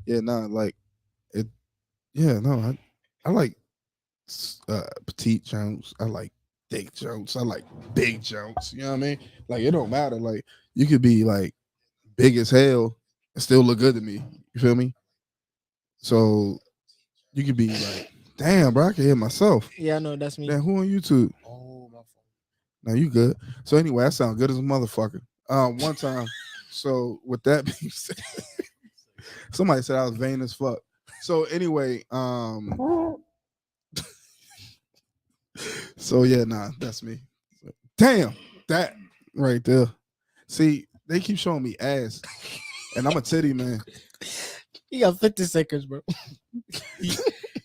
Yeah, nah, like it. Yeah, no, I like petite jumps. I like thick jumps. I like big jumps. You know what I mean? Like it don't matter. Like you could be like big as hell and still look good to me. You feel me? So you could be like, damn, bro, I can hear myself. Yeah, I know that's me. Damn, who on YouTube? Oh my phone. Now you good. So anyway, I sound good as a motherfucker. One time. So with that being said, somebody said I was vain as fuck. So anyway, so yeah, nah, that's me. Damn, that right there. See, they keep showing me ass, and I'm a titty man. You got 50 seconds, bro.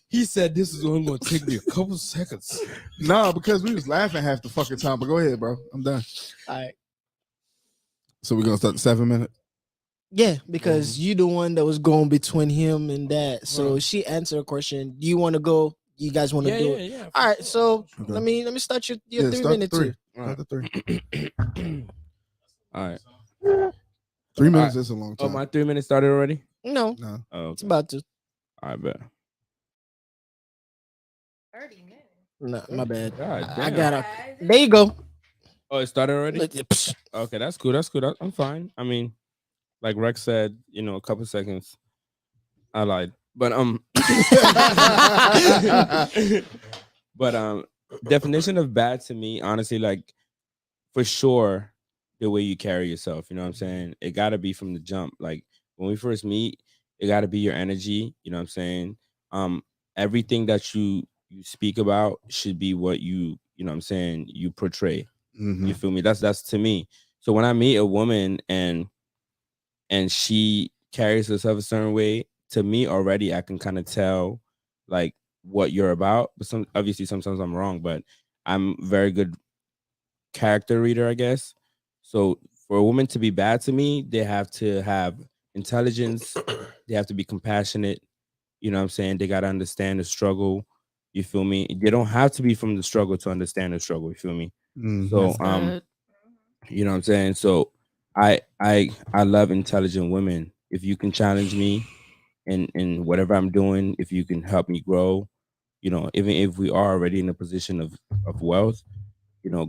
He said this is only gonna take me a couple seconds. Nah, because we was laughing half the fucking time. But go ahead, bro. I'm done. All right. So we're gonna start the 7 minute. Yeah, because you the one that was going between him and that. So Hold on. she answered a question. Do you want to go? You guys want to do it? Yeah. All right. So Okay. let me start your Yeah, 3 start the minutes. three. Here. Start the 3. All right. 3 minutes is a long Oh, time. my 3 minutes started already. No, No. Oh, it's okay. about to. I bet. 30 minutes. No, my bad. God I damn. gotta. There you go. Oh, it started already. Psh, Okay, that's cool. That's cool. I'm fine. I mean, like Rex said, a couple seconds. I lied, but but definition of bad to me, honestly, like for sure, the way you carry yourself. You know what I'm saying? It got to be from the jump. Like when we first meet, it got to be your energy. You know what I'm saying? Everything that you speak about should be what you know what I'm saying, you portray. Mhm. You feel me? That's to me. So when I meet a woman and she carries herself a certain way, to me already I can kind of tell like what you're about. But obviously sometimes I'm wrong, but I'm very good character reader, I guess. So for a woman to be bad to me, they have to have intelligence, they have to be compassionate, you know what I'm saying? They gotta understand the struggle. You feel me? They don't have to be from the struggle to understand the struggle, you feel me? Mhm. So Good. you know what I'm saying? So I love intelligent women. If you can challenge me in whatever I'm doing, if you can help me grow, even if we are already in a position of wealth,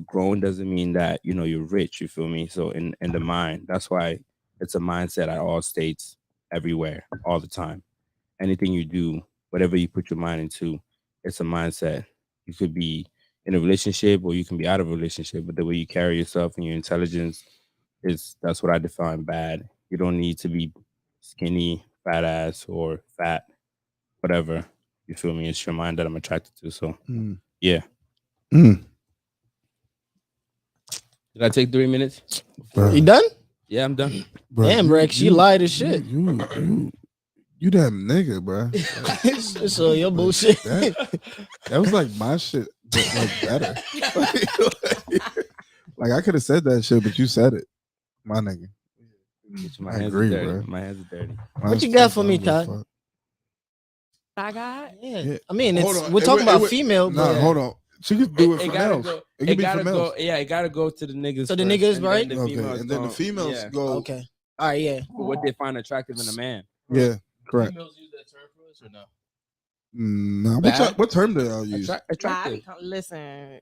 growing doesn't mean that, you're rich, you feel me? So in the mind, that's why it's a mindset at all states, everywhere, all the time. Anything you do, whatever you put your mind into, it's a mindset. You could be in a relationship or you can be out of a relationship, but the way you carry yourself and your intelligence that's what I define bad. You don't need to be skinny, fat ass, or fat, whatever. You feel me? It's your mind that I'm attracted to. So Mm. yeah. Mm. Did I take 3 minutes? Bruh. You done? Yeah, I'm done. Bruh, Damn, Rex, you lied as shit. You that nigga, bro. So your bullshit. That was like my shit, but like better. Like I could have said that shit, but you said it, my nigga. My I hands agree, are dirty. bro. My hands are dirty. What you got for me, Todd? Fuck. I got. Yeah. Yeah. I mean, Hold it's on. we're It talking would- about female, Nah, but hold on. She could do it for gotta males. go. It could be gotta for go. males. Yeah, it gotta go to the niggas. So the first, niggas, and right? Then the Okay, females and then the go- females yeah, go. okay. All right, yeah. for what they find attractive in a man. Yeah, correct. Females use that term for us or no? Nah, Bad? what term do y'all use? Nah, I Attractive. be listen.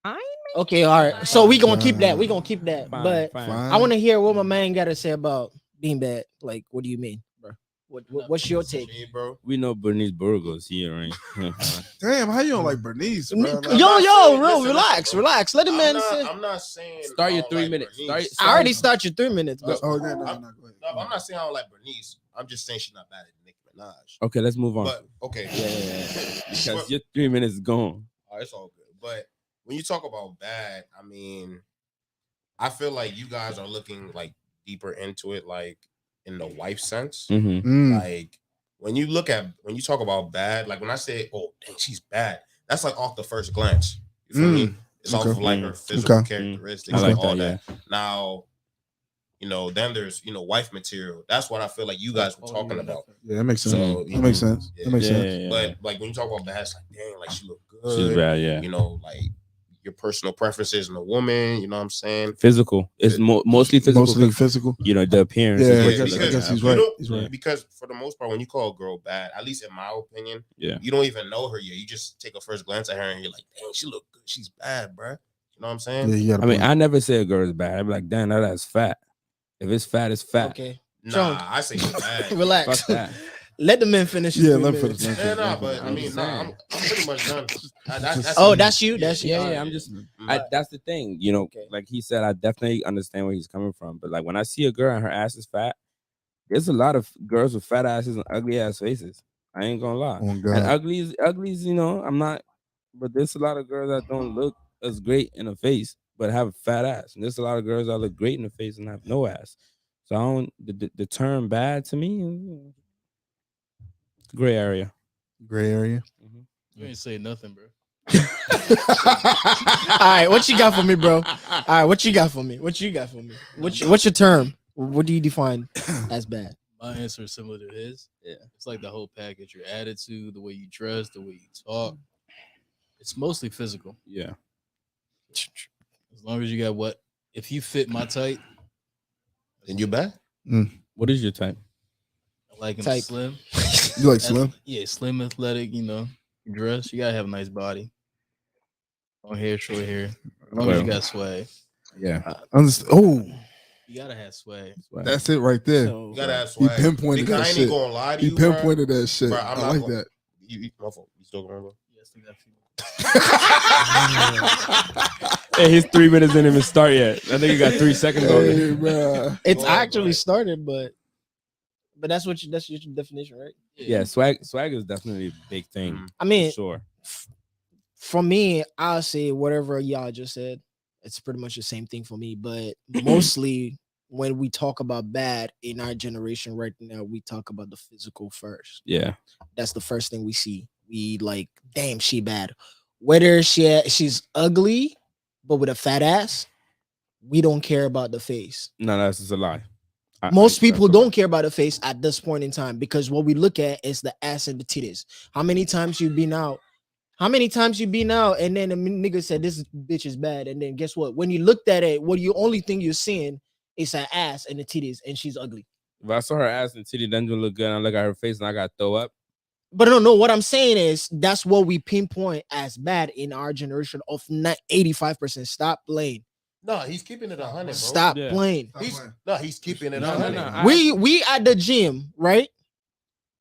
I ain't Okay, all right. So we gonna keep that. We gonna keep that. Fine, But fine. Fine. I want to hear what my man got to say about being bad. Like, what do you mean, bro? What's your take? Me, bro. We know Bernice Burgos here, right? Damn, how you don't like Bernice, bro? Like, Yo, bro, listen, relax, bro. relax. Let the man say. I'm not saying Start your I don't 3 like minutes. Bernice. Start- I already start your 3 minutes, bro. oh, no, go ahead. No, I'm not saying I don't like Bernice. I'm just saying she's not bad at Nicki Minaj. Okay, let's move on. But okay, Yeah. Because But- your 3 minutes is gone. it's all good. But when you talk about bad, I mean, I feel like you guys are looking like deeper into it, like in the wife sense. Mm-hmm. Mm. Like when you talk about bad, like when I say, "Oh, dang, she's bad," that's like off the first glance. You feel me? It's off of like her physical Okay. characteristics, I like like all that, that. Now, then there's wife material. That's what I feel like you guys were talking about. Yeah, that makes sense. So, that makes sense. yeah. That makes sense. Yeah. But like when you talk about bad, it's like, dang, like she look good. She's bad, yeah. Like your personal preferences in a woman. You know what I'm saying? Physical. It's mostly physical. Mostly 'cause, physical. you know, the appearance. Yeah, is I what guess- you're I looking guess at. he's You right. don't- He's right. Because for the most part, when you call a girl bad, at least in my opinion, Yeah. you don't even know her yet. You just take a first glance at her and you're like, dang, she look good. She's bad, bruh. You know what I'm saying? Yeah, you got I mean, I never say a girl is bad. I'm like, damn, that's fat. If it's fat, it's fat. Okay. Nah, Chunk. I say she's bad. Relax. Fuck that. Let the man finish. his Yeah, 3 let him minutes. finish. Yeah, nah, but I I'm mean, just nah, saying. I'm pretty much done. Oh, that's you. That's you. Yeah, I'm just. That's the thing, you know. Okay. Like he said, I definitely understand where he's coming from. But like when I see a girl and her ass is fat, there's a lot of girls with fat asses and ugly ass faces. I ain't gonna lie. Oh And God. uglies, you know, I'm not. But there's a lot of girls that don't look as great in the face, but have a fat ass. And there's a lot of girls that look great in the face and have no ass. So I don't. The term bad to me, gray area. Gray area. You ain't say nothing, bro. All right, what you got for me, bro? All right, what you got for me? What you got for me? What's your term? What do you define as bad? My answer is similar to his. Yeah. It's like the whole package: your attitude, the way you dress, the way you talk. It's mostly physical. Yeah. As long as you got what, if you fit my type, And you bad? What is your type? I like him Type. slim. You like slim? Yeah, slim, athletic. You know, dress. You gotta have a nice body. Long hair, short hair. As long as you got swag. Yeah. Oh, You gotta have swag. that's it right there. So, You gotta have He swag. pinpointed Because that I ain't shit. gonna lie to He you, bro. pinpointed that shit. Bro, I I'm not like gonna- that. You my fault. You still going, bro? Yes, think that Hey, his 3 minutes didn't even start yet. I think you got 3 seconds on Hey, it. bro. it's Go ahead, actually go ahead. started, but that's your definition, right? Yeah, swag is definitely a big thing. Mhm. I mean, For sure. for me, I'll say whatever y'all just said. It's pretty much the same thing for me. But mostly when we talk about bad in our generation right now, we talk about the physical first. Yeah. That's the first thing we see. We like, damn, she bad. Whether she's ugly, but with a fat ass, we don't care about the face. No, that's just a lie. Most people that's a lie. don't care about the face at this point in time because what we look at is the ass and the titties. How many times you been out? And then the nigga said this bitch is bad, and then guess what? When you looked at it, what you only thing you're seeing is her ass and the titties, and she's ugly. If I saw her ass and titty, then look good, and I look at her face and I got to throw up. But no, what I'm saying is that's what we pinpoint as bad in our generation of not 85%. Stop playing. No, he's keeping it 100, bro. Stop Yeah. playing. He's keeping it No, 100. no, no. We at the gym, right?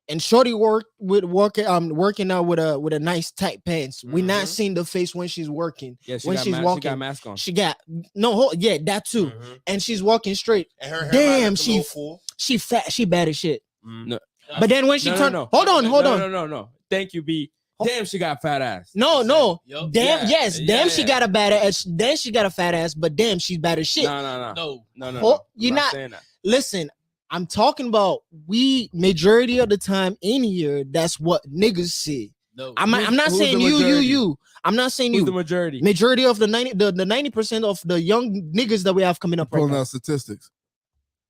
And Shorty working out with a nice tight pants. We not Mhm. seeing the face when she's working. Yeah, she When got she's she walking, got mask on. She got that too. Mhm. And she's walking straight. And her Damn, hairline she- looks a little full. She fat. She bad as shit. No. But then when she No, turned, no. hold on. No. Thank you, B. Damn, she got fat ass. No. Yup. Damn, Yeah, yes. yeah, Damn, she yeah. got a bad ass. Then she got a fat ass. But damn, she's bad as shit. No. No. You're I'm not- saying that. Listen, I'm talking about we majority of the time in here. That's what niggas see. No. I'm not who's saying the you. majority? I'm not saying Who's you. the majority? Majority of the 90% of the young niggas that we have coming up right Pulling now. out statistics.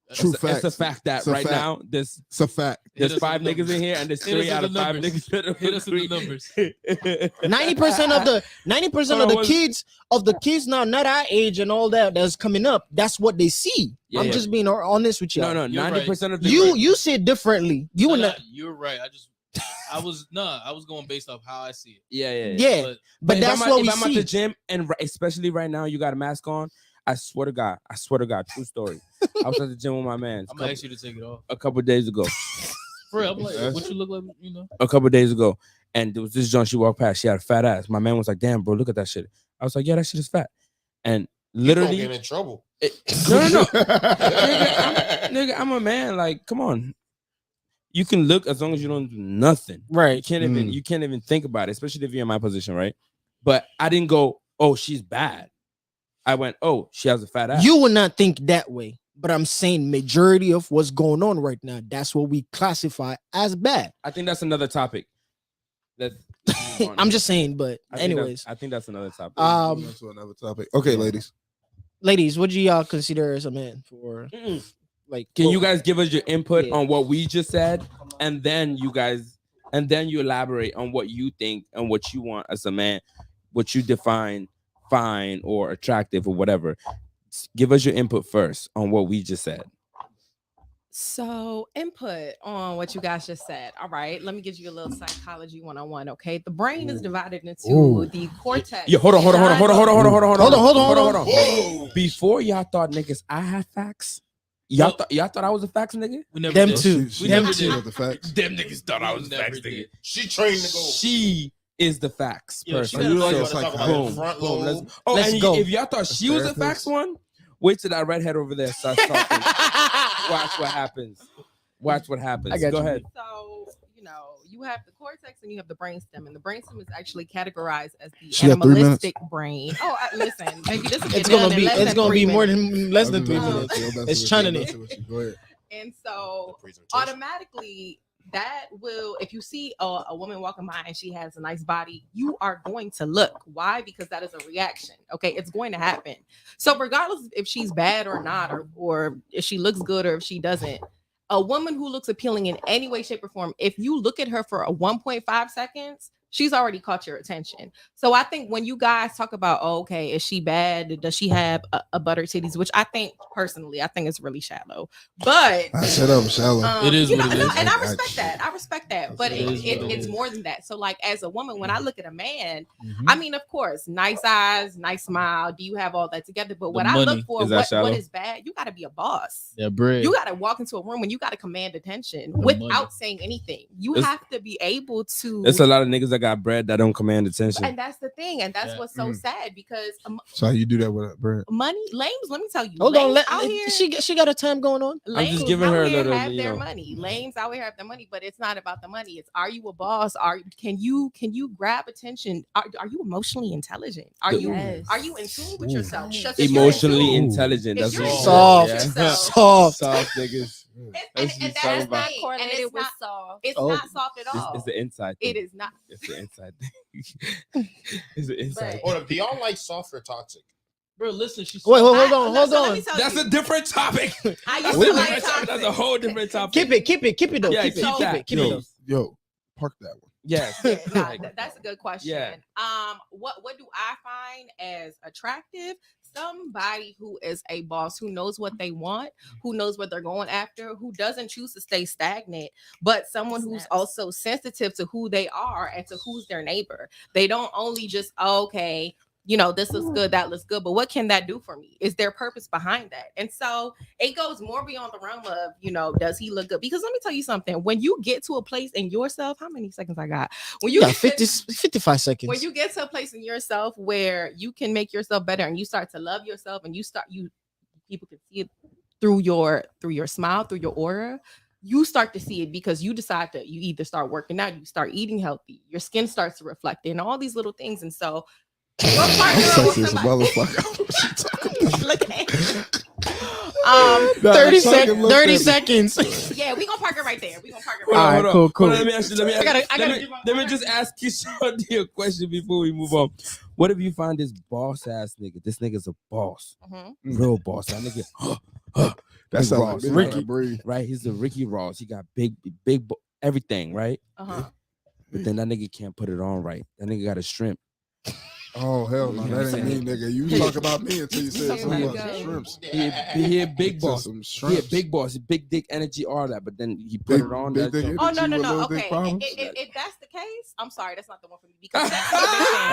It's True a- facts. It's a fact that It's a right fact. now there's It's a fact. Hit us with 5 the niggas numbers. in here and there's Hit 3 us out with of the 5 numbers. niggas that Hit us with the numbers. 90% of the 90% of the Hold kids now, not our age and all that's coming up. That's what they see. Yeah, I'm yeah. just being honest with you. No, You're 90% of the You see it differently. You and that. You're right. I was going based off how I see it. Yeah. Yeah, but if that's I'm what at, we if I'm at the see. gym and especially right now you got a mask on, I swear to God, true story. I was at the gym with my man I'm gonna ask you to take it off. a couple days ago. For real, I'm like, Yes. what you look like, you know? A couple days ago, and there was this joint she walked past. She had a fat ass. My man was like, "Damn, bro, look at that shit." I was like, "Yeah, that shit is fat." And You don't literally, get in trouble. no, nigga, I'm a man. Like, come on. You can look as long as you don't do nothing. You Right. can't even think about it, especially if you're in my position, right? But I didn't go, "Oh, she's bad." I went, "Oh, she has a fat ass." You would not think that way, but I'm saying majority of what's going on right now, that's what we classify as bad. I think that's another topic. I'm just saying, but anyways, I think that's another topic. Um, to another topic. Okay, yeah. ladies. ladies, what do y'all consider as a man for like? Can you guys give us your input Yeah. on what we just said, and then you elaborate on what you think and what you want as a man, what you define fine or attractive or whatever. Give us your input first on what we just said. So, input on what you guys just said. All right, let me give you a little psychology 101. Okay, the brain is divided into Ooh. the cortex. Yo, hold on. Whoa. Before y'all thought niggas, I had facts. Y'all thought I was a facts nigga. We never Them did. two. She Them never two. did the facts. Them niggas thought I was a Never facts did. nigga. She trained to go. She is the facts Yo, she person. got like a a lot talk of about boom, the front boom, lobe. Let's and go. if y'all thought she was a facts therapist. one, wait till that redhead over there starts talking. Watch what happens. Watch what happens. I got Go you. ahead. So, you have the cortex and you have the brainstem, and the brainstem is actually categorized as the She got 3 minutes. animalistic brain. Oh, listen, baby, this is It's gonna be. It's gonna be more than. than less than I'm 3 just minutes. messing with you. I'm It's messing churning with it. you. I'm messing with you. Go ahead. And so, The presentation. automatically, that will, if you see a woman walking by and she has a nice body, you are going to look. Why? Because that is a reaction. Okay, it's going to happen. So, regardless if she's bad or not, or if she looks good or if she doesn't. A woman who looks appealing in any way, shape, or form, if you look at her for a 1.5 seconds, she's already caught your attention. So I think when you guys talk about, oh, okay, is she bad? Does she have a butter titties? Which I think personally, I think it's really shallow. But I said I'm shallow. It is what it is. and I I- respect that. I respect that. But It is what it's it is. more than that. So like as a woman, when I look at a man, Mhm. I mean, of course, nice eyes, nice smile. Do you have all that together? But The what I money. look for, Is that what shallow? is bad? You got to be a boss. Yeah, bread. You got to walk into a room and you got to command attention The without money. saying anything. You It's- have to be able to. There's a lot of niggas that got bread that don't command attention. And that's the thing, and that's Yeah. what's so sad because So how you do that with a bread? money, lames. Let me tell you, Hold on. lames Let out here, she got a time going on. I'm just lames giving out her a here little, have you their know. money. Lames out here have their money, but it's not about the money. It's are you a boss? Can you grab attention? Are you emotionally intelligent? Are you in tune with Ooh. yourself? Yes. Because if you're in Emotionally tune- intelligent. if That's you're what in she tune Soft. with said. yourself, Soft. Soft niggas. and That's what that's she's talking the about. thing. correlated And it's with not, soft. it's Oh. not soft at all. It's the inside thing. It is not. It's the inside thing. It's the inside. But- Hold up, do y'all like soft or toxic? Bro, listen, she's Wait, hold I- on, no, hold so let on. me tell That's you, a different topic. I That's used a to different like topic. That's a toxic. whole different topic. Keep it though. Yeah, keep keep it, that. keep it Yo, though. yo, park that one. Yes. Yeah, nah, Like, that's a good question. Yeah. What do I find as attractive? Somebody who is a boss, who knows what they want, who knows what they're going after, who doesn't choose to stay stagnant, but someone who's Snaps. also sensitive to who they are and to who's their neighbor. They don't only just, okay, this looks good, that looks good, but what can that do for me? Is there purpose behind that? And so it goes more beyond the realm of, does he look good? Because let me tell you something, when you get to a place in yourself, how many seconds I got? When You got get- 55 seconds. when you get to a place in yourself where you can make yourself better and you start to love yourself and people can see it through your smile, through your aura, you start to see it because you decide to, you either start working out, you start eating healthy, your skin starts to reflect in all these little things. And so your I'm partner or sexy as a somebody- motherfucker. What you talking about? Look at- Nah, 30 fucking look at me. seconds. yeah, we gonna park it right there. We gonna park it Hold right on, All right, hold on. cool, cool. Hold on, let me ask you. Let me just ask you a question before we move on. What if you find this boss ass nigga? This nigga's a boss, there. real boss. That nigga, That Big sounds Ross, like right? Ricky. Breathe. right? He's the Ricky Ross. He got big everything, right? Uh-huh. But then that nigga can't put it on right. That nigga got a shrimp. Oh hell no, You know what that I'm ain't me, nigga. You talk about me until you said Here something we about go. shrimps. He a big Said boss. some He a shrimps. big boss, big dick energy, all that. But then he put Big- it on. big that dick joint. Oh no, Energy no, with no. little Okay, dick problems? if that's the case, I'm sorry, that's not the one for me because sex is a big thing.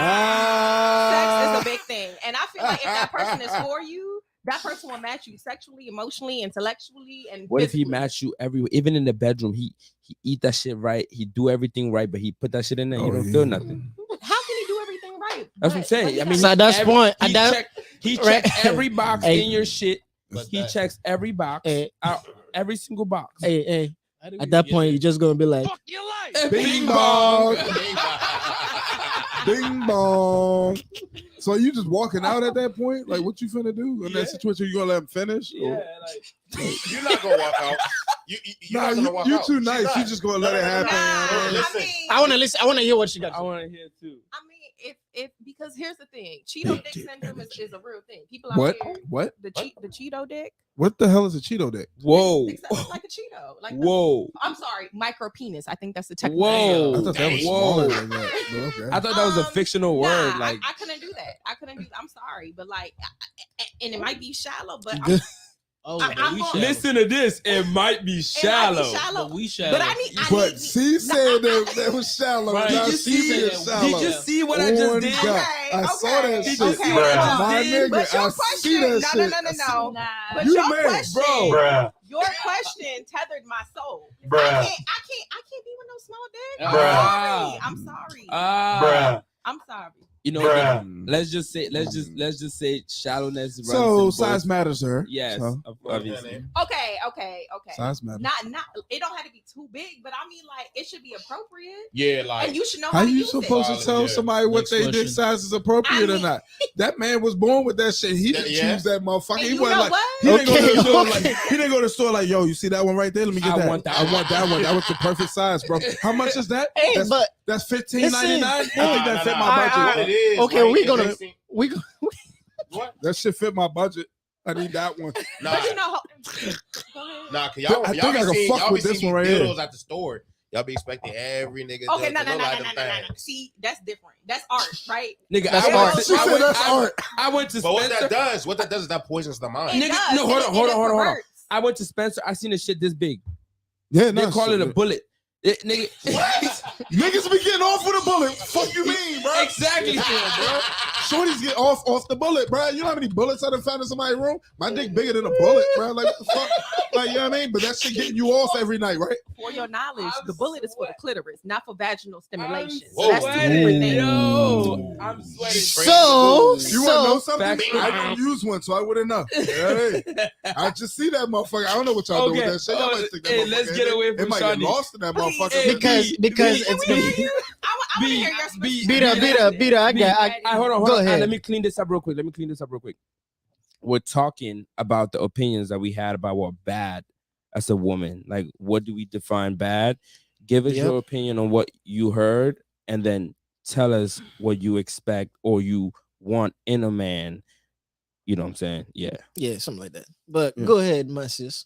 Sex is a big thing, and I feel like if that person is for you, that person will match you sexually, emotionally, intellectually, and What if he physically. match you everywhere? Even in the bedroom, he eat that shit right. He do everything right, but he put that shit in there. You Oh, don't yeah. feel nothing. How can he do everything right? That's what I'm saying. I mean, So that's point. He That- checks every box Hey. in your shit. But He that- checks every box, Hey. out, every single box. Hey, at that point, you're just gonna be like, Bing bong. Bing bong. So you just walking out at that point? Like, what you finna do in that situation? You gonna let him finish? Or- You're not gonna walk out. You're Nah, not gonna walk you out. too She's nice. not. You just gonna let it happen. Nah, Listen. I mean, I want to listen. I want to hear what she got. I want to hear too. I mean, if because here's the thing, Cheeto dick syndrome is a real thing. People out What? here, What? the Cheeto dick, What the hell is a Cheeto dick? Whoa, dicks that look like a Cheeto, like whoa, I'm sorry, micro penis. I think that's the technical whoa. I thought that was Whoa. smaller than that. But okay. I thought that was a fictional word. Nah, Like, I couldn't do that. I couldn't maybe I'm sorry, but like, and it might be shallow, but Oh, I'm but we gonna- shallow. Listen to this. It might be shallow. But we shallow. But I need. But she said that was shallow. Right. Now Did you she see being that? shallow. Did you see what I just On did? God. I saw that Did shit. you see what I just My did? nigga, But your I question, see that shit. no. But You your the man, question, bro. your question tethered my soul. Bruh. I can't be with no small dick. Bruh. I'm sorry. I'm sorry. You know, Bruh. let's just say shallowness runs So in size both. matters, sir. Yes, So, obviously. Okay. size matters. Not. It don't have to be too big, but I mean, like, it should be appropriate, Yeah, like and you should know How how to you use supposed it. to tell Yeah. somebody what Next they dick question. size is appropriate or I mean- not? That man was born with that shit. He Yeah, didn't yeah. choose that motherfucker. And He you wasn't know like what? he didn't go to the Okay, store okay. like he didn't go to the store like, yo, you see that one right there? Let me get I that. want that I want that one. That was the perfect size, bro. How much is that? Hey, That's, but that's $15.99. I think that fit my nah. budget. What it is, Okay, right? we gonna- It seem- we go. what? That shit fit my budget. I need that one. Nah, But you know, go ahead. nah, cause y'all, I y'all think I be can seeing, fuck y'all be with this seeing one these right here. dildos at the store. Y'all be expecting every nigga. Okay, to no. look like them things. See, that's different. That's art, right? Nigga, That's I art. went She to, I said went, that's I, art. I went to But Spencer. what that does is that poisons the mind. It Nigga, does, no, hold and on, it- hold and on, it hold on. perverts. I went to Spencer. I seen a shit this big. Yeah, They call it a bullet. Nigga, Niggas be getting off with a bullet. Fuck you mean, bro? exactly, bro. Shorties get off the bullet, bro. You know how many bullets I done found in somebody's room? My dick bigger than a bullet, bro. Like, what the fuck? Like, you know what I mean? But that shit getting you off every night, right? For your knowledge, the bullet is for the clitoris, not for vaginal stimulation. Whoa. So that's two different things. Yo, I'm sweating. So, You want to know something? Facts. I don't use one, so I wouldn't know. Yeah, I just see that motherfucker. I don't know what y'all do with that shit. Y'all might stick that Hey, motherfucker let's in get there. away It from might get Shawnee. lost in that Please. motherfucker. Hey, because B, it's B, gonna be. I want to hear your B, specific. Beat her. I got. Hold on. Go ahead. Let me clean this up real quick. We're talking about the opinions that we had about what bad as a woman. Like, what do we define bad? Give us Yep. your opinion on what you heard, and then tell us what you expect or you want in a man. You know what I'm saying? Yeah. Yeah, something like that. But Yeah. go ahead, my sis.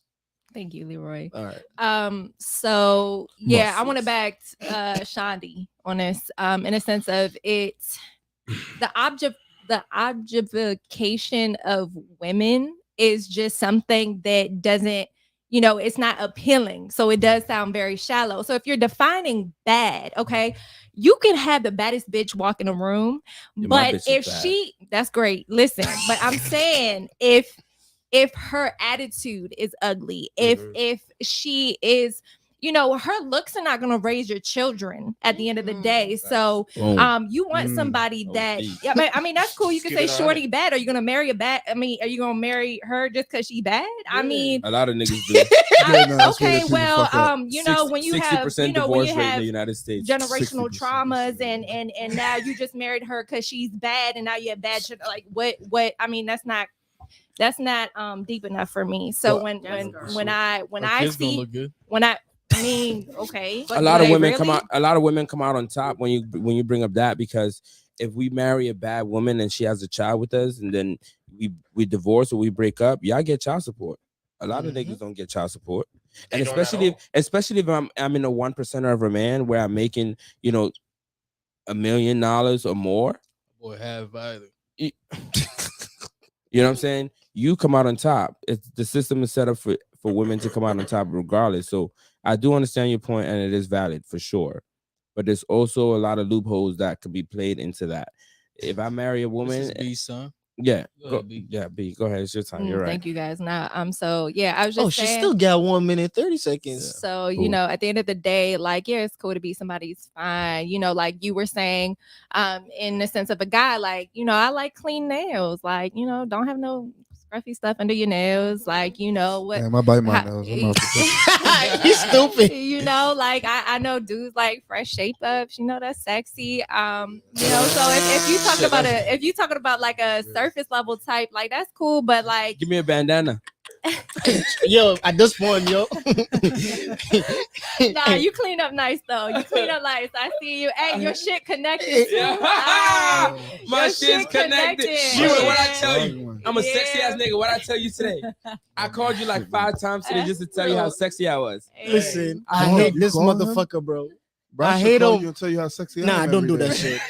Thank you, Leroy. All right. So yeah, I want to Muscles. back Shandi on this in a sense of it's the objectification of women is just something that doesn't, it's not appealing. So it does sound very shallow. So if you're defining bad, okay, you can have the baddest bitch walk in a room, Yeah, my but bitch is if bad. that's great. Listen, but I'm saying if her attitude is ugly, if she is, her looks are not going to raise your children at the end of the day. So you want somebody that I mean that's cool. You can Skip say it shorty bad. Are you going to marry a bad? I mean, are you going to marry her just because she bad? I mean, A lot of niggas do. Yeah, no, that's where okay, the people well, fuck up. when you have 60% when divorce you rate in have the United States. generational 60%. traumas and now you just married her because she's bad and now you have bad shit. Like what? I mean, that's not deep enough for me. So Well, when Our I kids gonna see look good. I mean, okay, A lot of they women really? come out. A lot of women come out on top when you bring up that, because if we marry a bad woman and she has a child with us, and then we divorce or we break up, y'all get child support. A lot of niggas don't get child support, and They don't at especially if I'm in a 1% of a man where I'm making $1 million or more. Boy, have either. You know what I'm saying? You come out on top. The system is set up for women to come out on top regardless. So I do understand your point, and it is valid for sure. But there's also a lot of loopholes that could be played into that. If I marry a This woman, is B, son. yeah, Go ahead, B. B, go ahead. It's your time. You're right. Thank you guys. Now, so yeah, I was just Oh, she saying, still got 1 minute 30 seconds. So, Cool. at the end of the day, like, yeah, it's cool to be somebody's fine. Like you were saying, in the sense of a guy, like, I like clean nails, like, don't have no scruffy stuff under your nails, like, what. Damn, I bite my how- nails. I'm not He's stupid. Like I know dudes like fresh shape ups, that's sexy. So if you talk about if you talking about like a surface level type, like that's cool, but like Give me a bandana. Yo, at this point, yo. nah, you clean up nice though. You clean up nice. I see you. Hey, your shit connected. Yeah. Hey, My your shit's shit connected. connected. What I Yeah. tell you, I'm a sexy ass nigga. What I tell you today? I called you like 5 times today just to tell you how sexy I was. Hey. Listen, I Bro, hate you this call him? motherfucker, bro. Bro, I should hate call him. you and tell you how sexy I Nah, am don't every do that day. shit.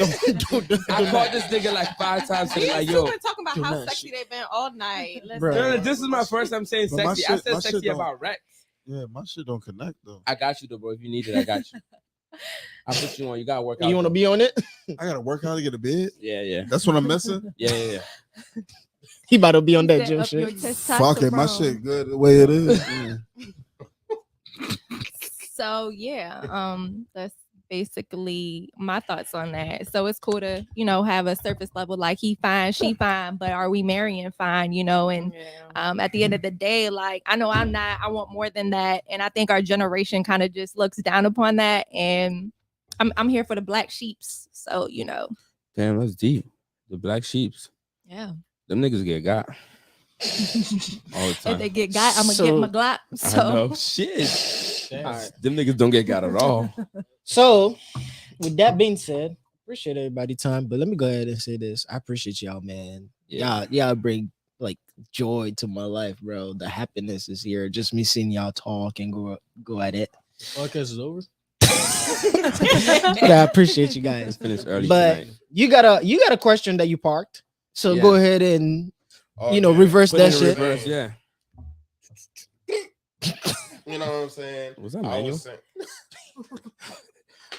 Don't I do called that. this nigga like 5 times today. These Like, two yo, been talking about do how not sexy shit. they've been all night. Listen. Bruh. no, this is my first time saying But my sexy. I shit- said my shit sexy don't- about Rex. Yeah, my shit don't connect though. I got you though, bro. If you need it, I got you. I put you on. You gotta work out. You want to though. be on it? I gotta work out to get a bed. Yeah. That's what I'm missing. Yeah. He about to be on that Set Jill up your shit. Fuck it, my testosterone. shit good the way it is. Yeah. So yeah, that's basically my thoughts on that. So it's cool to, have a surface level like he fine, she fine, but are we marrying fine, and at the end of the day, like I know I'm not, I want more than that. And I think our generation kind of just looks down upon that. And I'm here for the black sheeps. So, Damn, that's deep. The black sheeps. yeah. Them niggas get got all the If time. they get got, I'm gonna So- get my Glock. I So know. Shit. Damn. Alright. Them niggas don't get got at all. So, with that being said, appreciate everybody's time. But let me go ahead and say this: I appreciate y'all, man. Yeah. Y'all bring like joy to my life, bro. The happiness is here. Just me seeing y'all talk and go at it. Podcast is over. But I appreciate you guys. Let's finish early But tonight. you got a question that you parked. So Yeah. go ahead and Oh, reverse Put that it in shit. reverse, yeah. You know what I'm saying? Was that I manual? was saying,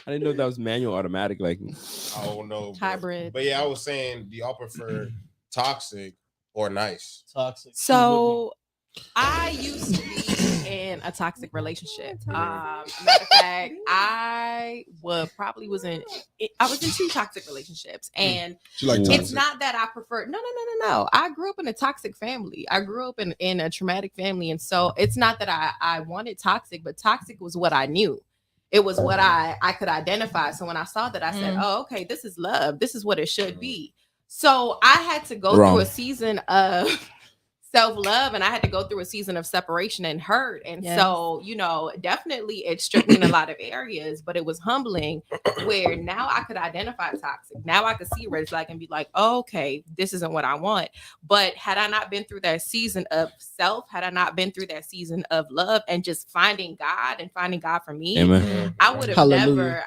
I didn't know that was manual automatic. Like, I don't know. bro. Hybrid. But yeah, I was saying, do y'all prefer toxic or nice? Toxic. So I used to be in a toxic relationship. Matter of fact, I was in 2 toxic relationships, and She like Ooh. toxic. it's not that I prefer. No. I grew up in a toxic family. I grew up in a traumatic family, and so it's not that I wanted toxic, but toxic was what I knew. It was what I could identify. So when I saw that, I said, "Oh, okay, this is love. This is what it should be." So I had to go Wrong. through a season of self-love, and I had to go through a season of separation and hurt. And Yes. so, definitely it stripped me in a lot of areas, but it was humbling where now I could identify toxic. Now I could see a red flag and be like, oh, okay, this isn't what I want. But had I not been through that season of self, had I not been through that season of love and just finding God for me, amen. I would have Hallelujah.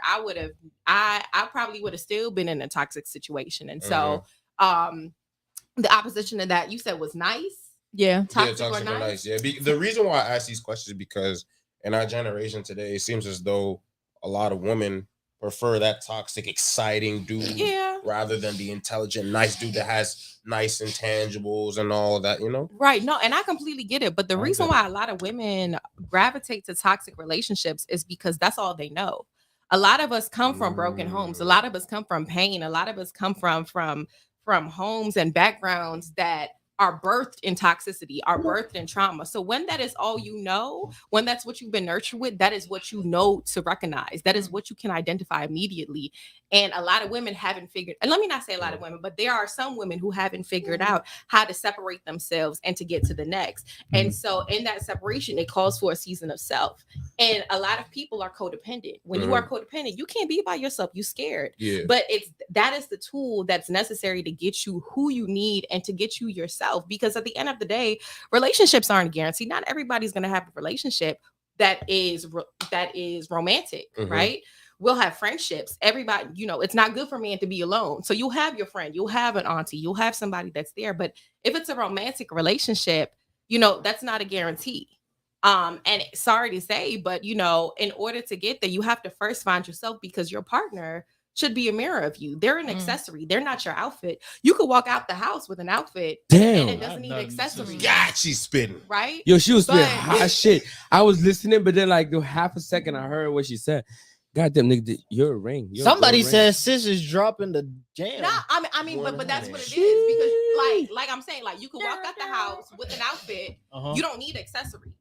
I probably would have still been in a toxic situation. And so the opposition to that you said was nice. yeah. Toxic, yeah, or toxic or nice? nice. Yeah. The reason why I ask these questions is because in our generation today, it seems as though a lot of women prefer that toxic, exciting dude Yeah. rather than the intelligent, nice dude that has nice intangibles and all of that, Right. No, and I completely get it. But the I reason get it. why a lot of women gravitate to toxic relationships is because that's all they know. A lot of us come from broken homes. A lot of us come from pain. A lot of us come from homes and backgrounds that are birthed in toxicity, are birthed in trauma. So when that is all you know, when that's what you've been nurtured with, that is what you know to recognize. That is what you can identify immediately. And a lot of women haven't figured, and let me not say a lot of women, but there are some women who haven't figured out how to separate themselves and to get to the next. And so in that separation, it calls for a season of self. And a lot of people are codependent. When you are codependent, you can't be by yourself. You're scared. Yeah. But that is the tool that's necessary to get you who you need and to get you yourself. Because at the end of the day, relationships aren't guaranteed. Not everybody's going to have a relationship that is romantic, right? We'll have friendships. Everybody, it's not good for man to be alone. So you'll have your friend, you'll have an auntie, you'll have somebody that's there. But if it's a romantic relationship, that's not a guarantee. And sorry to say, but in order to get there, you have to first find yourself, because your partner should be a mirror of you. They're an accessory. They're not your outfit. You could walk out the house with an outfit Damn. and it doesn't need accessories. God, she's spitting. Right? Yo, she was spitting But- hot shit. I was listening, but then like half a second I heard what she said. Goddamn nigga, you're a ring. You're a Somebody gold ring. says sis is dropping the jam. No, I mean, but that's what it is, because like I'm saying, like you can walk out the house with an outfit. You don't need accessories.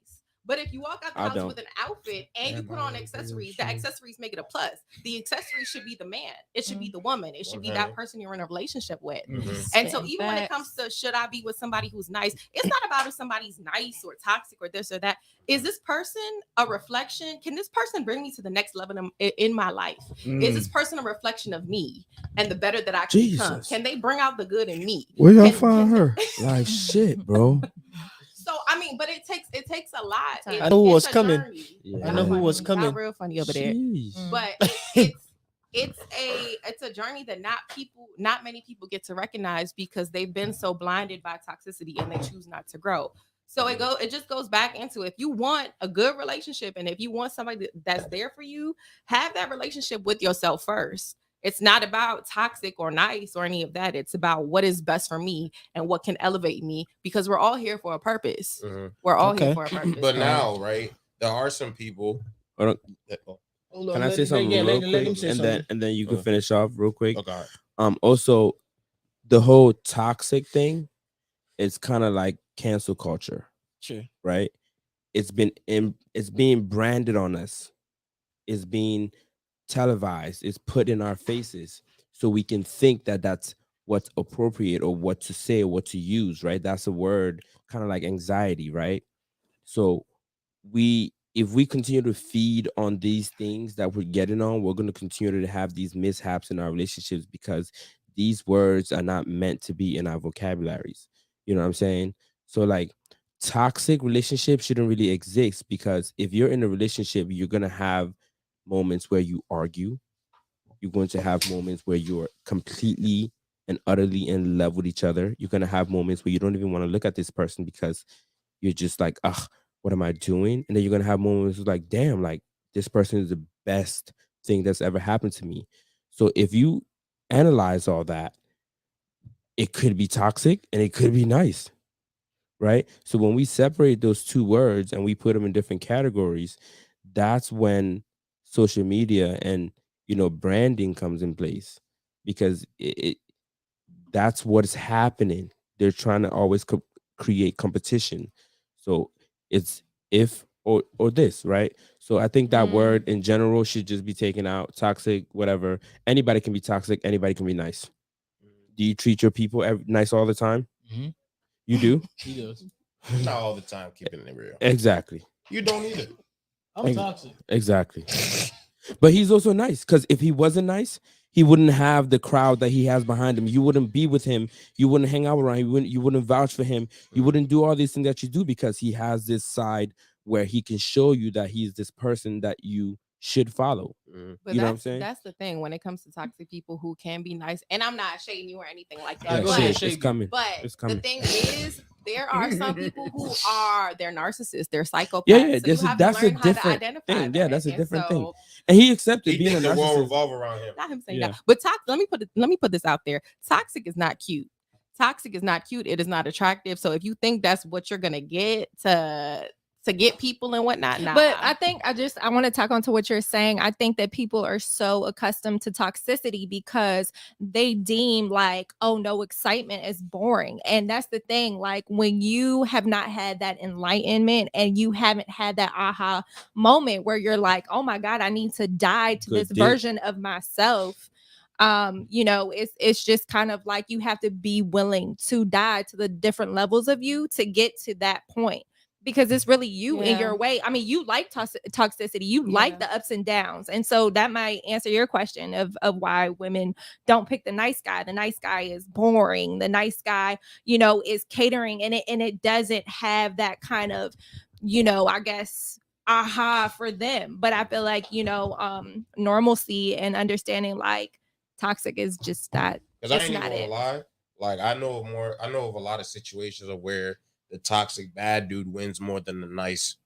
But if you walk out the I house don't. with an outfit and you put on accessories, the accessories make it a plus. The accessories should be the man. It should be the woman. It should be that person you're in a relationship with. And so even when it comes to should I be with somebody who's nice, it's not about if somebody's nice or toxic or this or that. Is this person a reflection? Can this person bring me to the next level in my life? Is this person a reflection of me and the better that I can become? Jesus. Can they bring out the good in me? Where y'all Can- find her? Like shit, bro. So I mean, but it takes a lot. I know who was a coming. journey. Yeah. I know who was Y'all coming. real funny over there. Jeez. But it's a journey that not many people get to recognize because they've been so blinded by toxicity and they choose not to grow. So it just goes back into, if you want a good relationship and if you want somebody that's there for you, have that relationship with yourself first. It's not about toxic or nice or any of that. It's about what is best for me and what can elevate me, because we're all here for a purpose. We're all here for a purpose. But now, right, there are some people. Hold on. Hold on, Can I say something yeah, real let quick, him say and something. then you can finish off real quick. Okay. Also, the whole toxic thing is kind of like cancel culture, Sure. right? It's being branded on us. It's being televised. It's put in our faces, so we can think that that's what's appropriate or what to say or what to use, right? That's a word, kind of like anxiety, right? So if we continue to feed on these things that we're getting on, we're going to continue to have these mishaps in our relationships, because these words are not meant to be in our vocabularies. You know what I'm saying? So like, toxic relationships shouldn't really exist, because if you're in a relationship, you're going to have moments where you argue. You're going to have moments where you're completely and utterly in love with each other. You're going to have moments where you don't even want to look at this person because you're just like, ugh, what am I doing? And then you're going to have moments like, damn, like, this person is the best thing that's ever happened to me. So if you analyze all that, it could be toxic and it could be nice, right? So when we separate those two words and we put them in different categories, that's when social media and, branding comes in place, because that's what's happening. They're trying to always create competition. So it's if or this, right? So I think that word in general should just be taken out. Toxic, whatever. Anybody can be toxic. Anybody can be nice. Do you treat your people nice all the time? Mhm. You do? He does. Not all the time, keeping it real. Exactly. You don't either. I'm toxic. Exactly. But he's also nice, because if he wasn't nice, he wouldn't have the crowd that he has behind him. You wouldn't be with him. You wouldn't hang out around him. You wouldn't vouch for him. You wouldn't do all these things that you do, because he has this side where he can show you that he's this person that you should follow. But you know what I'm saying? That's the thing when it comes to toxic people who can be nice. And I'm not shading you or anything like that. Yeah, go but ahead, it's coming. But It's coming. the thing is, there are some people who they're narcissists, they're psychopaths. Yeah, so you have that's to a learn how to different identify thing. Yeah, that. that's a And different thing. so, And he accepted He being a think the world narcissist. revolve around him. not him saying Yeah. that. But let me put this out there. Toxic is not cute. Toxic is not cute. It is not attractive. So if you think that's what you're gonna get to get people and whatnot, nah. But I think I want to talk on to what you're saying. I think that people are so accustomed to toxicity because they deem like, oh, no excitement is boring. And that's the thing. Like, when you have not had that enlightenment and you haven't had that aha moment where you're like, oh my God, I need to die to Good this dick. version of myself. It's just kind of like you have to be willing to die to the different levels of you to get to that point. Because it's really you in your way. I mean, you like toxicity, you like the ups and downs. And so that might answer your question of why women don't pick the nice guy. The nice guy is boring. The nice guy, is catering, and it doesn't have that kind of, I guess, aha for them. But I feel like, normalcy and understanding like toxic is just that. Because I ain't even gonna lie. Like, I know of a lot of situations of where the toxic bad dude wins more than the nice,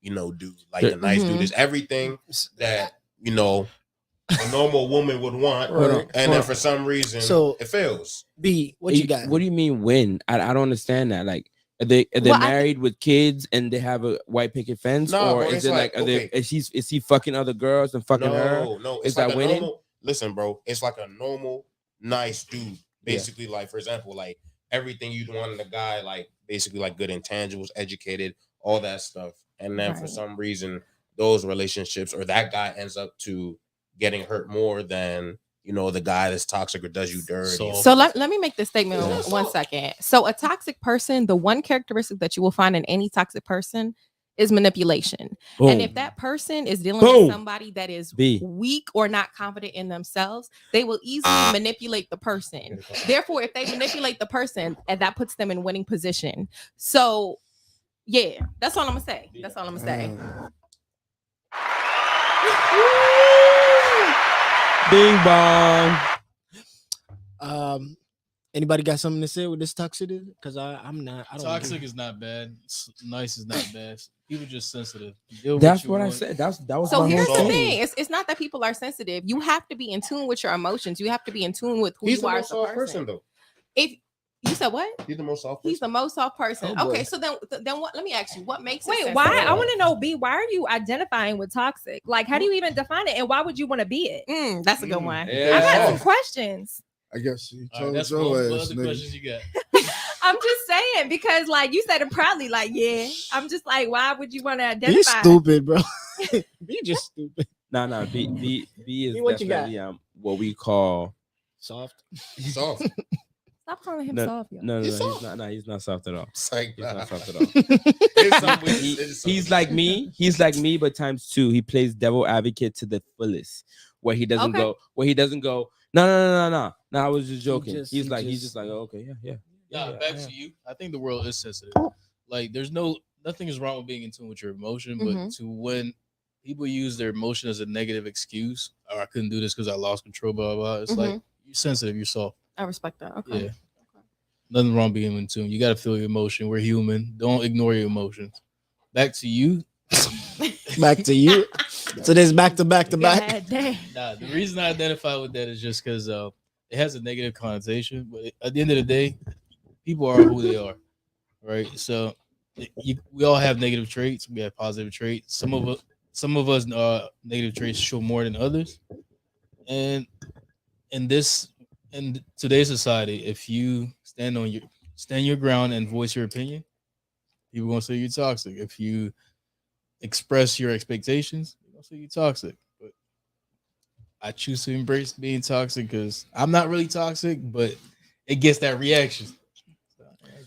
dude. Like, the nice dude is everything that, a normal woman would want. Right. And then for some reason, it fails. B, what you got? What do you mean win? I don't understand that. Like, are they married with kids and they have a white picket fence? No, or bro, is it like, is he fucking other girls and fucking her? No, is it's like that a winning? normal. Listen, bro, it's like a normal, nice dude. Basically, like, for example, like, everything you'd want in a guy, like, basically, like, good intangibles, educated, all that stuff. And then for some reason, those relationships or that guy ends up to getting hurt more than, the guy that's toxic or does you dirty. So let me make this statement 1 second. So a toxic person, the one characteristic that you will find in any toxic person is manipulation. Boom. And if that person is dealing with somebody that is weak or not confident in themselves, they will easily manipulate the person. Therefore, if they manipulate the person, and that puts them in winning position. So Yeah, that's all I'm gonna say. That's all I'm gonna say. Bing bong. Anybody got something to say with this toxicity? Because I'm not. I don't. Toxic is not bad. Nice is not bad. People just sensitive. Deal with That's you what I want. said. That was So my here's whole the thing. thing: it's not that people are sensitive. You have to be in tune with your emotions. You have to be in tune with who He's you the are most as a soft person. person, though. If you said what? He's the most soft He's person. the most soft person. Oh, boy. Okay, so then what? Let me ask you, what makes it Wait, sensitive? why? I want to know, B, why are you identifying with toxic? Like, how do you even define it? And why would you want to be it? That's a good one. Yeah. I got some soft. questions. I guess you All right, told that's your one. What ass, other nigga. questions you got? I'm just saying because, like, you said it proudly. Like, yeah. I'm just like, why would you want to Be identify? stupid, bro. Be just stupid. No. B is What you got? definitely what we call Soft. Soft. Stop calling him no, soft, yo. no, He's he's soft. not. No, he's not soft at all. It's like, He's nah. not soft at all. It's something we just- it's He's something. like me. He's like me, but times two. He plays devil advocate to the fullest, where he doesn't Okay. go. No. I was just joking. just- He's he just like, oh, okay, yeah. Nah, back to you. I think the world is sensitive. Like, there's nothing is wrong with being in tune with your emotion, but to when people use their emotion as a negative excuse, or I couldn't do this because I lost control, blah blah. It's like you're sensitive, you're soft. I respect that. Okay. Yeah. Nothing wrong being in tune. You got to feel your emotion. We're human. Don't ignore your emotions. Back to you. Back to you. So there's back to back to back. God dang. Nah, the reason I identify with that is just because it has a negative connotation. But at the end of the day, people are who they are, right? So we all have negative traits. We have positive traits. Some of us negative traits show more than others. And in today's society, if you stand your ground and voice your opinion, people gonna say you're toxic. If you express your expectations, they're gonna say you're toxic. But I choose to embrace being toxic because I'm not really toxic, but it gets that reaction.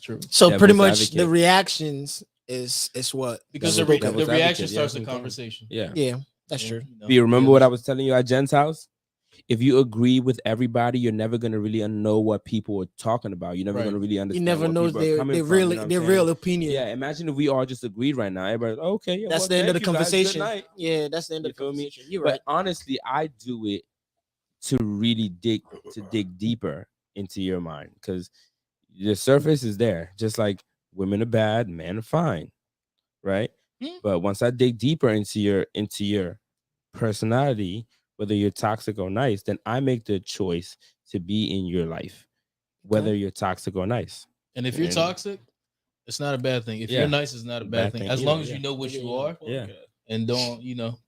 True. So Devil's pretty much advocate. the reactions is what? Because Devil's the advocate, reaction yeah, starts the okay. conversation. Yeah. Yeah, that's Yeah, true. Do you remember yeah, what I was telling you at Jen's house? If you agree with everybody, you're never gonna really know what people are talking about. You're never Right. gonna really You understand. never what know people are their coming their from, real you know what I'm their saying? real opinion. Yeah, imagine if we all just agreed right now. Everybody, okay, yeah, That's well, the end of the thank you guys. Good conversation. night. Yeah, that's the end You of the feel me? conversation. You're But right. honestly, I do it to really dig deeper into your mind because the surface is there. Just like women are bad, men are fine, right? But once I dig deeper into your personality, whether you're toxic or nice, then I make the choice to be in your life, whether you're toxic or nice. And if you're Yeah. toxic, it's not a bad thing. If Yeah. you're nice, it's not a bad thing. As either, long as yeah. you know what you are Yeah. and don't,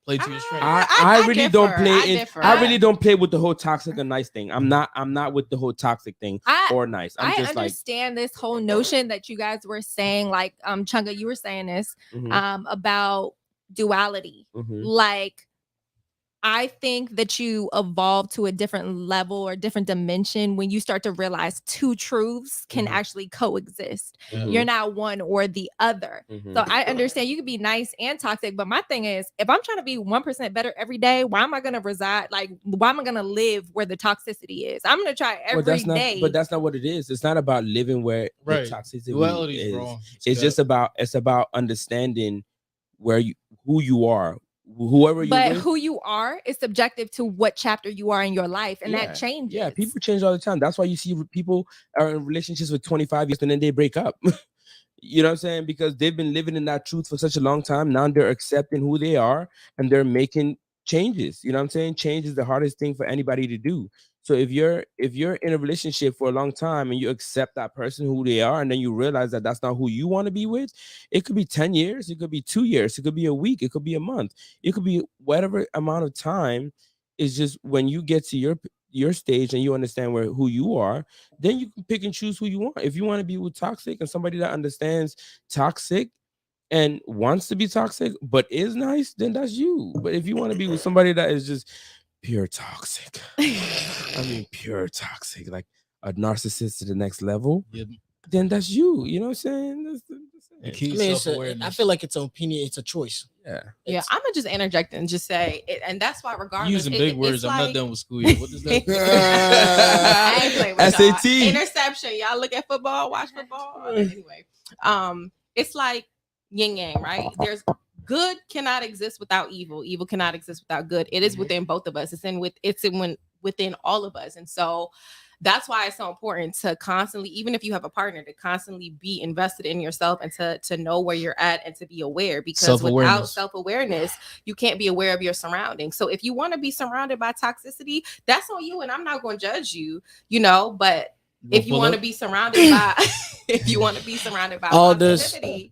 play to your strength. I really don't differ. play I it. differ. I really don't play with the whole toxic and nice thing. I'm not with the whole toxic thing or nice. I'm I just like understand this whole notion that you guys were saying, like Chunga, you were saying this mhm, about duality. mhm. Like, I think that you evolve to a different level or different dimension when you start to realize two truths can Mhm. actually coexist. Mhm. You're not one or the other. Mhm. So I understand you can be nice and toxic, but my thing is, if I'm trying to be 1% better every day, why am I going to reside? Like, why am I going to live where the toxicity is? I'm going to try every day. But that's not what it is. It's not about living where Right. the toxicity Duality is. is wrong. It's just about understanding who you are, whoever you're But with. who you are is subjective to what chapter you are in your life, and Yeah, that changes. Yeah, people change all the time. That's why you see people are in relationships with 25 years and then they break up. You know what I'm saying? Because they've been living in that truth for such a long time. Now they're accepting who they are and they're making changes. You know what I'm saying? Change is the hardest thing for anybody to do. So if you're in a relationship for a long time and you accept that person who they are, and then you realize that that's not who you want to be with, it could be 10 years, it could be 2 years, it could be a week, it could be a month, it could be whatever amount of time. Is just when you get to your stage and you understand who you are, then you can pick and choose who you want. If you want to be with toxic and somebody that understands toxic and wants to be toxic but is nice, then that's you. But if you want to be with somebody that is just pure toxic, I mean pure toxic, like a narcissist to the next level, then that's you. You know what I'm saying? That's The it. key I is mean, self-awareness. I feel like it's an opinion. It's a choice. Yeah. Yeah, I'm gonna just interject and just say, and that's why, regardless, Using big words. it's I'm like, not done with school yet. What does that? I ain't playing with y'all. SAT. Interception. Y'all look at football, watch football. Anyway, it's like yin yang, right? There's good cannot exist without evil. Evil cannot exist without good. It is within both of us. Within all of us. And so that's why it's so important to constantly, even if you have a partner, to constantly be invested in yourself and to know where you're at and to be aware, because without self-awareness, you can't be aware of your surroundings. So if you want to be surrounded by toxicity, that's on you, and I'm not going to judge you, but if you want to be surrounded by all this, positivity,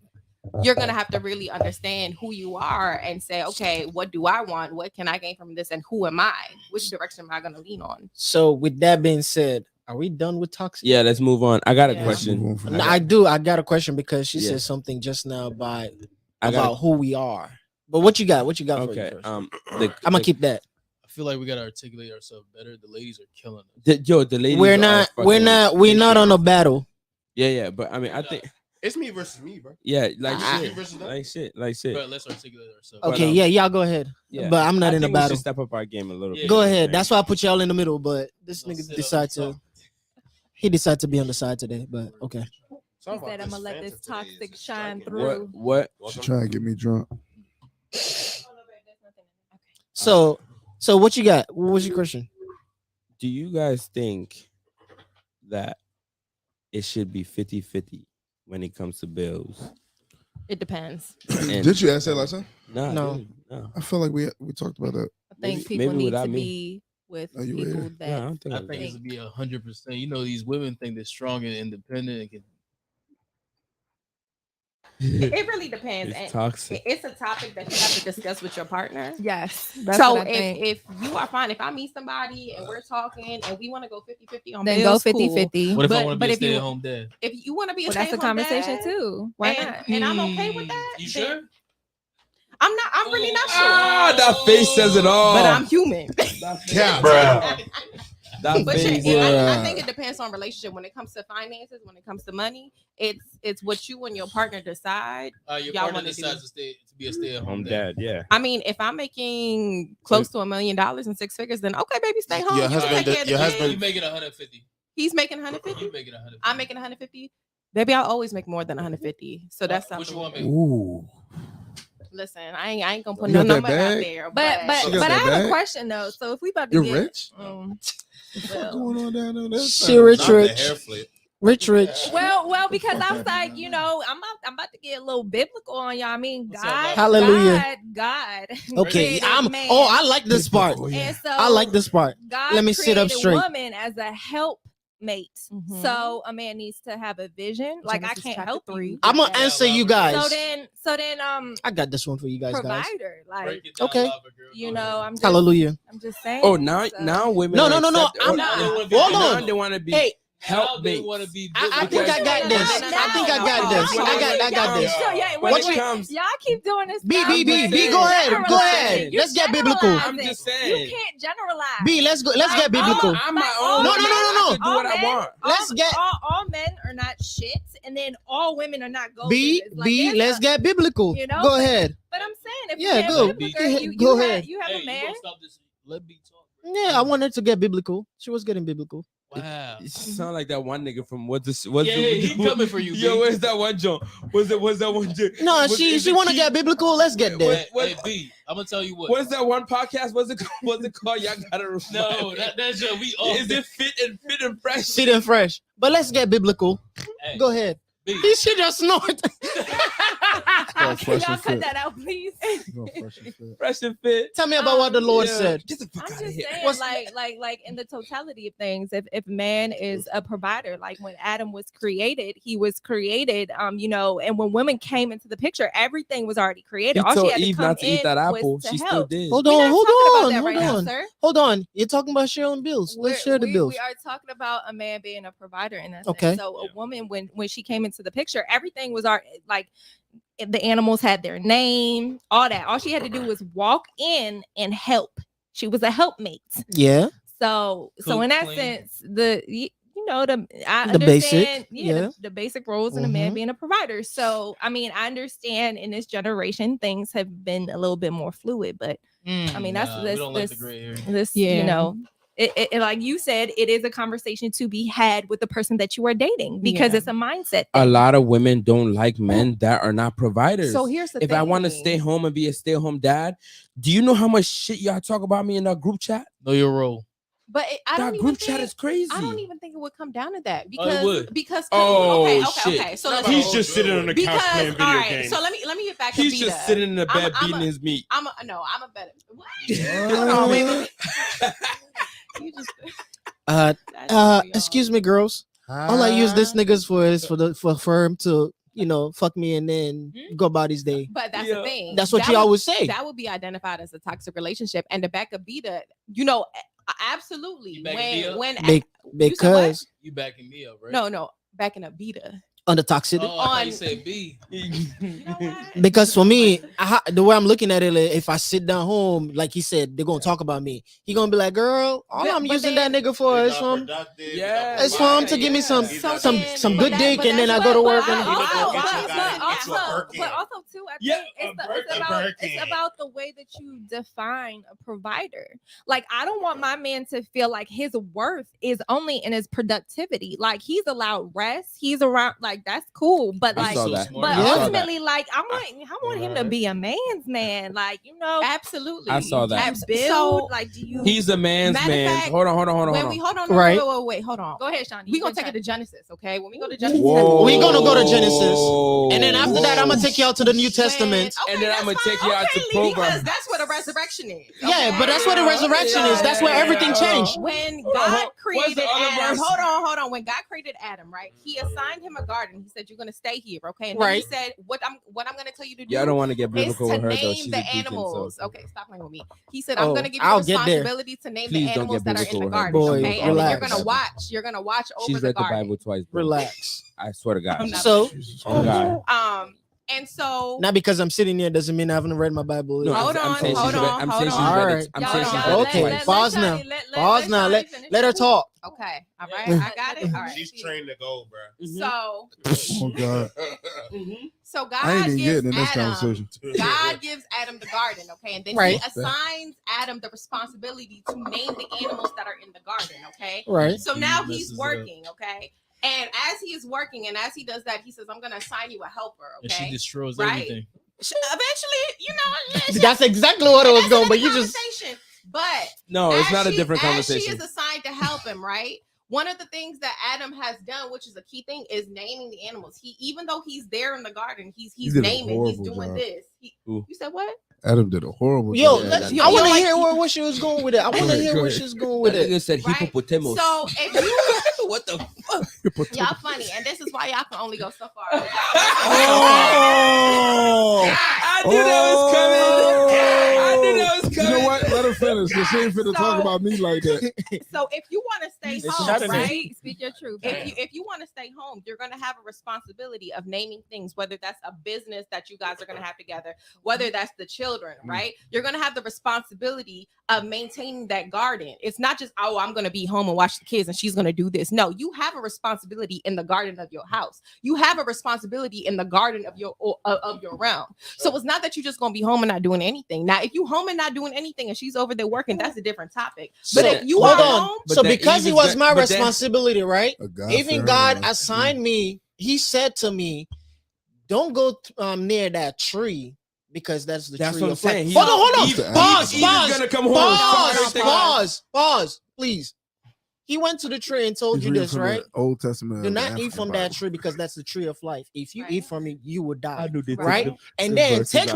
you're going to have to really understand who you are and say, okay, what do I want? What can I gain from this? And who am I? Which direction am I going to lean on? So with that being said, are we done with toxic? Yeah, let's move on. I got a question. No, I got a question because she said something just now about who we are. But what you got? What you got for you first? I'm gonna keep that. I feel like we gotta articulate ourselves better. The ladies are killing us. The ladies. We're not on a battle. Yeah. But I mean, I think it's me versus me, bro. Yeah, like shit. But let's articulate ourselves. Okay, y'all go ahead. Yeah, but I'm not in a battle. We should step up our game a little bit. Go ahead. That's why I put y'all in the middle. But this nigga decided to be on the side today. But okay. He said, "I'm gonna let this toxic shine through." What? She trying to get me drunk. So what you got? What was your question? Do you guys think that it should be 50-50 when it comes to bills? It depends. Did you ask that last time? No. I feel like we talked about that. I think people need to be with people that I think it should be 100%. These women think they're strong and independent and can. It really depends. It's toxic. It's a topic that you have to discuss with your partner. Yes. So if you are fine, if I meet somebody and we're talking and we want to go 50-50 on then bills, go 50-50. What if I want to be a stay-at-home dad? If you want to be that's a conversation too. Why not? And I'm okay with that. You sure? I'm really not sure. That face says it all. But I'm human. Yeah, bro. I think it depends on relationship. When it comes to finances, when it comes to money, it's what you and your partner decide. Your partner decides to be a stay-at-home dad. Yeah. I mean, if I'm making close to $1 million in 6 figures, then okay, baby, stay home. Your husband, you making 150. He's making 150. You making 150. I'm making 150. Baby, I'll always make more than 150. So that's something. What you want me? Ooh. Listen, I ain't gonna put no number out there. But I have a question though. So if we about to You're get rich? What's going on down there? She rich. Rich. Well, because I was like, I'm about to get a little biblical on y'all. I mean, God, hallelujah, God. Okay, I like this part. And so I like this part. God Let me sit up straight. Woman as a helpmate. So a man needs to have a vision. Like I can't help you. I'm gonna answer you guys. So then I got this one for you guys. Provider, like okay. I'm just, hallelujah. I'm just saying. Oh, now women. No. Hold on. They want to be help they me. want to be. I think I got this. I got this. Y'all keep doing this. B, go ahead. Let's get biblical. I'm just saying. You can't generalize. B, let's get biblical. I'm my own. No. Do what I want. Let's get all men are not shit, and then all women are not gold. B, let's get biblical. Go ahead. But I'm saying, if go ahead. You have a man. Let me talk. Yeah, I wanted to get biblical. She was getting biblical. Wow. It sound like that one nigga from he coming for you. Yo, where's that one John? Was that one? No, she want to get biblical. Let's get there. Hey, B, I'm gonna tell you what. What's that one podcast? What's it called? Y'all gotta remember. No, that's your. We all. Is it fit and fresh? Fit and fresh. But let's get biblical. Hey, go ahead. B. He should just snort. Can y'all cut that out, please? Fresh and fit. Tell me about what the Lord said. I'm just saying, like in the totality of things, if man is a provider, like when Adam was created, he was created, and when women came into the picture, everything was already created. He told Eve not to eat that apple. She still did. Hold on. You're talking about sharing bills. Let's share the bills. We are talking about a man being a provider in that sense. Okay. So a woman, when she came into the picture, everything was like the animals had their name, all that. All she had to do was walk in and help. She was a helpmate. Yeah. So in that sense, the basic, the basic roles in a man being a provider. So I mean, I understand in this generation things have been a little bit more fluid, but I mean that's this Like you said, it is a conversation to be had with the person that you are dating because Yeah. it's a mindset A thing. lot of women don't like men that are not providers. So here's the if thing. I want to stay home and be a stay-at-home dad, do you know how much shit y'all talk about me in that group chat? Know your role. But I don't That even group think, chat is crazy. I don't even think it would come down to that Oh, it because would. Oh, shit. okay. So Not listen, He's just sitting on the couch playing video all right, games. so let me get back. He's Abita. just sitting in the bed I'm beating his meat. I'm a better. What? Hold on, wait. You just Excuse me, girls. All I use this niggas for is for him to fuck me and then go about his day. But that's the thing. That's what That you would- always say. That would be identified as a toxic relationship. And to back Abita, absolutely. You backing me up? Because You backing me up, right? no, backing Abita. on the toxicity. Oh, I thought on- you said B. You know what? Because for me, the way I'm looking at it, like, if I sit down home, like he said, they're gonna talk about me. He gonna be like, "Girl, all But- I'm but using then- that nigga for is from it's for him to give me some good dick, and then I go to work and But also too, I Yeah, think a it's about the way that you define a provider. Like, I don't want my man to feel like his worth is only in his productivity. Like, he's allowed rest, he's around, like that's cool. But I like, saw that. but I saw that. ultimately, like I want him to be a man's man. Like, Absolutely. I saw that. do you build, So like, do you? He's a man's Matter of man. fact, Hold on. hold on, Right. wait, hold on. Go ahead, Shawnee. We gonna take it to Genesis, okay? When we go to Genesis, We gonna go to Genesis, and then after that, I'm gonna Whoa. take y'all to the New Testament. And then that's I'm gonna fine. take you out to Okay, Proverbs. because that's where the resurrection is. Yeah, but that's where the resurrection is. That's where everything changed. When Hold on, God what's created the other Adam, verse? hold on. When God created Adam, right? He assigned him a garden. He said, "You're gonna stay here, okay?" And then Right. he said, "What I'm gonna tell you to do." Yeah, I don't want to get is biblical to with her though. name She's the a deacon, animals. so. Okay, stop playing with me. He said, "I'm Oh, gonna give you I'll the get there. responsibility to name Please the don't animals get that are in the biblical with her. garden, Boy, okay? And then relax. you're gonna watch over She's the read the garden." Bible twice. Bro. Relax. I swear to God. I'm not- So, Oh God. And so not because I'm sitting here doesn't mean I haven't read my Bible. No, Hold I'm on, saying hold she's read- on, I'm hold saying she's on. read Alright. it. I'm Y'all- saying she's y'all read it Okay, twice. pause now. Pause now. Let her talk. Okay, all right, I got it. All right. She's trained to go, bro. So, Oh God, so God I ain't even gives getting in this Adam. conversation. God gives Adam the garden, okay, and then Right. he assigns Adam the responsibility to name the animals that are in the garden, okay. Right. So now He he's messes working, okay, and as he is working, and as he does that, he says, "I'm going to assign you a helper," And she okay. destroys Right? everything. Eventually, That's exactly what it was that's going, but another you just conversation. But No, it's as not a she- different as conversation. She is assigned to help him, right? One of the things that Adam has done, which is a key thing, is naming the animals. He, even though he's there in the garden, he's did a naming, he's horrible doing job. this. Who? You said what? Adam did a horrible yo. job. Let's, Yeah, I want to like- hear where she was going with it. I want to ahead, hear go where ahead. she's going That with it. nigga said Right? hippopotamus. So if you What the fuck? y'all funny, and this is why y'all can only go so far. Oh, I knew that was coming. I knew that was You coming. know what? Let her finish. Cause she ain't finna talk So- about me like that. So if you want to stay It's home, shocking. right? Speak your truth. If you want to stay home, you're going to have a responsibility of naming things, whether that's a business that you guys are going to have together, whether that's the children, right? You're going to have the responsibility of maintaining that garden. It's not just, oh, I'm going to be home and watch the kids and she's going to do this. No, you have a responsibility in the garden of your house. You have a responsibility in the garden of your realm. So it's not that you're just going to be home and not doing anything. Now, if you home and not doing anything and she's over there working, that's a different topic. But So, if you hold are on. home, But So then because it Eve was is my good- but then- responsibility, right? A God Even fearing God man. assigned me. He said to me, "Don't go near that tree because that's the That's tree what I'm of life." saying. Hold on. Eve- Pause. Eve Pause. is gonna come home and fuck everything up. Pause. Please. He went to the tree and told He's you reading this, from right? the Old Testament. Do of the not eat African from Bible. that tree because that's the tree of life. If you Right. eat from it, you will die. knew they Right? took And the then verses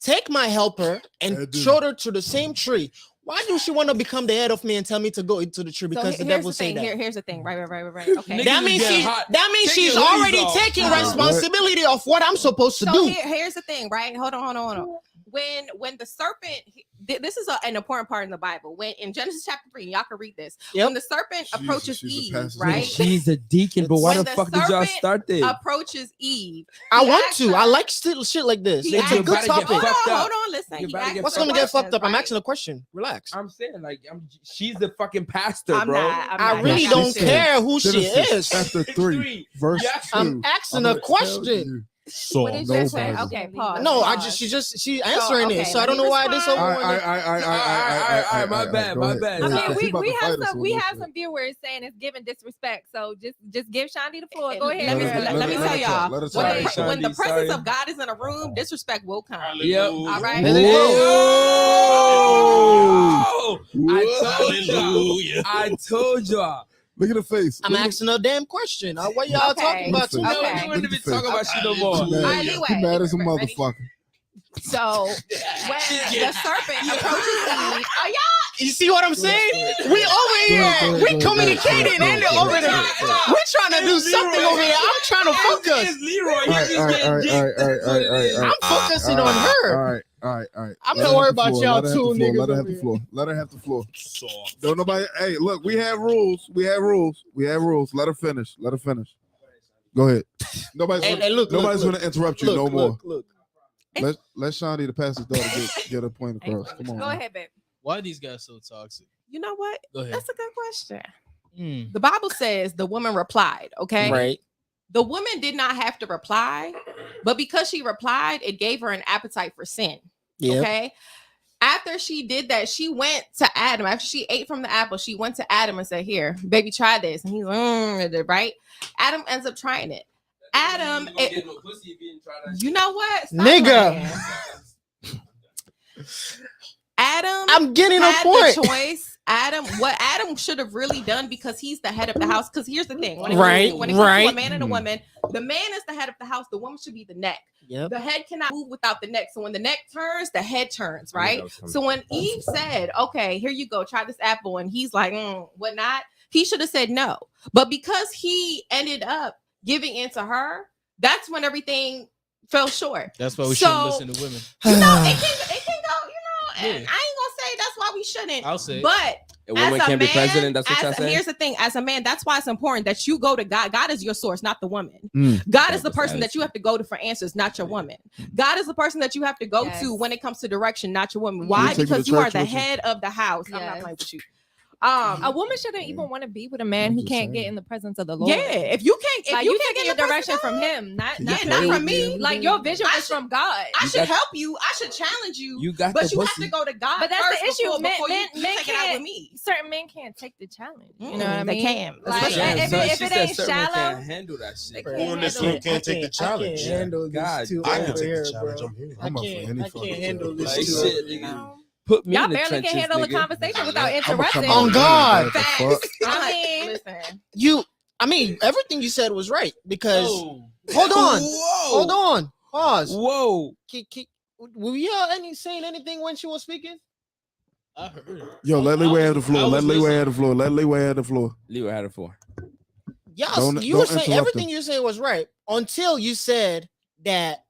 take my helper and I do. throw her to the same tree. Why do she want to become the head of me and tell me to go into the tree? Because the devil say that. Here's the thing. Right. Okay. Niggas That is means getting she's hot. that means Take she's your hoodies already off. taking What? responsibility of what I'm supposed to So do. here's the thing, right? Hold on. When the serpent, this is an important part in the Bible. When in Genesis chapter 3, y'all can read this. Yep. When the serpent Jesus, approaches she's a Eve, pastor. right? She's a deacon, but why When the the fuck did y'all serpent start this? Approaches Eve. I He want asked to. her- I like still shit like this. He It's a asked- good You're about to topic. get fucked up. Hold on, listen. You're He about to asked get What's her gonna get fucked up? I'm questions, asking a question. Relax. I'm saying, like, she's the fucking pastor, I'm bro. not- I'm I not- really She don't said- care who she Genesis is. chapter 3, verse Yeah. 2. I'm asking I'ma a tell question. you. What did you say? sizes. Okay, pause. No, pause. she's answering okay, it. So I let don't me know why this respond. over. Alright, my bad. Go ahead. I Go mean, ahead. we People about to have fight us some on we this have shit. some viewers saying it's giving disrespect. So just give Shandy the floor. Go Let me- ahead. Let girl. her- let me let tell her talk. y'all, Let her when, talk. Sorry, when the Shandy, presence sorry. of God is in a room, disrespect will come. Yep. All right. Oh, I told Hallelujah. y'all. I told y'all. Look at the face. I'm Look at asking a damn question. What y'all Okay. talking about too? Okay. No, Okay. we wouldn't Look even at the talking about shit no more. the face. Anyway, He mad as a ready? motherfucker. So when the serpent approaches Eve, You see what I'm saying? We over here. We communicating and over there. We're trying to do something over here. I'm trying to focus. It's Leroy. All right, all right, all right, all right, all right, all right. I'm focusing on her. All right. I'm Let not her worried have the about floor. y'all Let her have two the floor. niggas Let her have over the here. floor. Let her have the floor. Don't nobody. Hey, look, we have rules. We have rules. Let her finish. Go ahead. Nobody's gonna interrupt you no more. Look. Let Shandi, the pastor's daughter, get her point across. Come on. Go man. ahead, babe. Why are these guys so toxic? you know what? Go ahead. That's a good question. Mm. The Bible says the woman replied, okay? Right. The woman did not have to reply, but because she replied, it gave her an appetite for sin. Yeah. Okay. After she did that, she went to Adam. After she ate from the apple, she went to Adam and said, "Here, baby, try this." And he's like, right? Adam ends up trying it. Adam, you know what? Stop Nigga. playing. Adam I'm getting a had point. the choice. What Adam should have really done, because he's the head of the house. Because here's the thing: when it Right, comes to right. a man and a woman, the man is the head of the house. The woman should be the neck. Yep. The head cannot move without the neck. So when the neck turns, the head turns, right? So when Eve said, "Okay, here you go, try this apple," and he's like, "Whatnot," he should have said no. But because he ended up giving in to her, that's when everything fell short. That's why we So- shouldn't listen to women. You know, it can go, and I ain't gonna say that's why we shouldn't. I'll say it. But A woman as a can't be man, president. That's what y'all saying. here's the thing: as a man, that's why it's important that you go to God. God is your source, not the woman. Mm. God is the That's person that you have to go to for answers, not your woman. God is the person that you have to go Yes. to when it comes to direction, not your woman. Can Why? you take me to Because you are church the with you? head of the house. I'm not Yes. playing with you. A woman shouldn't even want to be with a man I'm who just can't get saying. in the presence of the Lord. Yeah, if you can't, if Like you you can't taking get your in the direction presence from of him, not Can Yeah, you not pray from with me. every like day? your vision I is should- from God. I You should got- help you. I should challenge you. You got But the you have pussy. to go to God. But that's first the issue. before Men you take take it out can't- with me. Certain men can't take the challenge. You know Mm, what I they mean? can. Like That's Yeah, if so it she said ain't certain men shallow, can't handle that shit. they Who can't in this handle room it. can't take the challenge? I can't handle God this two I over can take here, the challenge. bro. I'm here. I'm up for any I fucking can't handle thing. this Like two shit, over here. nigga. Put me Y'all in the barely trenches, can handle a nigga. conversation without I'ma come interrupting. On God. What the Facts. fuck? I mean, listen. I mean, everything you said was right because Oh, hold on, Whoa. hold on, pause. Whoa. Were y'all saying anything when she was speaking? I heard. Yo, let Leeway have the floor. I Let was Leeway listening. have the floor. Let Leeway have the floor. Leroy had it for. Y'all, Don't- you were don't saying interrupt everything him. you saying was right until you said that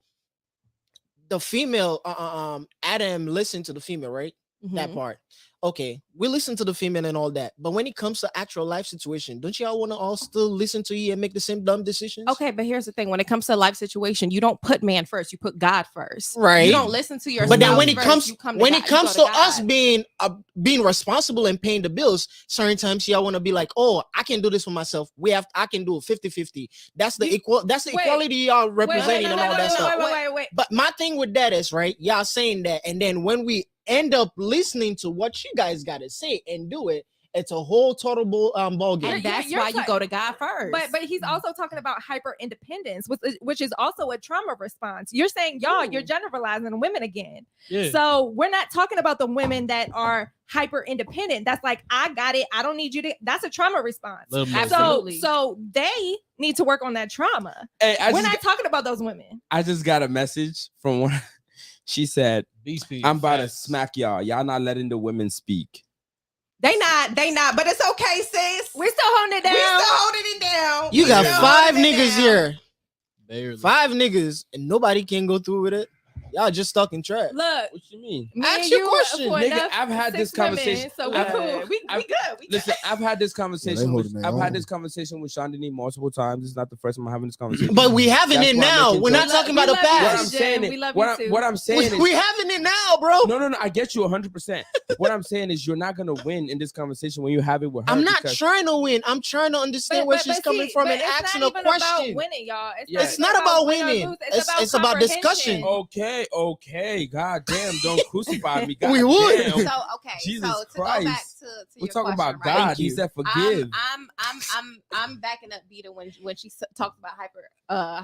the female, Adam listened to the female, right? That Mhm. part. Okay, we listen to the female and all that, but when it comes to actual life situation, don't y'all want to all still listen to you and make the same dumb decisions? Okay, but here's the thing: when it comes to life situation, you don't put man first; you put God first. Right. You don't listen to your. But then spouse when it first, comes you come when God- it you comes go to to us God. being responsible and paying the bills, certain times y'all want to be like, oh, I can do this for myself. I can do it 50-50. That's the Wait. equality y'all representing and all that stuff. Wait. But my thing with that is, right, y'all saying that, and then when we end up listening to what you guys got to say and do it, it's a whole total ball game. And that's You're why you ta- go to God first. But he's also talking about hyper independence, which is also a trauma response. You're saying you're generalizing women again. Yeah. So we're not talking about the women that are hyper independent. That's like, I got it. I don't need you to. That's a trauma response. Let 'em know. Absolutely. So they need to work on that trauma. Hey, We're not talking about those women. I just got a message from one. She said, Beast speed. I'm about to Facts. smack y'all. Y'all not letting the women speak. they not, but it's okay, sis. We're still holding it down. We still holding it down. You We got still 5 holding it niggas down. here, Barely. 5 niggas, and nobody can go through with it. Y'all just talking trash. Look, What you mean? me Ask and your you question. for Nigga, enough I've had this 6 women, conversation. so we I've- cool. We good. We Listen, good. I've had this conversation. holding their I've had own. this conversation with Chandini multiple times. It's not the first time I'm having this conversation. But we having That's it why I'm now. making We're not jokes. talking We about the love you, What I'm past. saying Jen. is, We love what you too. what I'm saying is, We having it now, bro. no. I get you 100%. What I'm saying is, you're not gonna win in this conversation when you have it with her. I'm not because- trying to win. I'm trying to understand where she's coming from and asking a About question. winning, y'all. Yeah. It's not about win or winning. lose. It's about discussion. Okay. God damn, don't crucify me. God We would. damn. So okay, Jesus so to go Christ. back to We're your talking question, about right? God. He said forgive. I'm backing up Beta when she talks about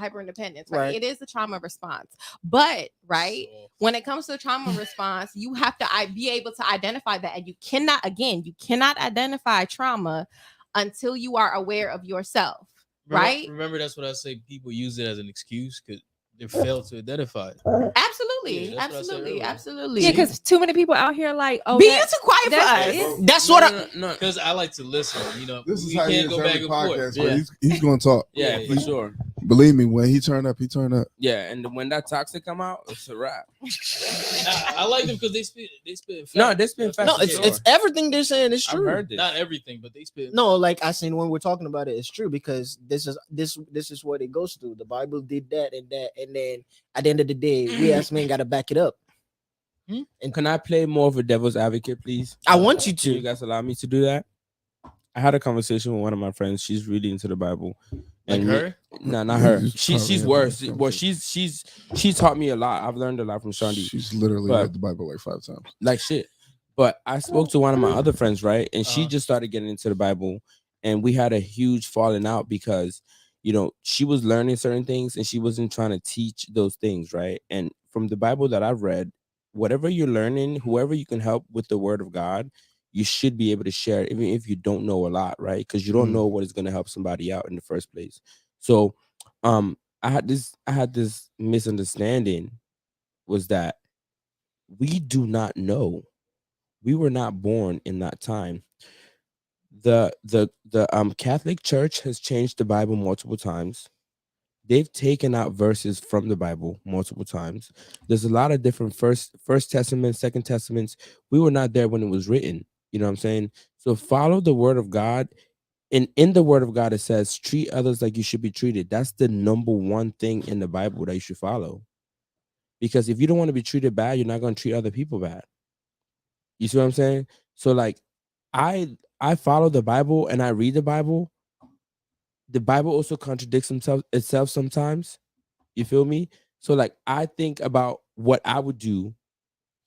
hyper independence. Right? Right. It is the trauma response, but right when it comes to trauma response, you have to be able to identify that, and you cannot identify trauma until you are aware of yourself. Right? Remember, that's what I say. People use it as an excuse because they fail to identify it. Absolutely, Yeah, that's what I said earlier. absolutely. Yeah, because too many people out here like, oh, be that- too quiet for that's us. it. That's what I. No. Because I like to listen. You know, This is we how he can't is go back every and forth. podcast. Yeah. He's going to talk. Yeah, Yeah, for yeah. sure. Believe me, when he turn up, he turn up. Yeah, and when that toxic come out, it's a wrap. I like them because they spit. No, they spit That's facts. No, for for it's sure. everything they're saying is I've true. heard this. not everything, but they spit. No, like I seen when we're talking about it, it's true because this is what it goes through. The Bible did that, and then at the end of the day, we as men gotta back it up. And can I play more of a devil's advocate, please? I want you Can you to. guys allow me to do that? I had a conversation with one of my friends. She's really into the Bible. Like And her? No, not her. He's She's probably worse. having a Well, conversation. she's taught me a lot. I've learned a lot from Shandi. She's literally But- read the Bible like 5 times. Like shit. But I spoke to one of my other friends, right? And she Uh-huh. just started getting into the Bible, and we had a huge falling out because, she was learning certain things and she wasn't trying to teach those things, right? And from the Bible that I've read, whatever you're learning, whoever you can help with the Word of God, you should be able to share it, even if you don't know a lot, right? Because you don't know what is going to help somebody out in the first place. So, I had this misunderstanding, was that we do not know. We were not born in that time. The Catholic Church has changed the Bible multiple times. They've taken out verses from the Bible multiple times. There's a lot of different first Testament, Second Testaments. We were not there when it was written. You know what I'm saying? So follow the Word of God. And in the Word of God, it says, treat others like you should be treated. That's the number one thing in the Bible that you should follow. Because if you don't want to be treated bad, you're not going to treat other people bad. You see what I'm saying? So like, I follow the Bible and I read the Bible. The Bible also contradicts itself sometimes. You feel me? So like, I think about what I would do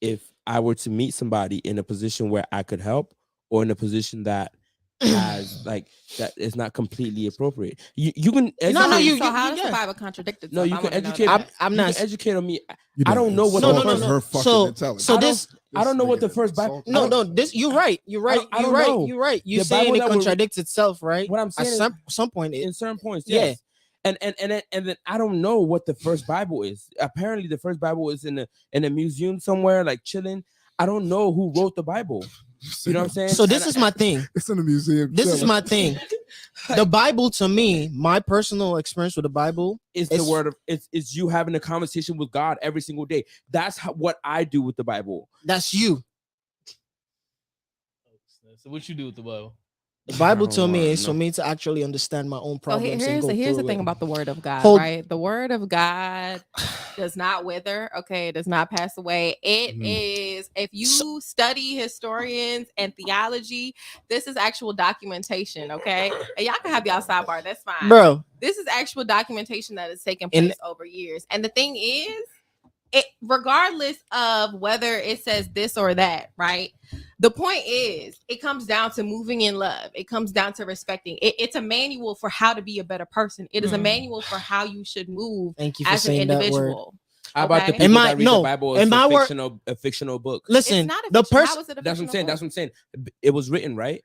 if I were to meet somebody in a position where I could help, or in a position that has that is not completely appropriate. You can educate, So how does the Bible contradict itself? no, you I can wanna know educate. that. I'm you not. can educate on me. You I don't know what No, the no, no, first- no. Her fucking So intelligence. I don't know what the nigga first Bible. insulted. No, this you're right. You're right. I You're don't right. know. You're right. You The saying Bible it that we're- contradicts itself, right? What I'm At saying some point, in certain points, Yeah. yes. And then I don't know what the first Bible is. Apparently, the first Bible is in a museum somewhere, like chilling. I don't know who wrote the Bible. You know what I'm saying? So this is my thing. It's in a museum. This is chilling. my thing. The Bible, to me, my personal experience with the Bible, It's the word of it's you having a conversation with God every single day. That's what I do with the Bible. that's you. So what you do with the Bible? The Bible I to don't me want- is for no. me to actually understand my own So problems. and go here's the through thing it. about the Word of God, Hold- right? The Word of God does not wither. Okay, it does not pass away. It is, if you study historians and theology, this is actual documentation. Okay, and y'all can have y'all sidebar. That's fine, bro. This is actual documentation that has taken And- place over years. And the thing is, it regardless of whether it says this or that, right? The point is, it comes down to moving in love. It comes down to respecting. It's a manual for how to be a better person. It is a manual for how you should move Thank you for as an saying that word. individual. How about the Okay. people Am I- that read no, the Bible am as I a wor- fictional book? Listen, It's not a the fiction. How person, is it a That's what I'm saying. fictional That's what book? I'm saying. It was written, right?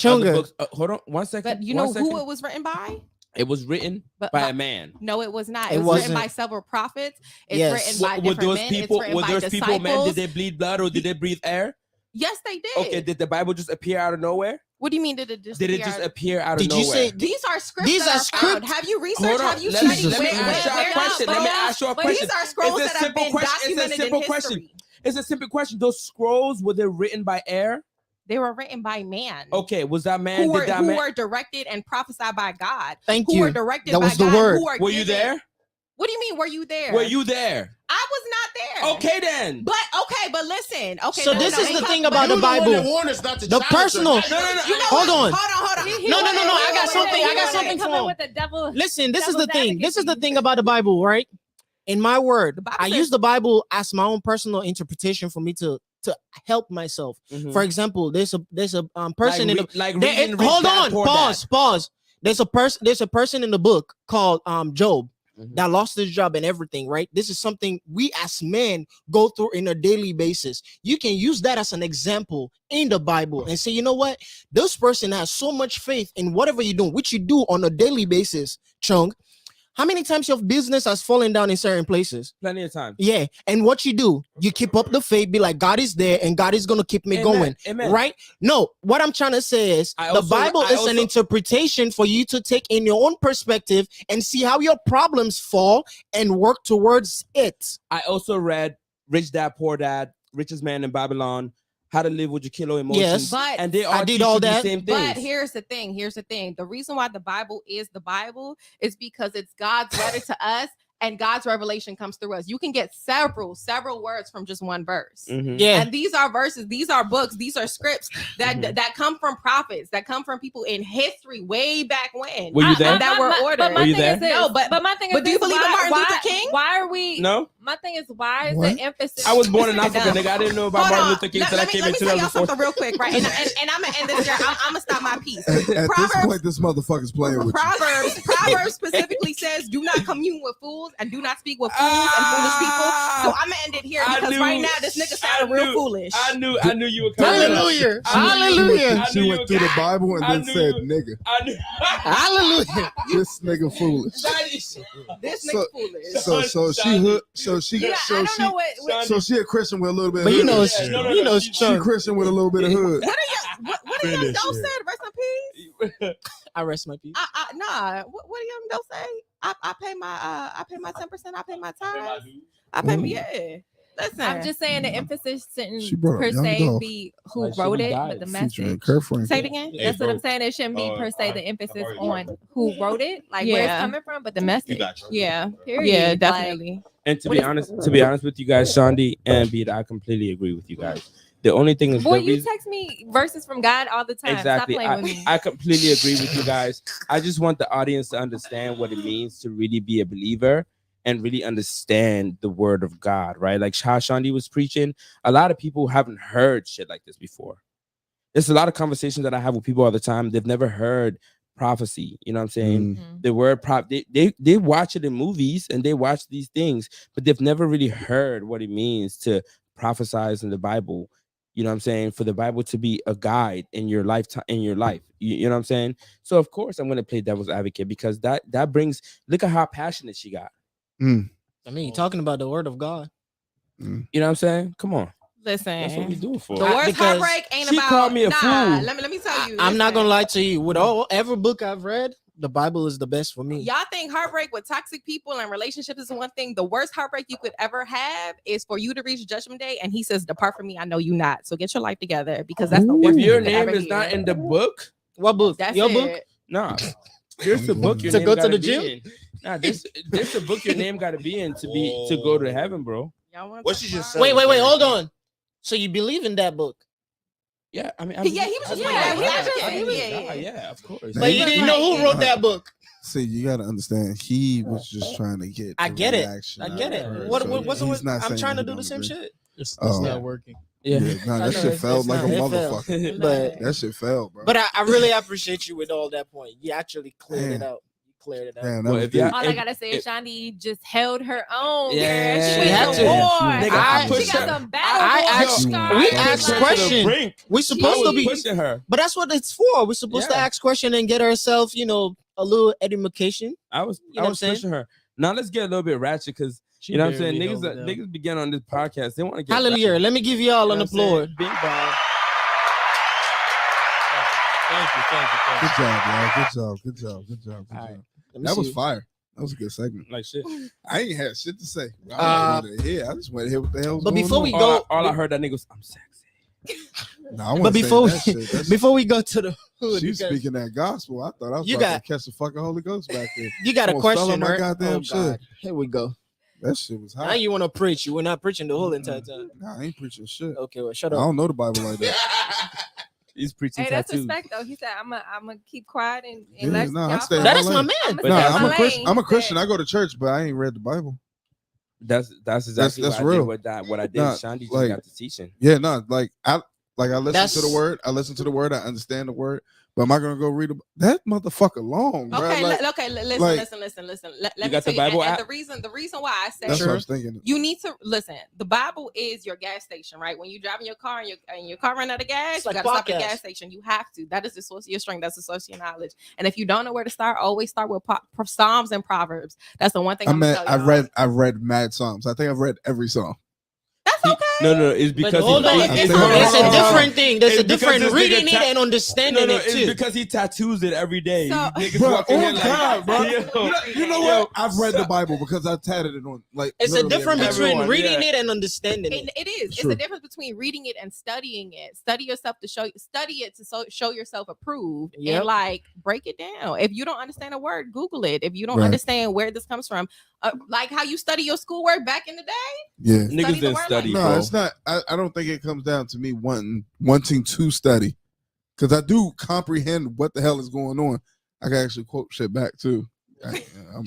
Other Chunga. books- hold on, 1 second. But you know who it was written by? It was written But by a man. no, it was not. It It was wasn't. written by several prophets. It's Yes. written by Were different those men. people? It's written Were by those disciples. people men? Did they bleed blood or did they breathe air? Yes, they did. Okay, did the Bible just appear out of nowhere? What do you mean did it Did it just appear out of Did nowhere? you say These are scripts. These that are found. scripts? Have you researched? Hold on. Have you Let me studied? ask you a question. Let me ask you a question. These are scrolls It's a that have been simple question. It's a documented simple in question. history. It's a simple question. Those scrolls, were they written by air? They were written by man. Okay, was that man? Who Did that man? were directed and prophesied by God. Thank who you. were directed That by was the God. word. Who are Were you given- there? What do you mean? Were you there? Were you there? I was not there. Okay then. But listen. Okay. So this is the thing about the You the one Bible. that warned us not to The challenge her. personal- Now you No, gotta no, challenge no. her. Hold on. Hold on. No, I got something. I got something coming for with the devil. Listen, this is the Devil's thing. advocate This is the thing. thing about the Bible, right? In my word, The Bible I says- use the Bible as my own personal interpretation for me to help myself. Mhm. For example, there's a person in the there- reading Rich hold Dad, on, Poor pause. There's a person in the book called Job Mhm. that lost his job and everything, right? This is something we as men go through in a daily basis. You can use that as an example in the Bible and say, you know what? This person has so much faith in whatever you do, which you do on a daily basis, Chung. How many times your business has fallen down in certain places? Plenty of time. Yeah. And what you do, you keep up the faith, be like, God is there and God is going to keep me Amen. going. Amen. Right? No, what I'm trying to say is I the also- Bible I is an also- interpretation for you to take in your own perspective and see how your problems fall and work towards it. I also read Rich Dad, Poor Dad, Richest Man in Babylon, How to Live with Your Kilo Emotions. Yes. But and they all I did teach all you the that, same things. But here's the thing. The reason why the Bible is the Bible is because it's God's letter to us, and God's revelation comes through us. You can get several words from just one verse. Mhm. Yeah. And these are verses, these are books, these are scripts that that come from prophets, that come from people in history way back when. Were you there? That were ordered. But my Were you thing there? is this. No, but my thing is do you this, believe in Martin Luther King? Why are we? No, My thing is why is What? the emphasis? I was born in Sit Africa, down. nigga. I didn't know about Hold Martin on. Luther King until I came let in me tell y'all 2004. something real quick, right? And I'm gonna end this here. I'm gonna stop my piece. At this Proverbs- point, this motherfucker's playing with you. Proverbs specifically says, "Do not commune with fools and do not speak with fools and foolish people." So I'm gonna end it here I because knew- right now this nigga I sounded real knew- foolish. I knew you were coming. Hallelujah. I knew you- Hallelujah. I She knew went you through the got- Bible and I then knew said, you- nigga. I knew. Hallelujah. This nigga foolish. This So- nigga foolish. So she hood. So she. Yeah, So I don't she. know what So she a Christian with a little bit. But of you hood. know, Yeah, no, you know, she- She Christian with a little bit of hood. What do young Doe said? Rest in peace. I rest my peace. Nah. What do young Doe say? I pay my 10%. I pay my tithes. I pay me. Yeah. Listen. I'm just saying the emphasis shouldn't She brought up per Young se Dolph. be who Like, she wrote it, died. but the Featuring message. Kurt Franklin. Say it again. Hey, That's what bro. I'm saying. It shouldn't be per se the emphasis on who wrote it, like where it's Yeah. coming from, but the You message. got you. Yeah. Period. Yeah, Like, definitely. And to What be is- honest with you guys, Shandi and Beat, I completely agree with you guys. The only thing is boy, the you reason- text me verses from God all the time. exactly. Stop playing with me. I completely agree with you guys. I just want the audience to understand what it means to really be a believer and really understand the word of God, right? Like how Shandi was preaching, a lot of people haven't heard shit like this before. There's a lot of conversations that I have with people all the time. They've never heard prophecy. You know what I'm saying? Mm. The word they watch it in movies and they watch these things, but they've never really heard what it means to prophesize in the Bible. You know what I'm saying? For the Bible to be a guide in your lifetime, in your life. You know what I'm saying? So of course I'm gonna play devil's advocate because that brings, look at how passionate she got. I mean, talking about the word of God. You know what I'm saying? Come on. Listen. That's what we do it for. The worst Because heartbreak ain't she about. called me a fool. Let me tell you. I'm not listen. gonna lie to you. With every book I've read, the Bible is the best for me. Y'all think heartbreak with toxic people and relationships is one thing. The worst heartbreak you could ever have is for you to reach Judgment Day and he says, "Depart from me, I know you not." So get your life together because that's the If worst thing your you could name ever is not hear. in the book, What book? That's Your it. book? nah. There's a book your To name go to gotta the be gym? in. Nah, there's a book your name gotta be in to go to heaven, bro. Y'all want What to she just talk said. Wait, hold on. So you believe in that book? Yeah, I mean, Yeah, he was just like, yeah, he was just- yeah, of course. But you didn't know who wrote that book. See, you gotta understand. He was just trying to get. I the get it. reaction I out get of it. her. What? So What's he's not I'm saying trying to he do don't the same agree. shit. It's Oh. not working. Yeah. Yeah, nah, I that know shit it's felt like a not- it felt. motherfucker. But That shit felt, bro. but I really appreciate you with all that point. You actually cleared it Damn. out. You cleared it out. Damn, that Well, was if y'all- deep. All I If- gotta say is Shandi just held her own. Yeah, girl. she went had to. war. Nigga, I She pushed got her. some battle I war asked- scars. we I asked pushed her to the questions. brink. We're I supposed was to be, pushing her. but that's what it's for. We're supposed to Yeah. ask questions and get ourselves, a little education. I was You know what I'm saying? pushing her. Now let's get a little bit ratchet because She you know what I'm saying. barely Niggas held it down. niggas begin on this podcast. They want to get Hallelujah. ratchet. Let me give y'all You an know what I'm saying? applaud. Big bang. Good job, y'all. Good job. All right. Let me That was see. fire. That was a good segment. Like shit. I ain't had shit to say. I just wanted to hear what the hell's But going before on. we go, All I heard that nigga was, I'm sexy. Nah, I but wanna say before that shit. That's- before we go to the hood, she's because speaking that gospel. I thought I was You about got- to catch the fucking Holy Ghost back there. you got a Almost fell question, on my right? goddamn Oh shit. God, here we go. That shit was Now hot. you want to preach? You were not preaching the whole entire time. Nah, I ain't preaching shit. Okay, well, shut I up. don't know the Bible like that. He's preaching Hey, that's tattoos. respect though. He said, "I'm gonna keep quiet and Yeah, let nah, I y'all stay in flow." my That's my lane. man. But Nah, that's I'm a my Christian. I'm a lane. Christian. I go to church, but I ain't read the Bible. That's exactly that's what real. I did. What I did. Nah, Shandy just like- got to teaching. Yeah, no, like I listen That's- to the word. I listen to the word. I understand the word. But am I gonna go read that motherfucker long, bro? Okay, Like, listen, like- listen. Let You me got tell the you. Bible And app? the reason why I said that's what I was thinking. you need to listen. The Bible is your gas station, right? When you driving your car and your car run out of gas, It's you like got to stop at the podcast. gas station. You have to. That is the source of your strength. That's the source of your knowledge. And if you don't know where to start, always start with Psalms and Proverbs. That's the one thing I'm gonna tell you. I've read mad songs. I think I've read every song. That's okay. No, it's because But hold on, I it's think- a hold on. different thing. There's a It's because different this reading nigga it and understanding No, it it's too. because he tattoos it every day. So- Niggas Bro, walking oh in like, God, bro. yo. You know what? I've read the Bible because I tatted it on. Like It's a literally difference every day. between Everyone, reading yeah. it and understanding And it. it is. True. It's a difference between reading it and studying it. Study yourself to study it to show yourself approved Yep. and like break it down. If you don't understand a word, Google it. If you don't Right. understand where this comes from, like how you study your schoolwork back in the day. Yeah. Niggas Study the didn't word study, No, bro. it's not. I don't think it comes down to me wanting to study, because I do comprehend what the hell is going on. I can actually quote shit back too. I'm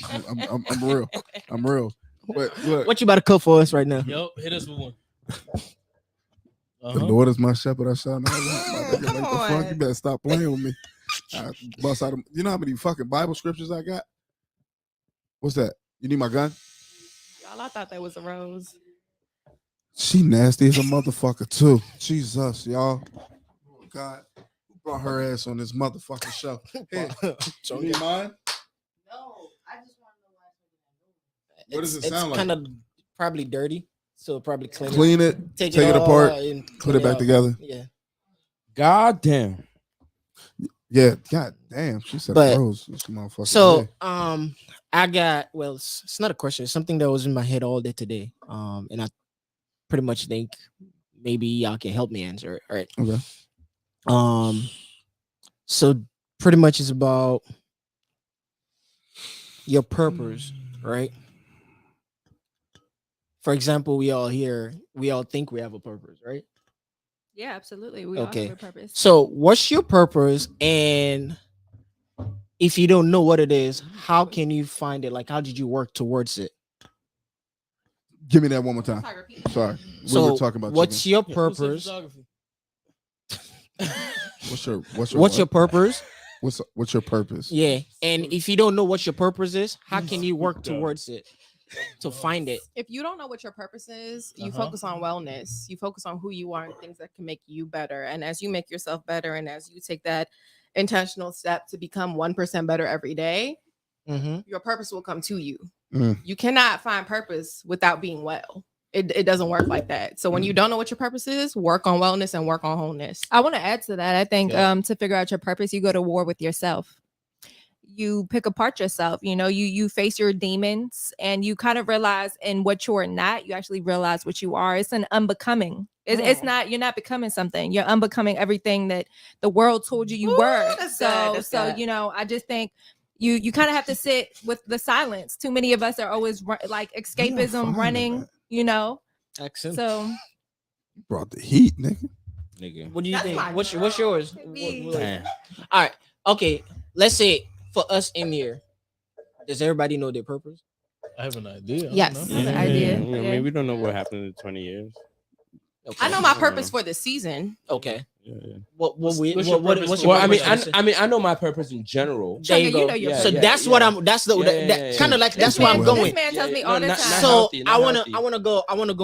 real. I'm real. But look, What you about to cook for us right now? Yup, hit us with one. the Lord is my shepherd. I shall not want. My nigga, Come like the fuck, on. you better stop playing with me. I bust out. You know how many fucking Bible scriptures I got? What's that? You need my gun? Y'all, I thought that was a rose. She nasty as a motherfucker too. Jesus, y'all. Oh, God, who brought her ass on this motherfucking show? Here, you need mine? No, I just want to know What does it sound It's like? kind of probably dirty, so probably Clean it, take take it all apart, out and put clean it back out. together. Yeah, God damn. Yeah, god damn. She said But- rose. This motherfucker. so yeah. I got it's not a question. It's something that was in my head all day today. And I pretty much think maybe y'all can help me answer it. All right. Okay. So pretty much it's about your purpose, right? For example, we all think we have a purpose, right? Yeah, absolutely. We Okay. all have a purpose. So what's your purpose? And if you don't know what it is, how can you find it? Like, how did you work towards it? Give me that one more time. Sorry, repeat. Sorry. So we were talking about what's chicken. your Yeah, who said purpose? photography? What's your What's what? your purpose? What's your purpose? Yeah. And if you don't know what your purpose is, how can you work towards it to find it? If you don't know what your purpose is, you Uh-huh. focus on wellness. You focus on who you are and things that can make you better. And as you make yourself better, and as you take that intentional step to become 1% better every day, Mm-hmm. your purpose will come to you. Mm. You cannot find purpose without being well. It doesn't work like that. So when you don't know what your purpose is, work on wellness and work on wholeness. I want to add to that. I think Yeah. to figure out your purpose, you go to war with yourself. You pick apart yourself. You know, you face your demons, and you kind of realize in what you're not. You actually realize what you are. It's an unbecoming. It's not. You're not becoming something. You're unbecoming everything that the world told you you Ooh, were. that's So good, that's so good. you know, I just think. You kind of have to sit with the silence. Too many of us are always like fine escapism, with running. that. You know, Accent. so You brought the heat, nigga. Nigga. What do you That's think? my What's girl. yours? Me. Damn. All right. Okay. Let's say for us in here, does everybody know their purpose? I have an idea. I don't Yes. know. Have an idea. I Yeah. mean, we don't know what happened in 20 years. Okay. I know my purpose for this season. Okay. Yeah. What's your what's purpose? your Well, I mean, purpose? I know my purpose in general. There you Chugga, go. you know your Yeah, So yeah, that's yeah. what I'm. That's the Yeah, that yeah, kind of yeah. like that's where I'm man- going. This man tells me all the not time. So healthy, not I wanna healthy. go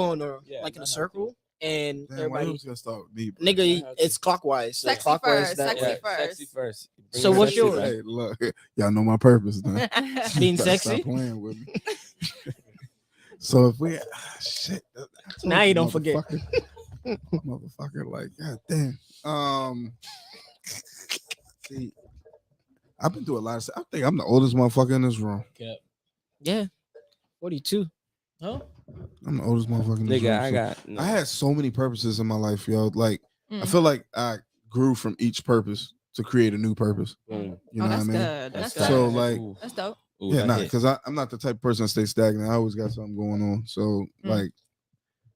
on a Yeah, like in a not circle and Damn, why everybody you gonna start with me, bro? nigga Not it's clockwise. So Sexy clockwise first, that sexy way. first. Sexy first. Bring So the what's sexy yours? back. Hey, look, y'all know my purpose now. Being Better sexy. Stop playing with me. So if we shit, I told Now you don't forget. motherfucker, like god damn. See, I've been through a lot of stuff. I think I'm the oldest motherfucker in this room. Cap. Yeah, 42. Huh? I'm the oldest motherfucker in this Nigga, room. I so got no. I had so many purposes in my life, yo. Like I Mm. feel like I grew from each purpose to create a new purpose. Boom. You know what I That's mean? good. That's That's good. So dope. like, Ooh, That's dope. ooh, yeah, that nah, hit. because I'm not the type of person to stay stagnant. I always got something going on. So Mm. like,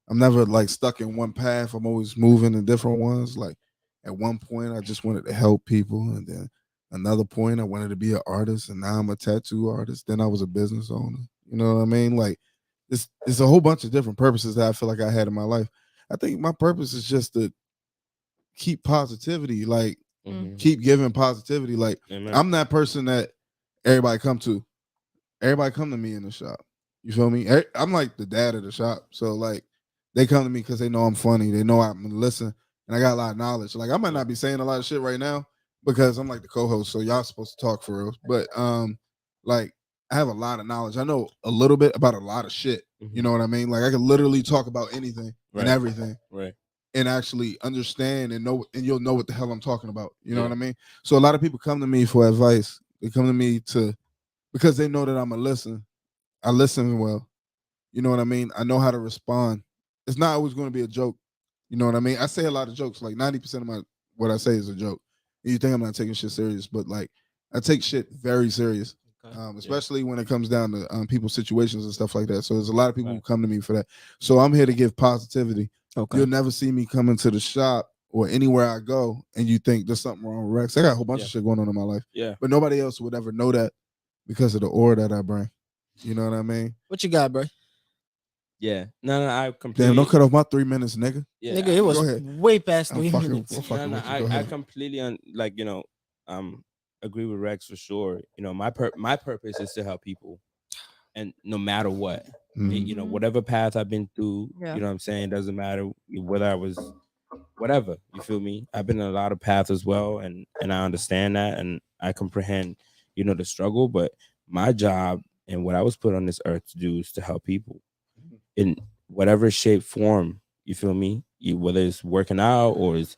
I'm never like stuck in one path. I'm always moving in different ones. Like at one point, I just wanted to help people, and then another point, I wanted to be an artist, and now I'm a tattoo artist. Then I was a business owner. You know what I mean? Like, it's a whole bunch of different purposes that I feel like I had in my life. I think my purpose is just to keep positivity, like Mhm. keep giving positivity. Like Amen. I'm that person that everybody come to. Everybody come to me in the shop. You feel me? I'm like the dad of the shop. So like they come to me because they know I'm funny. They know I'm gonna listen, and I got a lot of knowledge. Like I might not be saying a lot of shit right now because I'm like the co-host, so y'all supposed to talk for real. But like I have a lot of knowledge. I know a little bit about a lot of shit. You know what I mean? Like I can literally talk about anything and Right. everything Right. and actually understand and know, and you'll know what the hell I'm talking about. You know Yeah. what I mean? So a lot of people come to me for advice. They come to me because they know that I'm a listen. I listen well. You know what I mean? I know how to respond. It's not always going to be a joke. You know what I mean? I say a lot of jokes. Like 90% of my what I say is a joke. And you think I'm not taking shit serious, but like I take shit very serious. Especially when it comes down to people's situations and stuff like that. So there's a lot of people who come to me for that. So I'm here to give positivity. Okay. You'll never see me come into the shop or anywhere I go and you think there's something wrong with Rex. I got a whole bunch of shit going on in my life. Yeah. But nobody else would ever know that because of the aura that I bring. You know what I mean? What you got, bro? Yeah. No, I completely. Damn, don't cut off my 3 minutes, nigga. Yeah. Nigga, it was Go ahead. way past I'm 3 fucking, minutes. I'm fucking No, with you. Go I ahead. completely like agree with Rex for sure. You know, my purpose is to help people, and no matter what, Mhm. you know, whatever path I've been through, Yeah. you know what I'm saying, doesn't matter whether I was whatever, you feel me. I've been in a lot of paths as well, and I understand that, and I comprehend, you know, the struggle. But my job and what I was put on this earth to do is to help people in whatever shape, form. You feel me? Whether it's working out or it's,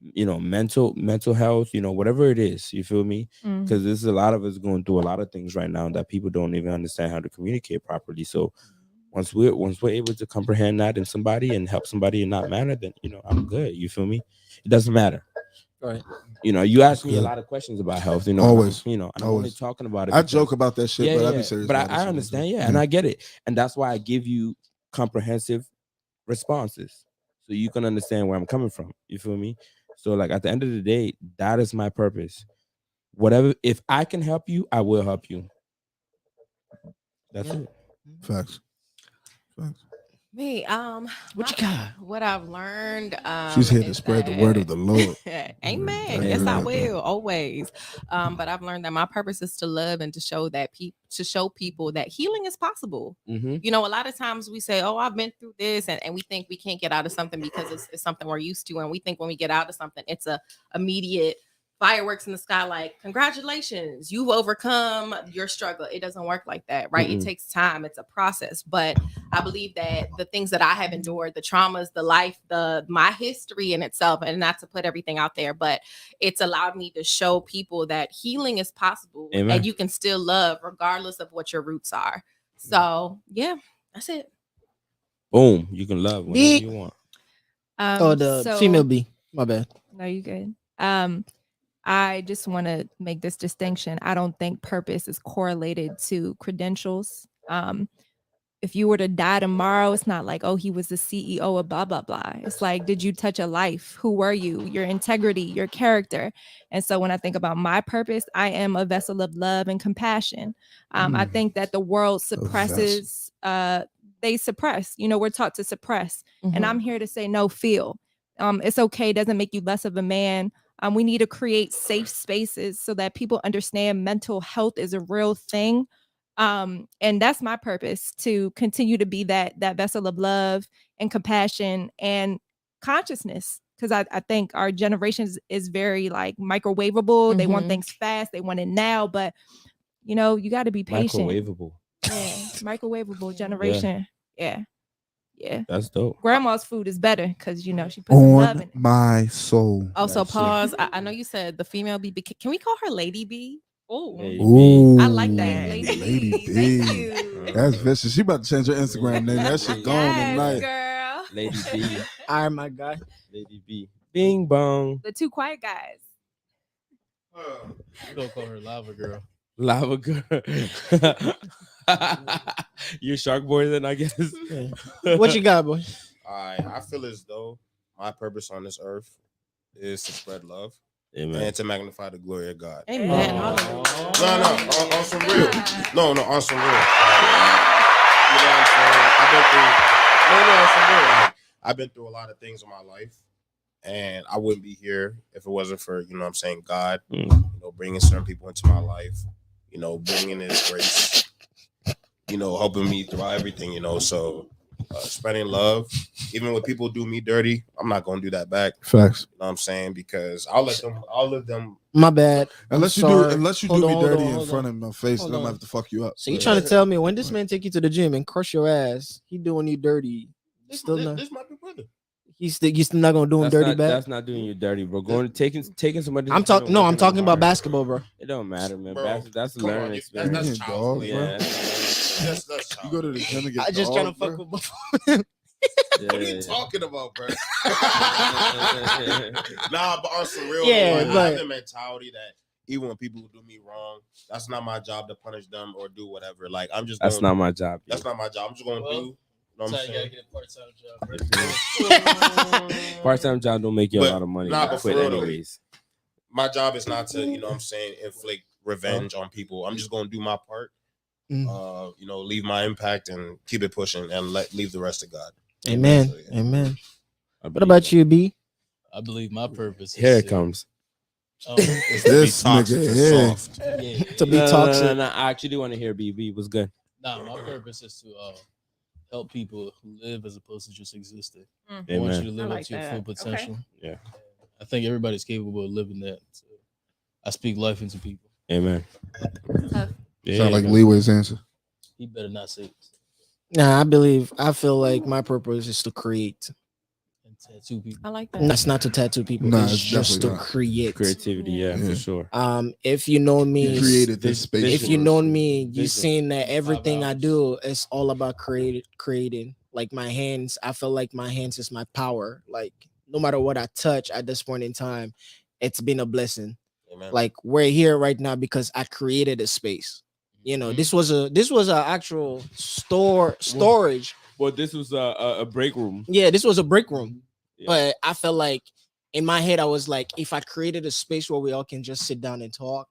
you know, mental health, you know, whatever it is, you feel me? Mm. Because there's a lot of us going through a lot of things right now that people don't even understand how to communicate properly. So once we're able to comprehend that in somebody and help somebody in that manner, then, you know, I'm good. You feel me? It doesn't matter. Right. You know, you ask That's me a good. lot of questions about health, you know, Always. and I'm only Always. talking about it. I because- joke about that shit, but I be serious But about it I sometimes, understand, too. and I get it. And that's why I give you comprehensive responses so you can understand where I'm coming from. You feel me? So like at the end of the day, that is my purpose. Whatever, if I can help you, I will help you. That's Yeah. it. Facts. Facts. Me, What you got? what I've learned, She's here to is spread the word of the Lord. Amen. Mhm. Yes, I Amen. will always. But I've learned that my purpose is to love and to show that people that healing is possible. Mm-hmm. You know, a lot of times we say, "Oh, I've been through this," and we think we can't get out of something because it's something we're used to, and we think when we get out of something, it's a immediate fireworks in the sky, like congratulations, you've overcome your struggle. It doesn't work like that, right? Mm-mm. It takes time. It's a process. But I believe that the things that I have endured, the traumas, the life, my history in itself, and not to put everything out there, but it's allowed me to show people that healing is possible. Amen. And you can still love regardless of what your roots are. So yeah, that's it. Boom. You can love whenever Beep. you want. Oh, the so- female B. My bad. No, you good. I just want to make this distinction. I don't think purpose is correlated to credentials. If you were to die tomorrow, it's not like, oh, he was the CEO of blah, blah, blah. It's like, did you touch a life? Who were you? Your integrity, your character. And so when I think about my purpose, I am a vessel of love and compassion. I think that the world suppresses, they suppress, we're taught to suppress. And I'm here to say, no, feel. It's okay. It doesn't make you less of a man. We need to create safe spaces so that people understand mental health is a real thing. And that's my purpose, to continue to be that vessel of love and compassion and consciousness. Because I think our generation is very like microwavable. They want things fast. They want it now. But, you got to be patient. Microwavable. Yeah. Microwavable generation. Yeah. Yeah. That's dope. Grandma's food is better because she puts some love in On it. my soul. Also, That's it. pause. I know you said the female B, but can we call her Lady B? Oh, Lady B. Ooh, I like that. Lady B. thank you. That's vicious. She about to change her Instagram name. That shit gone Yes, tonight. girl. Lady B. All right, my guy. Lady B. Bing bong. The two quiet guys. We gonna call her Lava Girl. Lava girl. You're shark boy then, I guess. What you got, boy? I feel as though my purpose on this earth is to spread love Amen. and to magnify the glory of God. Amen. Aw. Hallelujah. No, on some real. No, on some real. You know what I'm saying? On some real. Like, I've been through a lot of things in my life, and I wouldn't be here if it wasn't for, you know what I'm saying, God, bringing certain people into my life, bringing His grace, helping me throughout everything, so spreading love, even when people do me dirty, I'm not going to do that back. Facts. You know what I'm saying? Because I'll let them. My bad. Unless you sorry. do Hold me on, dirty hold on, in hold front on. of my face, Hold then I'm on. gonna have to fuck you up. So you trying to tell me when this man take you to the gym and crush your ass, he doing you dirty? Still not. This my big brother. You still not gonna do him dirty back? That's not doing you dirty, bro. taking somebody. I'm talking. No, I'm talking about basketball, bro. It don't matter, man. Bro, That's a come on, learning that's experience. Yeah, child's dog, play. bro. Yeah. That's You child's go to the play. gym and get I just trying to dogs, fuck bro. with. What are you talking about, bro? Nah, but on some real, Yeah, I but- have the mentality that even when people do me wrong, that's not my job to punish them or do whatever. Like, I'm just. That's not my job. That's not my job. I'm just going to Well, do. You know what That's I'm how you saying? gotta get a part-time job. Right? Part-time job don't make you a But- lot of money. nah, You but quit for real though, anyways. My job is not to, you know what I'm saying, inflict revenge on people. I'm just going to do my part. Leave my impact and keep it pushing and leave the rest to God. Amen. So, yeah. Amen. What about you, B? I believe my purpose. Here is it comes. It's to be This toxic nigga and here. soft. Yeah. To be toxic. No. I actually want to hear BB. Was good. Nah, my purpose is to help people who live as opposed to just existing. Mhm. I want you Amen. to live I up like to your that. full Okay. potential. Yeah. I think everybody's capable of living that. So I speak life into people. Amen. Tough. Yeah, Sound like man. Leeway's answer. He better not say it. Nah, I feel like my purpose is to create. And tattoo people. I like that. That's not to tattoo people. Nah, it's it's just to definitely not. create. Creativity, yeah, Yeah. for sure. If you know me, You created this Vis- space. if vision. you for know us. me, you Vision. seen that 5 everything I hours. do is all about creating. Like my hands, I feel like my hands is my power. Like no matter what I touch at this point in time, it's been a blessing. Amen. Like we're here right now because I created a space. This was a actual storage. Well, this was a break room. Yeah, this was a break room. Yeah. But I felt like in my head, I was like, if I created a space where we all can just sit down and talk,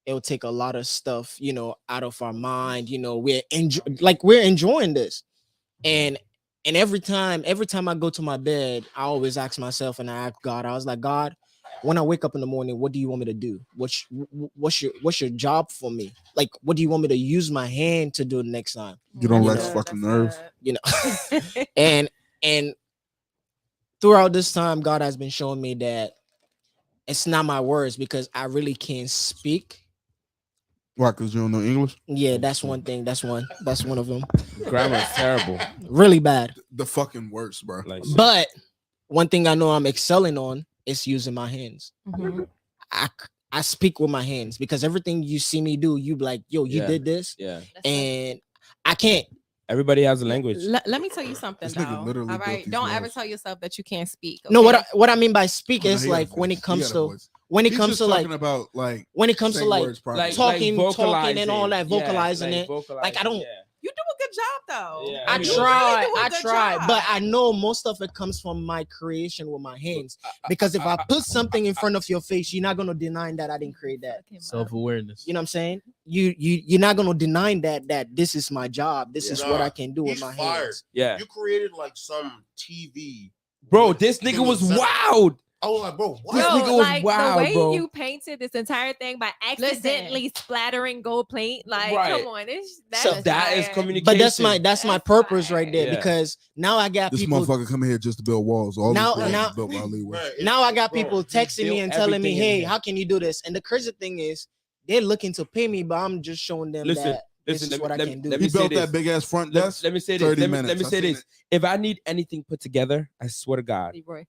it'll take a lot of stuff, out of our mind. We're enjoying this. And every time I go to my bed, I always ask myself and I ask God, I was like, God, when I wake up in the morning, what do you want me to do? What's your job for me? Like, what do you want me to use my hand to do next time? Get on You Rex know, fucking nerve. And throughout this time, God has been showing me that it's not my words because I really can't speak. Why? Because you don't know English? Yeah, that's one thing. That's one of them. Grammar's terrible. Really bad. The fucking worst, bro. Like, But one thing I know I'm excelling on is using my hands. Mhm. I speak with my hands because everything you see me do, you be like, yo, you Yeah. did this, yeah. and I can't. Everybody has a language. Let me tell you something, This nigga though. literally All built right, these don't ever walls. tell yourself that you can't speak. No, okay? what I mean by speak Oh, no, is he got a like when voice. it comes He got a to voice. when it He's comes just to like talking about like when it comes to saying like words properly. talking and all that, vocalizing it. vocalizing, Like, I don't- yeah. You do a good job, though. Yeah, I You try, really do a good job. but I know most of it comes from my creation with my hands. Because if I put something in front of your face, you're not gonna deny that I didn't create that. Self-awareness. You know what I'm saying? You're not gonna deny that this is my job. This is what Nah, I can do with he's my fired. hands. Yeah. You created like some TV. Bro, this nigga was wild. I was like, bro, what? This Yo, nigga was like wild, the way bro. you painted this entire thing by accidentally splattering gold paint, like Right. come on, So That is fire. communication. But that's my That's purpose right fire. there Yeah. because now I got This people. motherfucker come here just to build walls. All Now- these walls now- is built by Leeway. Bruh, Now I got bro, people he texting me built and telling me, everything in "Hey, here. how can you do this?" And the crazy thing is, they're looking to pay me, but I'm just showing them Listen, that this is what I can do. He built that big ass front desk. Let me say this. 30 Let me minutes. say I seen this. If I need anything put together, I swear to God. Leroy.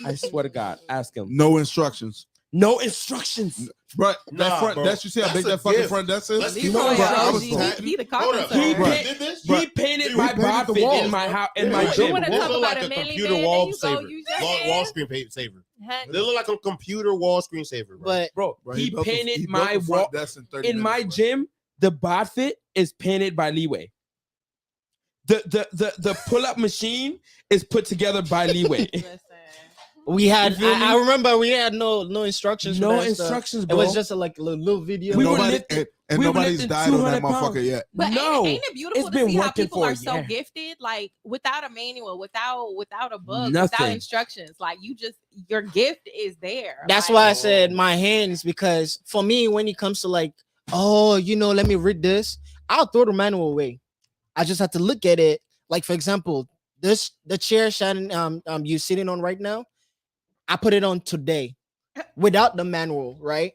I swear to God. Ask him. No instructions. No instructions. Bro, Nah, that front bro. desk, you see how big That's that a fucking gift. front desk is? Let's keep You know, it bro, real. I was He the Hold up. carpenter. He Bruh. paint- did this? He painted we my painted bar the fit walls. in my house in Yeah, my but gym. You wanna Those talk look about like a a manly computer man, wall then you go saver. use your Wall hand. screen saver. Huh? They look like a computer wall screen saver, bro. But Bro, Bro, he built painted he built my the front wall desk in 30 in my minutes, bro. gym. The bar fit is painted by Leeway. The pull-up machine is put together by Leeway. Listen. we had, You feel me? I remember we had no instructions. No for that stuff. instructions, It bro. was just a little video. We were Nobody, lifting- and we were nobody's lifting died on that 200 pounds. motherfucker yet. But No, ain't it beautiful it's to been see how working people for are a so year. gifted, like without a manual, without a book, without Nothing. instructions? Like your gift is there. That's Like, why I said my hands, because for me, when it comes to like, oh, let me read this, I'll throw the manual away. I just have to look at it. Like, for example, the chair Shannon you sitting on right now, I put it on today without the manual, right?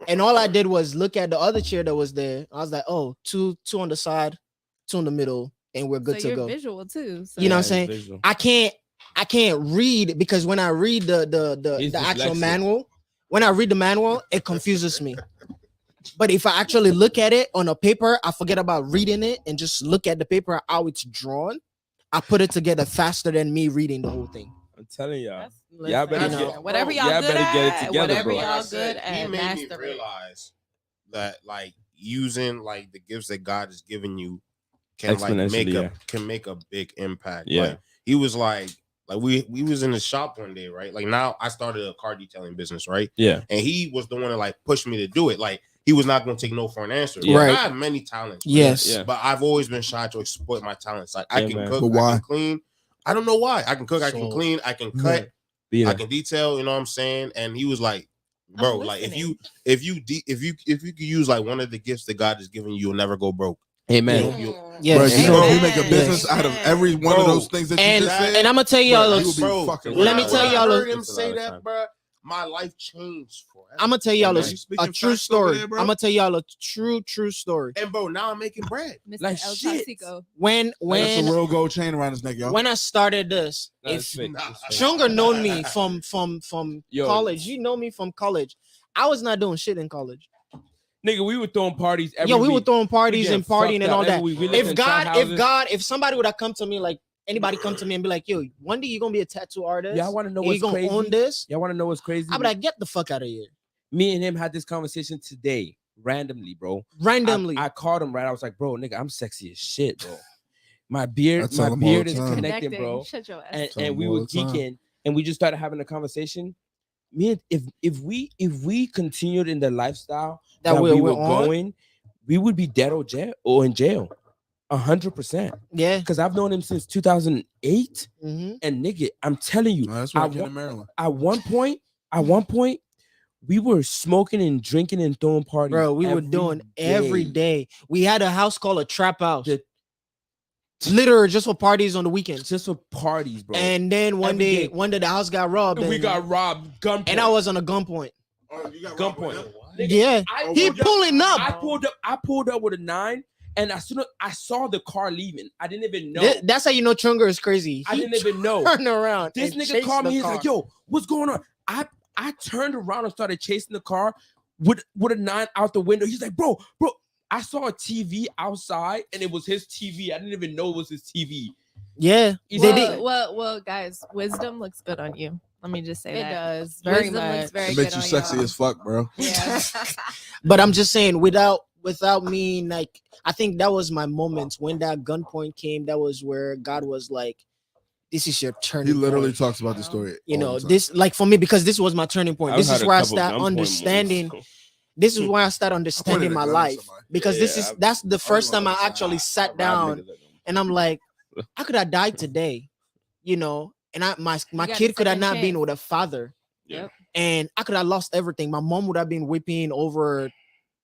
And all I did was look at the other chair that was there. I was like, oh, two on the side, two in the middle, and we're good So to you're go. visual too. So. You know what I'm it's saying? visual. I can't read, because when I read the actual dyslexic. manual, when I read the manual, it confuses me. But if I actually look at it on a paper, I forget about reading it and just look at the paper how it's drawn. I put it together faster than me reading the whole thing. I'm telling y'all. That's, Y'all better listen, get- whatever bro, y'all y'all good better get it at, together, whatever bro. Like I y'all said, good he at, made me master it. realize that like using like the gifts that God has given you can like Exponentially, make a big impact. Yeah. Like he was like we was in the shop one day, right? Like now I started a car detailing business, right? Yeah. And he was the one that like pushed me to do it. Like he was not going to take no for an answer. Yeah. Like, Right. I have many talents, right? Yes. Yeah. But I've always been shy to exploit my talents. Like I Yeah, can man. cook, But I why? can clean. I don't know why. I can cook, I can So- clean, I can cut, Be I there. can detail. You know what I'm saying? And he was like, I'm bro, like if you could use like one of the gifts that God has given you, you'll never go broke. Amen. Yes. Bro, you know, if you Yes. make a business out of every one of Bro. those things that you And just said. and I'm gonna tell y'all, Bro, a- you will be Bro, fucking let me wild. tell when I y'all a- heard him It's a say lot of that, time. bro. My life changed forever. I'm gonna tell y'all Man, a you speaking true facts over story. there, bro? I'm gonna tell y'all a true story. And bro, now I'm making bread. Mr. Like El shit. Toxico. When That's a when real gold chain around his neck, y'all. when I started this, No, if it's fake. It's fake. Chunga known me from Yo. college, you know me from college. I was not doing shit in college. Nigga, we were throwing parties every Yo, we were week. throwing parties We and get fucked partying and up all every that. week. We lived in trap houses. If somebody would have come to me, like anybody come to me and be like, yo, one day you're gonna be a tattoo artist. Y'all want to know and what's you gonna crazy? own this? Y'all want to know what's crazy? I'd be like, get the fuck out of here. Me and him had this conversation today, randomly, bro. Randomly. I called him right. I was like, bro, nigga, I'm sexy as shit, bro. My beard, I tell my him all beard the is time. connecting, bro. Shut your ass. And, Tell and him we all were the time. geeking, and we just started having a conversation. Me, if we continued in the lifestyle that that we we were were on. going, we would be dead or in jail, 100%. Yeah. Because I've known him since 2008, Mm-hmm. and nigga, I'm telling you, No, that's why I I came wa- to Maryland. at one point, we were smoking and drinking and throwing parties. Bro, we were every doing every day. We had a house called a trap house. Literally just for parties on the weekends. just for parties, bro. And then one Every day, day. the house got robbed. we and, got robbed, gunpoint. and I was on a gunpoint. Oh, you got gunpoint. Nigga, Yeah. I He pulled up- pulling up. I pulled up with a 9, and as soon as I saw the car leaving, I didn't even know. That's how you know Chunga is crazy. I He didn't even know. turned around. This and nigga chased called me. the He's car. like, "Yo, what's going on?" I turned around and started chasing the car with a 9 out the window. He's like, "Bro." I saw a TV outside, and it was his TV. I didn't even know it was his TV. Yeah. He's They like- did. Well, guys, wisdom looks good on you. Let me just say It that. does very Wisdom much. looks very It good makes you on sexy y'all. as fuck, bro. Yeah. But I'm just saying, without me, like, I think that was my moment when that gunpoint came. That was where God was like, "This is your turning He literally point." talks about the story. You all know, the time. this, like, for me, because this was my turning point. I've This had is a where I couple start gunpoint understanding. moments. This is why I start understanding a my gun at life, somebody. because Yeah, that's the first time I outside. actually sat Rob down niggas at them. and I'm like, I could have died today, you know, and my got a kid could have second not been chance. with a father. Yep. And I could have lost everything. My mom would have been whipping over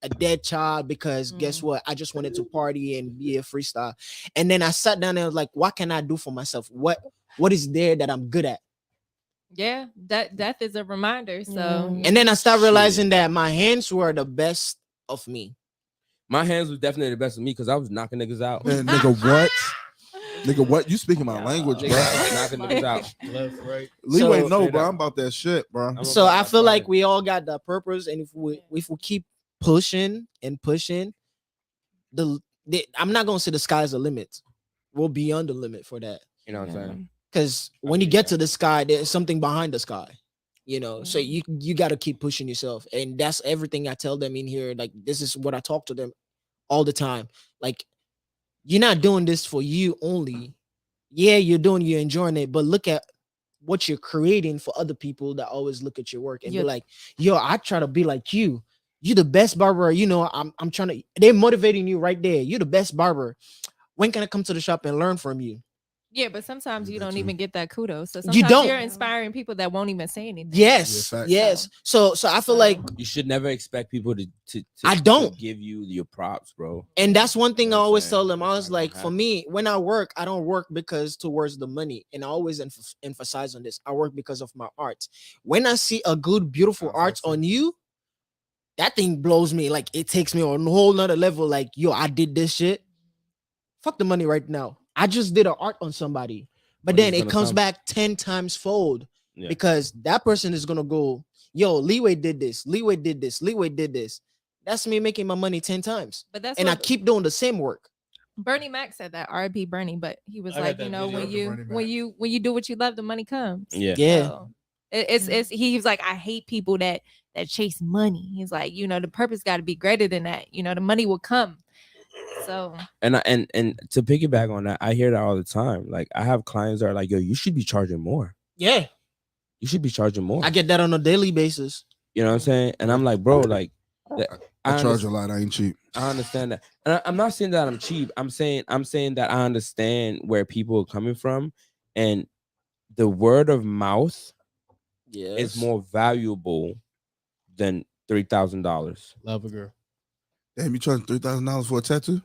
a dead child because guess what? I just wanted to party and be a freestyle. And then I sat down and was like, what can I do for myself? What is there that I'm good at? Yeah, death is a reminder. So And then I started realizing that my hands were the best of me. My hands was definitely the best of me because I was knocking niggas out. Man, nigga, what? Nigga, what? You speaking my Yo. language, Nigga, bro? I was knocking niggas out. Left, right. Leeway, So- no, Straight bro. up. I'm about that shit, bro. I'm So about I that feel like fire. we all got that purpose, and if we keep pushing and pushing, I'm not gonna say the sky's the limit. We'll be on the limit for that. You know what I'm saying? Because when you get to the sky, there's something behind the sky. You know, so you got to keep pushing yourself, and that's everything I tell them in here. Like, this is what I talk to them all the time. Like, you're not doing this for you only. Yeah, you're enjoying it, but look at what you're creating for other people that always look at your work and be like, yo, I try to be like you. You're the best barber. You know, I'm trying to, they're motivating you right there. You're the best barber. When can I come to the shop and learn from you? Yeah, but sometimes you that don't too. even get that kudos. So You sometimes don't. you're inspiring people that won't even say anything. Yes, Yeah, facts. yes. So I feel like, You should never expect people to I don't. to give you your props, bro. and that's one thing I know what I'm always saying? tell them. I That's was not gonna like, for happen. me, when I work, I don't work because towards the money, and I always emphasize on this. I work because of my art. When I see a good, beautiful art on you, that thing blows me. Like, it takes me on a whole nother level. Like, yo, I did this shit. Fuck the money right now. I just did an art on somebody, but then Money's it gonna comes come. back 10 times fold Yeah. because that person is gonna go, yo, Leeway did this, Leeway did this, Leeway did this. That's me making my money 10 times. But that's And I what keep doing the same work. Bernie Mac said that. R.I.P. Bernie, but he was I got like, that you know, video when of you Bernie when you do what you love, the money comes. Yeah. Yeah. So it's he was like, I hate people that chase money. He's like, you know, the purpose got to be greater than that. You know, the money will come. So And to piggyback on that, I hear that all the time. Like, I have clients that are like, yo, you should be charging more. Yeah. You should be charging more. I get that on a daily basis. You know what I'm saying? And I'm like, bro, like, I charge a lot. I ain't cheap. I understand that, and I'm not saying that I'm cheap. I'm saying that I understand where people are coming from, and the word of mouth is more valuable than $3,000. Love a girl. Damn, you charging $3,000 for a tattoo?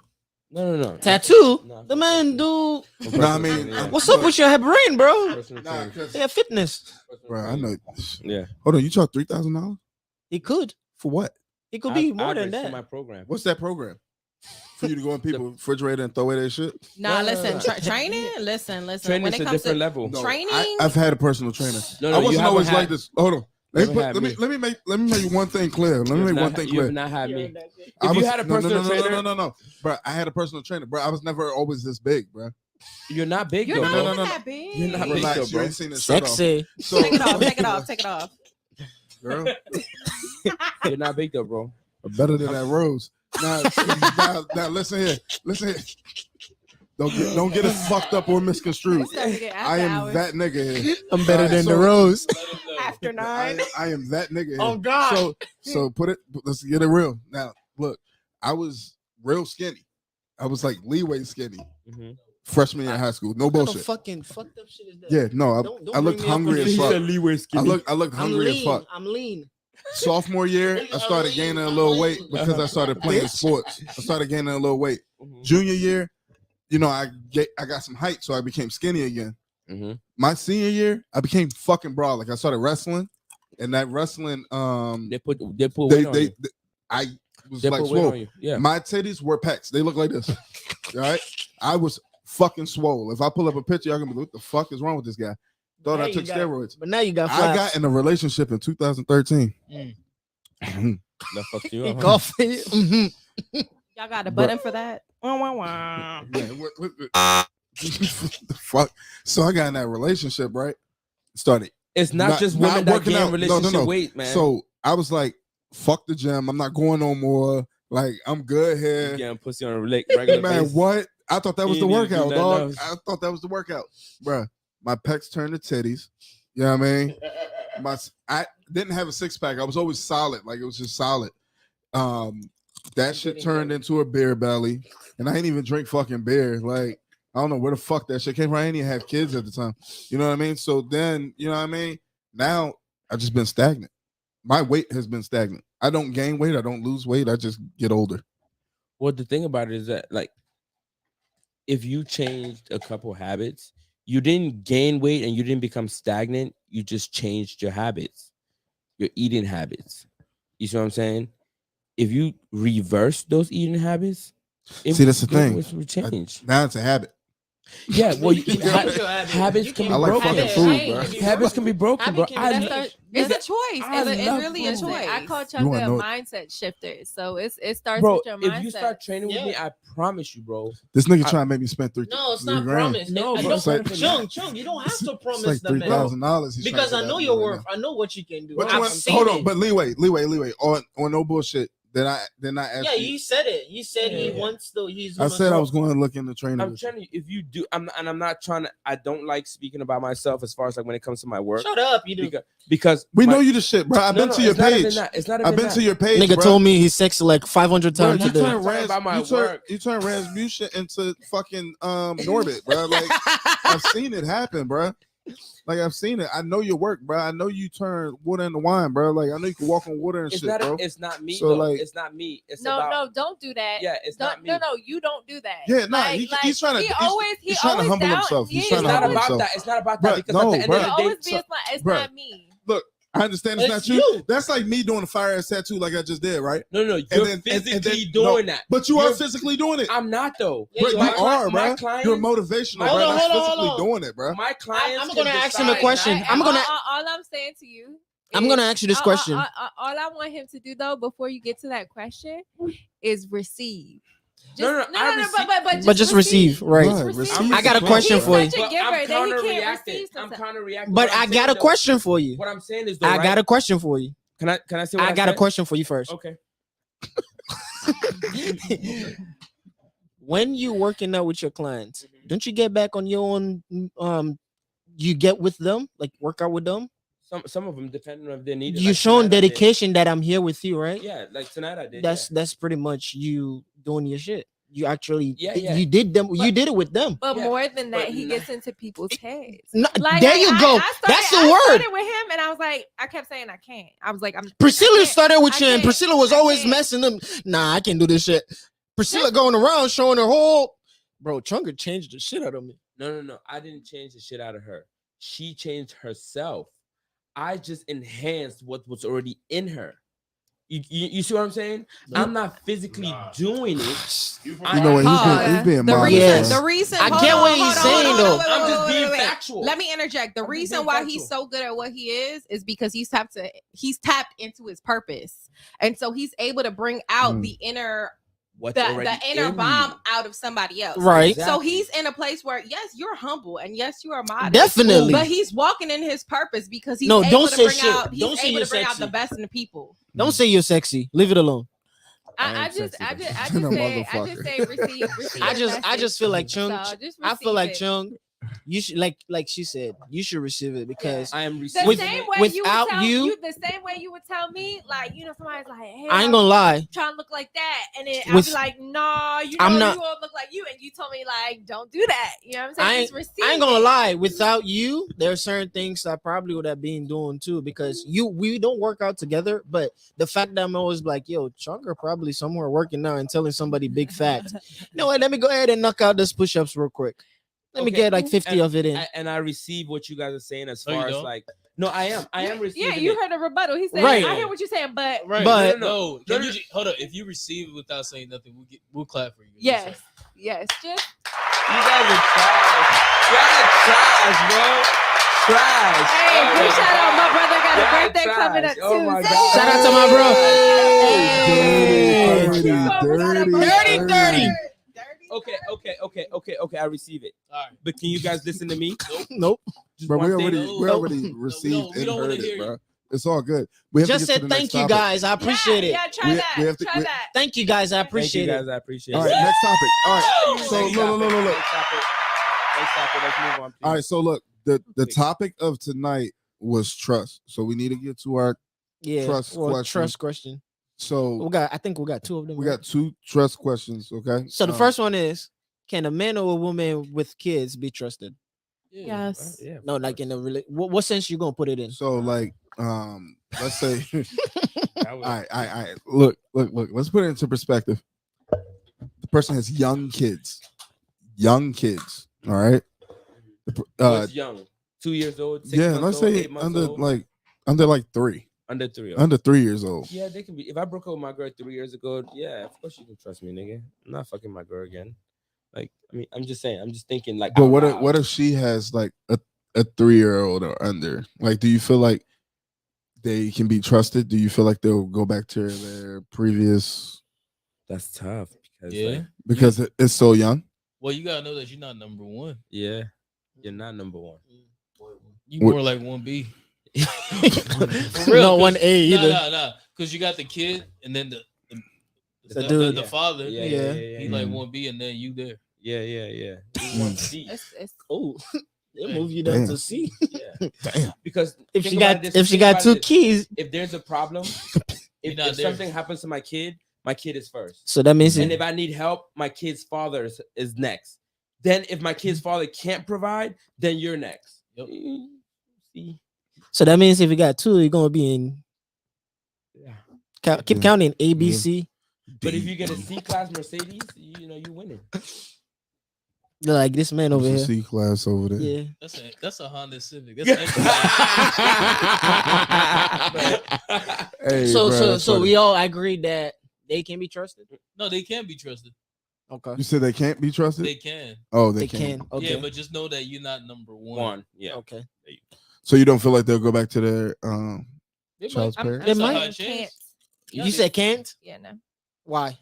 No. Tattoo? No, The man do. No, I mean, What's up with your brain, bro? personal Nah, training. 'cause- Yeah, fitness. bro, I know. Yeah. Hold on, you charge $3,000 He could. for what? It could be more I than agree to that. my program. What's that program? For you to go in people's refrigerator and throw away their shit? Nah, No, listen, no. training. Listen. Training When is it a comes different to level. No, training, I've had a personal trainer. No, I you wasn't haven't always had- like this. Hold on. Let me, You haven't had let me make one thing clear. Let me You have make one not- thing You clear. have not had me. I If you was- had a personal trainer, no, bro. I had a personal trainer, bro. I was never always this big, bro. you're not big you're though, not bro. even no. that big. You're not big. Relax, though, you bro. ain't seen the shirt off. Sexy. So, Take it off. Take it off. Take it off. girl. You're not big though, bro. Better than that rose. Now, now, listen here. Don't get it fucked up or misconstrued. I am that nigga here. I'm better than the so- rose. After 9. I am that nigga here. Oh, God. So let's get it real. Now, look, I was real skinny. I was like Leeway skinny. Mhm. Freshman year in high school. No What kind of bullshit. fucking fucked up shit is that? Yeah, no, Don't I looked bring me up hungry with as this fuck. shit. I looked I'm hungry as lean. fuck. I'm lean. Sophomore year, I started gaining a little weight because I started playing sports. I started gaining a little weight. Mhm. Junior year, I got some height, so I became skinny again. Mhm. My senior year, I became fucking broad. Like I started wrestling, and that wrestling, They put they, weight on you. I was They like, put weight swole. on you. Yeah. My titties were pecs. They look like this. All right. I was fucking swole. If I pull up a picture, y'all gonna be like, what the fuck is wrong with this guy? Thought Now I you took got- steroids. But now you got I flaps. got in a relationship in 2013. That fucked you He up. Huh? coughing. Mhm. Y'all got a button for that? Wah, wah, wah. Yeah, what the fuck? So I got in that relationship, right? Started. It's not just women that working gain out. relationship weight, man. So I was like, fuck the gym. I'm not going no more. Like, I'm good you here. getting pussy on a regular Man, basis. what? I thought that was You the ain't need to do workout, nothing dog. else. I thought that was the workout. Bruh, my pecs turned to titties. You know what I mean? I didn't have a six pack. I was always solid. Like, it was just solid. That shit turned into a beer belly. And I didn't even drink fucking beer. Like, I don't know where the fuck that shit came from. I didn't even have kids at the time. You know what I mean? So then, you know what I mean? Now I've just been stagnant. My weight has been stagnant. I don't gain weight. I don't lose weight. I just get older. Well, the thing about it is that, like, if you changed a couple habits, you didn't gain weight and you didn't become stagnant. You just changed your habits, your eating habits. You see what I'm saying? if you reverse those eating habits, See, that's the thing. It would change. Now it's a habit. Yeah, well, habits You can I be like broken. fucking food, bro. Habits can be broken, bro. Habit can be changed. It's a choice. I It's love really a food. choice. I call You wanna Chunga a know- mindset shifter. So it starts Bro, with your mindset. if you start training with me, I promise you, bro. This nigga trying to make me spend No, it's $3 not grand. promise. No, I bro, don't, it's like- Chung, you don't have to It's promise like them, man. $3,000. Because I know your worth. I know what you can do. But I've you seen hold it. on, but leeway. On no bullshit. Then I asked Yeah, you. he said it. He said he Yeah. wants to. He's. I gonna said I go. was going to look into training. I'm with you. telling you, if you do, I'm not trying to. I don't like speaking about myself as far as like when it comes to my work. Shut up, you do. Because We my- know you the shit, bro. I've No, been no, to your it's not even page. that. It's not even I've been that. to your page. Nigga bro. told me he's sexy like 500 Bro, times you a day. turn Talking about my work. you turn Rasmussen into fucking Norbit, bro. Like I've seen it happen, bro. Like I've seen it. I know your work, bro. I know you turn water into wine, bro. Like I know you can walk on water and It's shit, not. bro. It's not me. So, though. like- It's not me. It's No, about. no, don't do that. Yeah, it's Don't, not me. no, you don't do that. Yeah, nah, he's trying to- He's trying to always humble down. himself. He's Yeah, trying It's to not humble about himself. that. It's not about Bruh, that because no, at the end bruh. of He'll the day, always be. It's Bruh. not me. I understand it's It's not you. you. That's like me doing a fire ass tattoo like I just did, right? no, you're then- physically and then- doing no, that. But you are You're- physically doing it. I'm not though. Yeah, Bro, you you are, my bro. clients- You're motivational, Hold bro. on, That's hold on, physically hold on. doing it, bro. My clients. I'm can gonna ask him a decide. question. Right? I'm gonna- All I'm saying to you. I'm is- gonna ask you this question. All I want him to do though, before you get to that question, is receive. No, I receive- But just receive, right? Right, receive. I got a receive. question He's for you. such a But giver I'm that he can't counter-reacting. receive I'm sometimes. counter-reacting. But What I'm I got saying, a though- question for you. What I'm saying is, though, I got right? a question for you. Can I say what I got a said? question for you first. Okay. When you working out with your clients, don't you get back on your own? You get with them, like work out with them. Some of them, depending on if they need it. You like showing tonight I did. dedication that I'm here with you, right? Yeah, like tonight I did. That's pretty much you doing your shit. You actually, Yeah. you did them. You did it with them. But Yeah, more than that, but he nah. gets into people's heads. No, Like, there you go. That's the word. started with him, and I was like, I kept saying I can't. I was like, I Priscilla can't. started with I you, and can't. Priscilla was I always can't. messing them. Nah, I can't do this shit. Priscilla going around showing her whole. Bro, Chunga changed the shit out of me. No. I didn't change the shit out of her. She changed herself. I just enhanced what was already in her. You see what I'm saying? I'm not physically doing it. You know what? He's being The modest, Yes. bro. reason, the reason. I hold get on, what he's hold on, saying, hold on, though. wait, I'm wait, just wait, being wait, wait. factual. Let me interject. The I'm just reason being why factual. he's so good at what he is because he's tapped into his purpose, and so he's able to bring out the inner What's the already inner in bomb you. out of somebody else. Right. So he's in a place where yes, you're humble and yes, you are modest. Definitely. But he's walking in his purpose because he's No, able don't to say bring shit. out. He's Don't say able you're to bring out sexy. the best in the people. Don't say you're sexy. Leave it alone. I am just sexy, though. say Motherfucker. receive. I the just message. feel like Chung. So just I feel receive like it. Chung. You should like she said. You should receive it because I am The receiving same it. way without you, you- would tell, the same way you would tell me, like somebody's like, "Hey, I ain't gonna lie. trying to look like that," and then I'd With- be like, "Nah, you I'm know not- you won't look like you," and you told me like, "Don't do that." You know what I'm saying? I Just receive ain't gonna it. lie. Without you, there are certain things I probably would have been doing too because we don't work out together. But the fact that I'm always like, yo, Chunga probably somewhere working now and telling somebody big facts. You know what? Let me go ahead and knock out this push-ups real quick. Let me Okay. get like 50 of it in. And I receive what you guys are saying as No, you far as don't. like. No, I am receiving. Yeah, you it. heard a rebuttal. He said, Right. "I hear what you're saying, but Right. But- no. Can no, you hold up? If you receive it without saying nothing, we'll clap for you. yes, yes, just You guys are trash. Y'all are trash, bro. Trash. hey, Oh big my shout out. My God. brother got a Y'all birthday trash. coming up Oh my Tuesday. God. Shout out to my bro. Hey. Dirty, dirty. Okay. I receive it. All right. But can you guys listen to me? Nope. Just Bro, we one thing. already received we and don't wanna heard hear it, you. bro. It's all good. We have Just to get said to the thank next you topic. guys. I appreciate it. Yeah, try We- that. we have to- try we- that. Thank you guys. I Thank you appreciate guys. it. I appreciate All it. right, next topic. All right. Oh, So next look. topic. Next topic. Let's move on. Please. All right, so look, the topic of tonight was trust. So we need to get to our Yeah. Trust question. Trust question. so I think we got two of them. we right? got two trust questions, okay? So the first one is, can a man or a woman with kids be trusted? Yes. Yeah. No, like in a what sense you gonna put it in? So like let's say That was- I look, let's put it into perspective. The person has young kids. All right. What's young? 2 years old. 6 Yeah, months let's old, say 8 months under old? like 3. Under 3. Under 3 years old. Yeah, they can be. If I broke up with my girl 3 years ago, yeah, of course you can trust me, nigga. I'm not fucking my girl again. Like, I mean, I'm just saying. I'm just thinking, like, But out what if, loud. what if she has like a 3-year-old or under? Like, do you feel like they can be trusted? Do you feel like they'll go back to their previous? That's tough because, Yeah. like, Because it's so young. Well, you gotta know that you're not number one. yeah, you're not number one. You What- more like 1B. No 1A either. Nah. Because you got the kid and then the dude. the father. Yeah. He like 1B and then you there. Yeah. It's Oh, they Hey. move you down Damn. to C. Yeah. Damn. Because If think she about got this, if she think got about 2 this. keys, If there's a problem, You're if not there. something happens to my kid is first. so that means And if I need help, my kid's father is next. Then if my kid's father can't provide, then you're next. Yep. See? if you got 2, you're gonna be in. Yeah. Keep Yeah. counting A, B, C. But if you get a C-class Mercedes, you're winning. You're like this man over There's a here. C-class over there. Yeah. That's a Honda Civic. That's Hey, So bro, so that's so funny. we all agreed that they can be trusted. no, they can be trusted. Okay. You said they can't be trusted. They can. Oh, They they can. Okay. Yeah, but just know that you're not number one. One. Yeah. Okay. So you don't feel like they'll go back to their They child's might- parents? They That's a might. high chance. Yeah, You said can't? yeah, no. Why?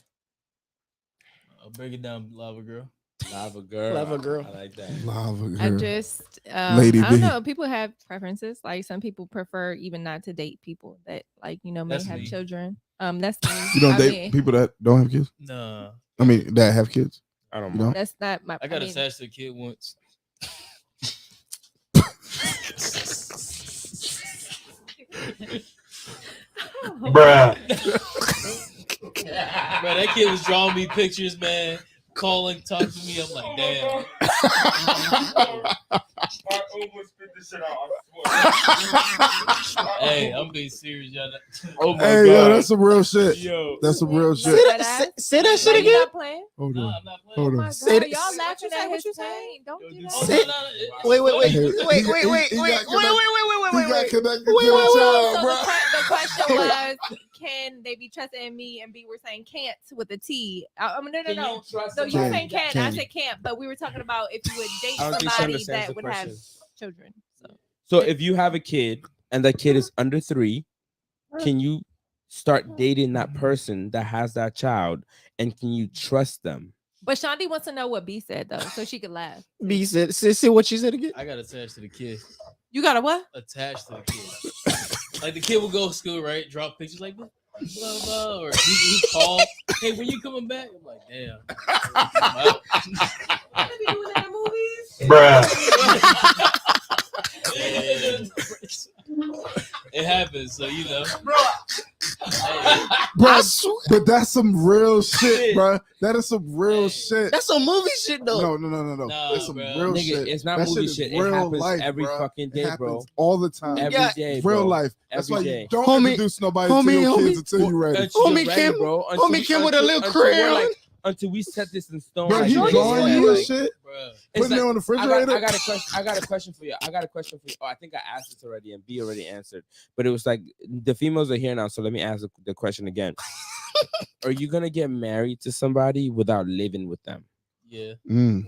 I'll break it down, Lava Girl. Lava girl. Lava girl. I like that. lava I girl? just Lady I don't B. know. People have preferences. Like some people prefer even not to date people that may That's have me. children. That's me. You don't I date mean, people that don't have kids? Nah, I mean, that have kids. I don't You mind. know? that's not my. I got mean, attached to a kid once. Bruh. Bro, that kid was drawing me pictures, man. Calling, talking to me. I'm like, damn. I almost spit this shit out. I swear. Hey, I'm being serious, y'all. Oh my Hey, yo, that's some real shit. Yo. That's some real Say shit. that, say that shit Are you again. not playing? Hold Nah, on. I'm not playing. Hold Oh my on. god, Say that- y'all laughing at What his you say? pain. Don't Yo, do this- that. Oh, Say- no, Wait, wait, wait, He- wait, he- wait, he- wait, he wait, got wait, connected. wait, He got wait. connected Wait, to wait, the wait. child, So bro. the question was, can they be trusted in me? And B, we're saying can't with a T. I mean, no. So you Can. saying can't, Can. I said can't, but we were talking about if you would date I don't think she somebody understands that the would have question. children. So So if you have a kid and that kid is under 3, can you start dating that person that has that child, and can you trust them? but Shandi wants to know what B said though, so she could laugh. B said, say what she said again. I got attached to the kid. You got a what? Attached to the kid. Like the kid will go to school, right? Drop pictures like blah blah, or he called, hey, when you coming back? I'm like, damn. I'm out. What they be doing in the movies? Bruh. It happens, so you know. Bro, but that's some real shit, bro. That is some real Hey. shit. That's some movie shit though. No. Nah, That's some bro. real Nigga, shit. it's not That movie is shit. It real happens life, every bro. fucking It day, happens bro. all the time. Every Yeah, day, Real bro. life. That's Every why day. you don't Homie- introduce nobody homie- to your homie- kids until you're ready. Until Homie you're ready, Kim- bro. homie Kim with a little until we're crayon. like, until we set this in stone. Bro, like, he nigga, drawing yeah, you and like, shit, Bruh. it's putting it on the refrigerator. I got a question. I got a question for you. Oh, I think I asked this already, and B already answered. But it was like the females are here now, so let me ask the question again. Are you gonna get married to somebody without living with them? Yeah.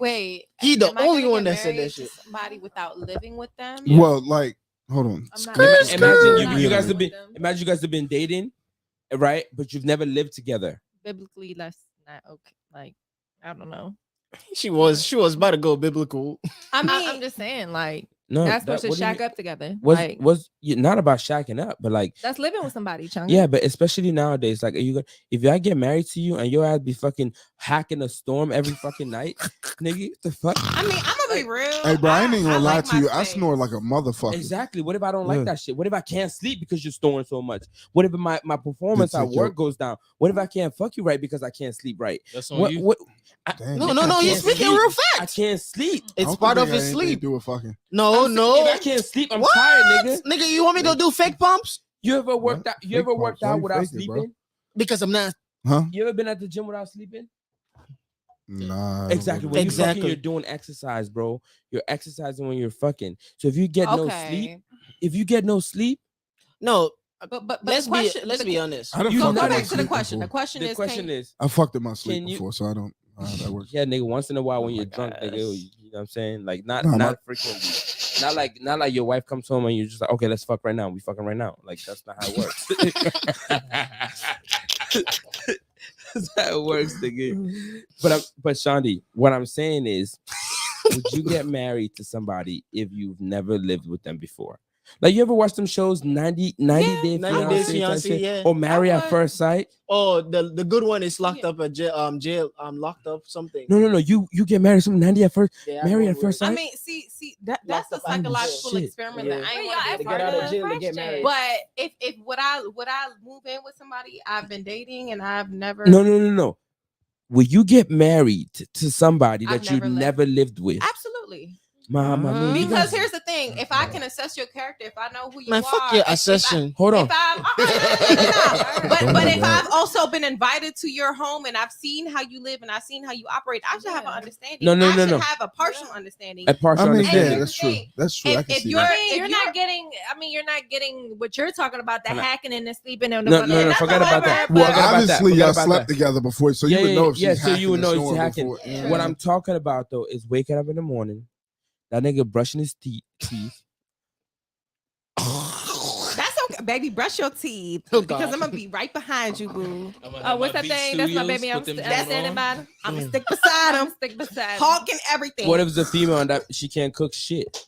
Wait, He the am I only gonna one get that said married that to shit. Somebody without living with them. Yeah. Well, like, hold on. I'm not Skirt, Imagine not you guys living have been. with them. Imagine you guys have been dating, right? But you've never lived together. Biblically, that's not okay. Like, I don't know. She was about to go biblical. I mean, I'm just saying, like, No, that's supposed to what do you shack mean? up together. Was Like, not about shacking up, but like, that's living with somebody, Chung. yeah, but especially nowadays, like, are you gonna, if I get married to you and your ass be fucking hacking a storm every fucking night, nigga, what the fuck? I mean, I'm gonna be real. Hey, bro, I ain't even gonna lie like to you. my I space. snore like a motherfucker. Exactly. What if I don't Yeah. like that shit? What if I can't sleep because you're snoring so much? What if my performance That's at a work joke. goes down? What if I can't fuck you right because I can't sleep right? That's on What? you. What? Damn. No, I he's can't speaking sleep. real I facts. can't sleep. I It's don't part think of I his got anything to sleep. do with fucking. No, If no. I can't sleep, I'm What? tired, nigga. Nigga, you want me to do fake pumps? You ever worked What? out? You ever Fake worked pumps. Why out you without fake it, bro? sleeping? Because I'm not. Huh? You ever been at the gym without sleeping? Nah. I don't Exactly. go When to you're the- fucking, Exactly. you're doing exercise, bro. You're exercising when you're fucking. So if you get no sleep, Okay. if you get no sleep, No, But let's the question, let's the- be honest. I done You So fucked go in my back to the sleep question. The before. question The is, question can, is, I fucked in my sleep can you- before, so I don't know how that works. yeah, nigga, once in a while when Oh you're my drunk, nigga, gosh. you know what I'm saying? Like not Nah, not frequently. Not like your wife comes home and you're just like, okay, let's fuck right now. We fucking right now. Like that's not how it works. That's how it works, nigga. But Shandi, what I'm saying is, would you get married to somebody if you've never lived with them before? Like you ever watch them shows 90 Yeah, Day 90 Day Fiancé type Fiancé, shit? yeah. Or Marry I at would. First Sight? Oh, the good one is locked up at jail. Locked up something. No. You get married to some 90 at first, They add Marry one at First word. Sight? I mean, see, that's Locked a up out of psychological shit. experiment Yeah. that I ain't Wait, want y'all, to be To a get part out of of. jail, they get married. But if would I move in with somebody I've been dating and I've never No. Will you get married to somebody I've that you never lived- never lived with? absolutely. Mama mia. You Because guys- here's the thing: if I can assess your character, if I know who you Man, are, fuck your if I- accession. Hold on. If I'm, but Oh but my if God. I've also been invited to your home and I've seen how you live and I've seen how you operate, I should have an Yeah. understanding. No, I should no. have a partial understanding. A partial I mean, understanding. yeah, And that's true. That's true. I if- can if see you're- that. I mean, if you're you're- not getting. I mean, you're not getting what you're talking about. The Can I- hacking and the sleeping and the No, fucking- forget about that. Well, Forget about that. obviously, Forget y'all about slept that. together before, so you would know if she's so hacking you would and know if she's snoring hacking. before. Yeah. What I'm talking about though is waking up in the morning, that nigga brushing his teeth. That's okay, baby. Brush your teeth Oh, because God. I'm gonna be right behind you, boo. I'm gonna Oh, have what's my that Beat thing? That's my Studios, baby. I'm put them that's joints on. anybody. I'm gonna stick beside I'm him, stick beside. hawking everything. What if it's a female and that she can't cook shit?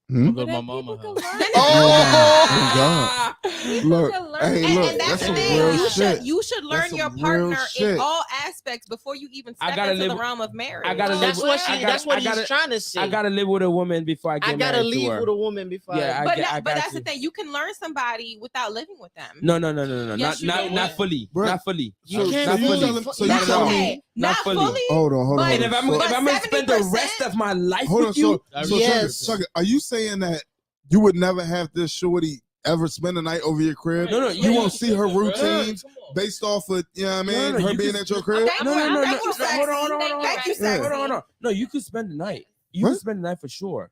Hmm? I'll go to But my then mama people house. can learn. Oh, God. People Look, can learn. hey, that. look, and that's that's the some thing. real You shit. should learn That's your some real partner shit. in all aspects before you even I step gotta into the live- realm of marriage. I gotta live That's with- what I she. gotta- That's what I he's gotta- trying to say. I gotta live with a woman before I get I gotta married to leave her. with a woman before. Yeah, I, I but get- but that's you. the thing. You can learn somebody without living with them. No. Yes, you not can. not fully. Bruh, Not fully. You So- can't so you fully- telling- so you not at all. telling me- Okay, Not not fully. fully. Hold on. But- And if I'm But gonna spend the 70%. rest of my life Hold on. with you, So Yes. Tucker, are you saying that you would never have this shorty ever spend the night over your crib? No, You yeah, won't see her Come on, bro. routines Come on. based off of, you know what I mean, No, her you being can- at your crib? Thank No, you. no, Thank you, hold on, sexy. hold on, hold on, Thank you, Yeah. sexy. Hold on. No, you could spend the night. You What? can spend the night for sure.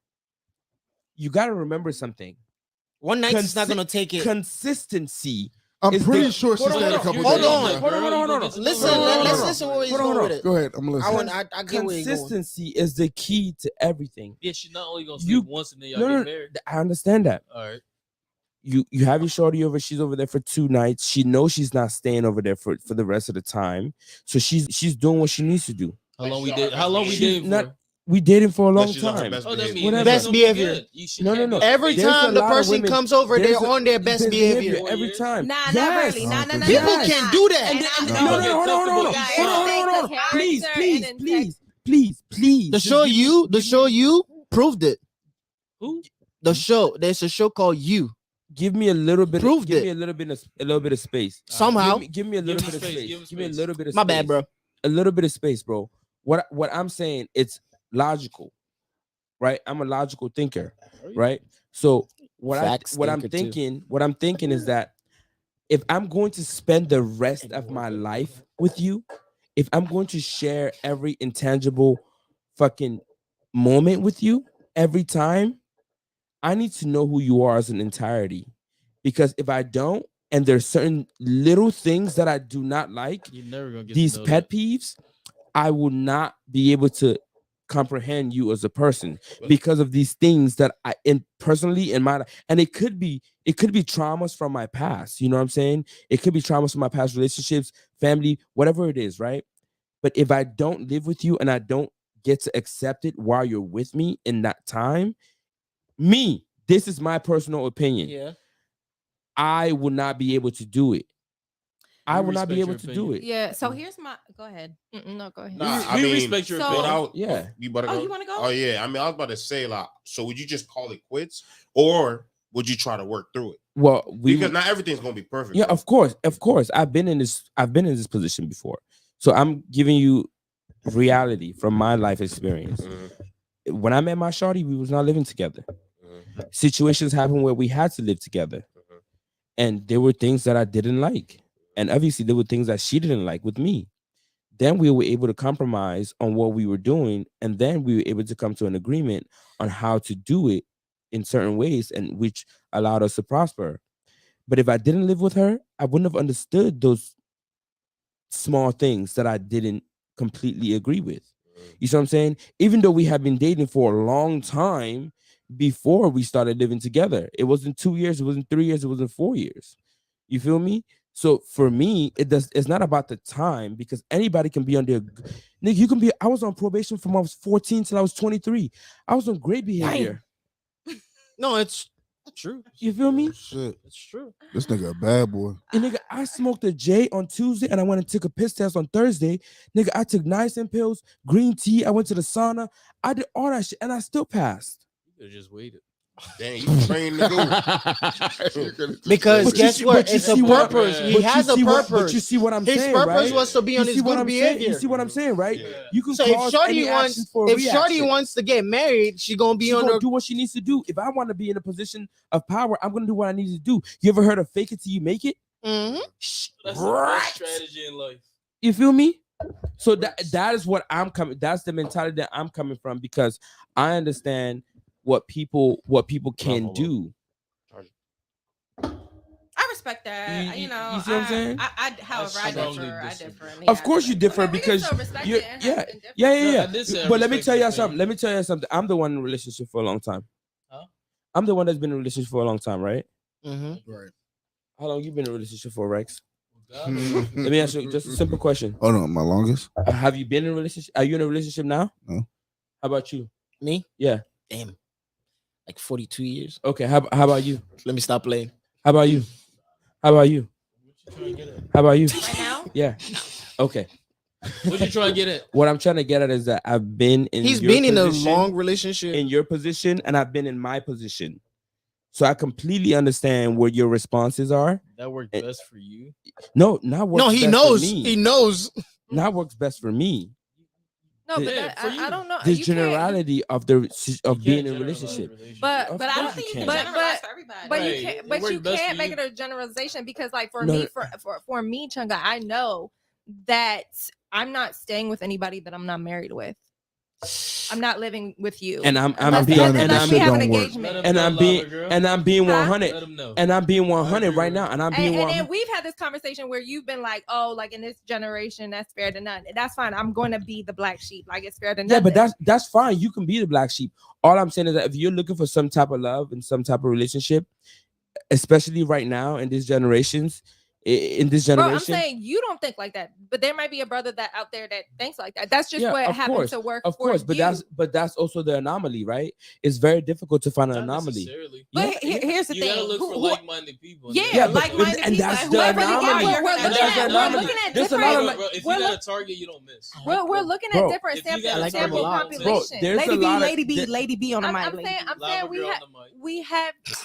You gotta remember something. one night is not gonna take it. Consistency. I'm It's pretty the- sure she Hold on, stayed a hold on. couple Hold days. on. there. Hold on. Listen, Hold on, let's hold on. listen where he's Hold on, going hold with it. Go ahead. I'm I listening. want. I get where he's going. Consistency is the key to everything. Yeah, she's not only gonna You- sleep once and then y'all No, get married. I understand that. All right. You have your shorty over. She's over there for 2 nights. She knows she's not staying over there for the rest of the time. So she's doing what she needs to do. How long we did? How long we She's dating not- for? We dated for a long she's on her time. best Oh, that behavior. means Whatever. Best behavior. No. Every There's a time the lot of person women- comes over, they're there's a- on their best there's behavior. every time. Nah, Yes. not really. Nah. People Yes. can do that. And No, hold on. Hold on. Please, Character and please. The show you proved it. Who? The show. There's a show called You. Give me a little bit. Proved Give it. me a little bit of space. Somehow. Give me a little Give bit him of space, space. give him Give me a space. little bit of My space. bad, bro. A little bit of space, bro. What I'm saying, it's logical, right? I'm a logical thinker, right? So Facts what I'm thinker, too. thinking is that if I'm going to spend the rest of my life with you, if I'm going to share every intangible fucking moment with you every time, I need to know who you are as an entirety. Because if I don't, and there's certain little things that I do not like, You're never gonna get these to know pet that. peeves, I will not be able to comprehend you as a person because of these things that I personally in my, and it could be traumas from my past. You know what I'm saying? It could be traumas from my past relationships, family, whatever it is, right? But if I don't live with you and I don't get to accept it while you're with me in that time, this is my personal opinion. Yeah. I will not be able to do it. I We will not be respect able your to opinion. do it. Yeah. So here's my. Go ahead. No, go ahead. Nah, We I mean, respect your so- opinion. without, Yeah. you better Oh, go. you wanna go? Oh yeah. I mean, I was about to say like, so would you just call it quits, or would you try to work through it? Well, Because not everything's gonna be perfect. yeah, bro. of course. I've been in this position before. So I'm giving you reality from my life experience. Mhm, When I met my shawty, we was not living together. mhm, Situations happened where we had to live together. mhm. And there were things that I didn't like. And obviously there were things that she didn't like with me. Then we were able to compromise on what we were doing. And then we were able to come to an agreement on how to do it in certain ways, and which allowed us to prosper. But if I didn't live with her, I wouldn't have understood those small things that I didn't completely agree with. You see what I'm saying? Even though we have been dating for a long time before we started living together, it wasn't 2 years, it wasn't 3 years, it wasn't 4 years. You feel me? So for me, it's not about the time, because anybody can be under. Nigga, you can be. I was on probation from I was 14 till I was 23. I was on great behavior. No, it's true. You feel me? Shit, It's true. this nigga a bad boy. And nigga, I smoked a J on Tuesday and I went and took a piss test on Thursday. Nigga, I took niacin pills, green tea. I went to the sauna. I did all that shit and I still passed. You could have just waited. Damn, you trained to go. Because But you guess see- what? but you It's a see what- purpose. but He you has a see what- purpose. But you see what I'm His saying, purpose right? was to be on You his see what good I'm saying? behavior. You see what I'm saying, right? Yeah. You can So if cause Shorty any wants, action for a if Shorty reaction. wants to get married, she gonna be She's on gonna her. do what she needs to do. If I want to be in a position of power, I'm gonna do what I need to do. You ever heard of fake it till you make it? Mhm. That's the best strategy in life. You feel me? So that is what I'm coming. That's the mentality that I'm coming from, because I understand what people can do. I respect that. You- You know, you see what I'm saying? However, I strongly differ. I disagree. differ. in the Of course you aspect. differ, Okay, we can because still respect you're, it and yeah, have it different. yeah, No, yeah, I did say I yeah. But let me respect tell your you something. opinion. Let me tell you something. I'm the one in a relationship for a long time. Huh? I'm the one that's been in a relationship for a long time, right? Mhm. Right. How long you been in a relationship for, Rex? God, Let me ask you just a simple question. Hold on, my longest. Have you been in a relationship? Are you in a relationship now? No. How about you? Me? Yeah. Damn. Like 42 years. Okay. How about you? Let me stop playing. How about you? How about you? What you trying to get at? How about you? Right now? Yeah. Okay. What you trying to get at? What I'm trying to get at is that I've been in. He's your been in a position- long relationship. in your position, and I've been in my position. So I completely understand what your responses are. That worked Eh, best for you. No, not works. No, he best knows. For me. He knows. Not works best for me. No, but Yeah, that, for I you. don't know. The You can't- generality of the You being can't in a generalize relationship. But- Of But I don't course think you you can can. generalize for everybody. But Right, you can't. it But worked you best can't for make you. it a generalization, because, like, for No, me, no. for me, Chunga, I know that I'm not staying with anybody that I'm not married with. I'm not living with you, And I'm unless, being done, and that we shit have an don't work. engagement. Let him and know, I'm being lover girl. and I'm being Huh? 100 Let him know. and I'm being 100 agree right with now, him. and I'm being And 100. then we've had this conversation where you've been like, "Oh, like in this generation, that's fair to none." That's fine. I'm going to be the black sheep. Like, it's fair to none. Yeah, but that's fine. You can be the black sheep. All I'm saying is that if you're looking for some type of love and some type of relationship, especially right now in this generations, in this Bro, generation, I'm saying you don't think like that, but there might be a brother that out there that thinks like that. That's just Yeah, what of happens course, to work. of for course, but you. that's also the anomaly, right? It's very difficult to find an Not anomaly. necessarily. But here's the You thing. gotta look for Who- like-minded people. Yeah, Yeah, but- like-minded and people. that's and the whoever you anomaly. are, We're you're gonna looking That's at- the we're anomaly. looking at There's a lot different- of Bro, like, if we're you got look- a target, you don't miss. We're looking Bro, at different if you sample, got a like sample them a lot. population. bro, there's Lady a B, lot of Lady B, there- Lady B on the I'm mic. saying Lava we girl have on the mic.